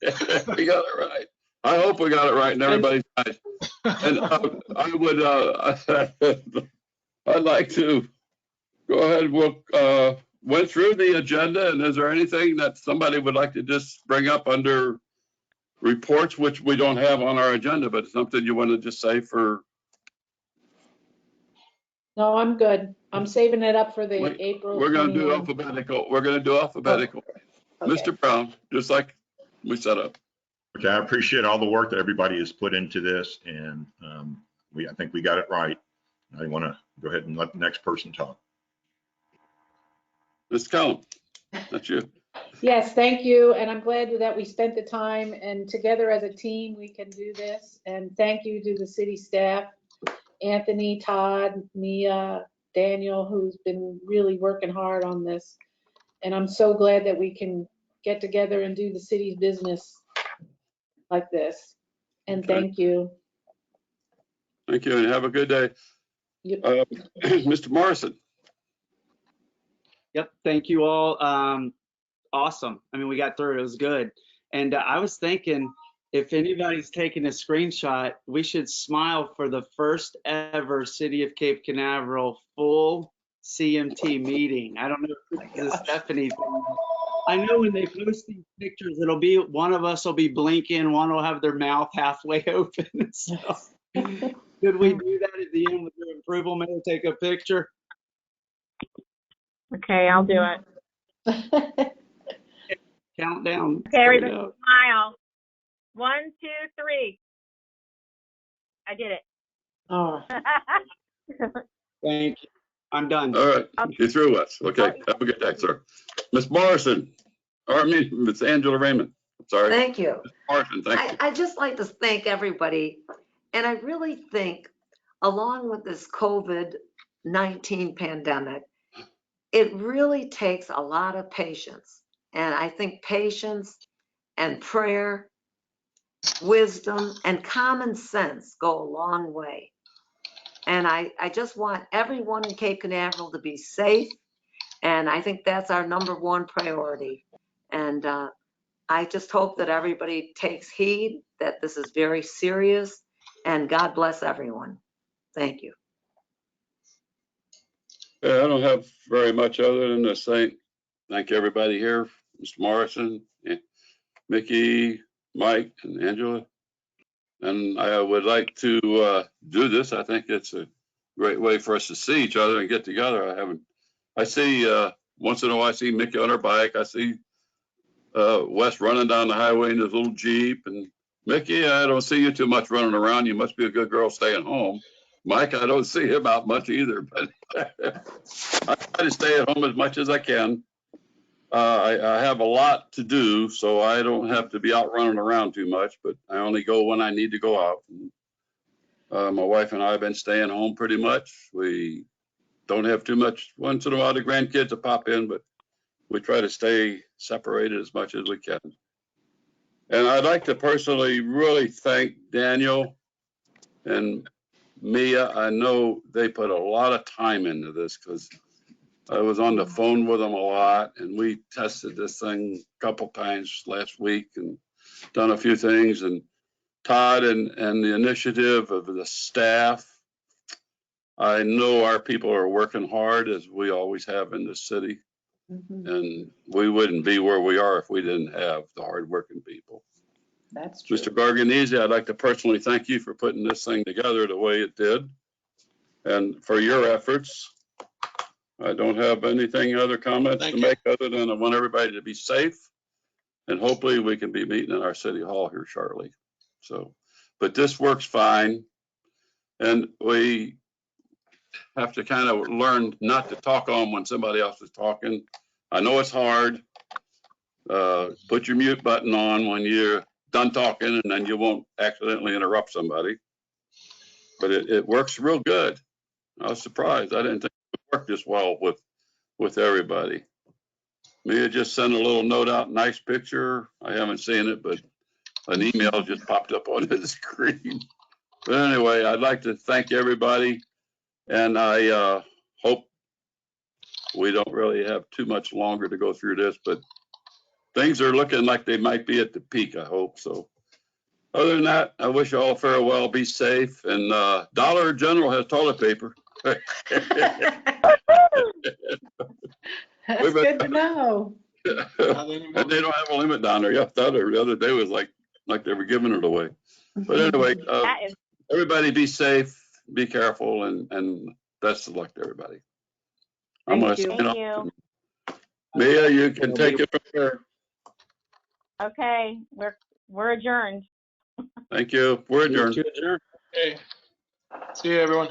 We got it right. I hope we got it right in everybody's eyes. And I would, I'd like to go ahead. We'll went through the agenda, and is there anything that somebody would like to just bring up under reports, which we don't have on our agenda, but something you want to just say for? No, I'm good. I'm saving it up for the Wait, April. We're going to do 21. alphabetical. We're going to do alphabetical. Okay. Mr. Brown, just like we set up. okay, I appreciate all the work that everybody has put into this, and I think we got it right. I want to go ahead and let the next person talk. Ms. Kellum, that's you. Yes, thank you. And I'm glad that we spent the time, and together as a team, we can do this. And thank you to the city staff, Anthony, Todd, Mia, Daniel, who's been really working hard on this. And I'm so glad that we can get together and do the city's business like this. And Okay. thank you. Thank you, and have a good day. Yep. Mr. Morrison. Yep, thank you all. Awesome. I mean, we got through it. It was good. And I was thinking, if anybody's taking a screenshot, we should smile for the first ever City of Cape Canaveral full CMT meeting. I don't know if this is Stephanie. I know when they post these pictures, it'll be one of us will be blinking, one will have their mouth halfway open. So, could we do that at the end with your approval? May I take a picture? Okay, I'll do it. Countdown. Okay, everybody smile. 1, 2, 3. I did it. Oh. Thank you. I'm done. All right, you through us. Okay, have a good day, sir. Ms. Morrison, or I mean, Ms. Angela Raymond. Sorry. Thank you. Ms. Morrison, thank you. I'd just like to thank everybody. And I really think, along with this COVID-19 pandemic, it really takes a lot of patience. And I think patience and prayer, wisdom, and common sense go a long way. And I just want everyone in Cape Canaveral to be safe. And I think that's our #1 priority. And I just hope that everybody takes heed that this is very serious, and God bless everyone. Thank you. Yeah, I don't have very much other than to say thank everybody here, Mr. Morrison, Mickey, Mike, and Angela. And I would like to do this. I think it's a great way for us to see each other and get together. I see once in a while, I see Mickey on her bike. I see Wes running down the highway in his little Jeep. And Mickey, I don't see you too much running around. You must be a good girl staying home. Mike, I don't see him out much either, but I try to stay at home as much as I can. I have a lot to do, so I don't have to be out running around too much, but I only go when I need to go out. My wife and I have been staying home pretty much. We don't have too much. Once in a while, the grandkids will pop in, but we try to stay separated as much as we can. And I'd like to personally really thank Daniel and Mia. I know they put a lot of time into this because I was on the phone with them a lot, and we tested this thing a couple times last week and done a few things. And Todd and the initiative of the staff, I know our people are working hard, as we always have in this city. And we wouldn't be where we are if we didn't have the hardworking people. That's true. Mr. Garganese, I'd like to personally thank you for putting this thing together the way it did and for your efforts. I don't have anything other comments Thank to you. make other than I want everybody to be safe. And hopefully we can be meeting in our city hall here shortly. So, but this works fine. And we have to kind of learn not to talk on when somebody else is talking. I know it's hard. Put your mute button on when you're done talking, and then you won't accidentally interrupt somebody. But it works real good. I was surprised. I didn't think it would work this well with everybody. Mia just sent a little note out, nice picture. I haven't seen it, but an email just popped up on the screen. But anyway, I'd like to thank everybody, and I hope we don't really have too much longer to go through this, but things are looking like they might be at the peak, I hope. So other than that, I wish you all farewell, be safe, and Dollar General has toilet paper. That's We've been- good to know. And they don't have a limit down there. Yeah, the other day was like they were giving it away. But anyway, That is, everybody be safe, be careful, and best of luck to everybody. I'm gonna Thank you. sign thank off. you. Mia, you can take it from here. Okay, we're adjourned. Thank you. We're adjourned. Okay. See you, everyone.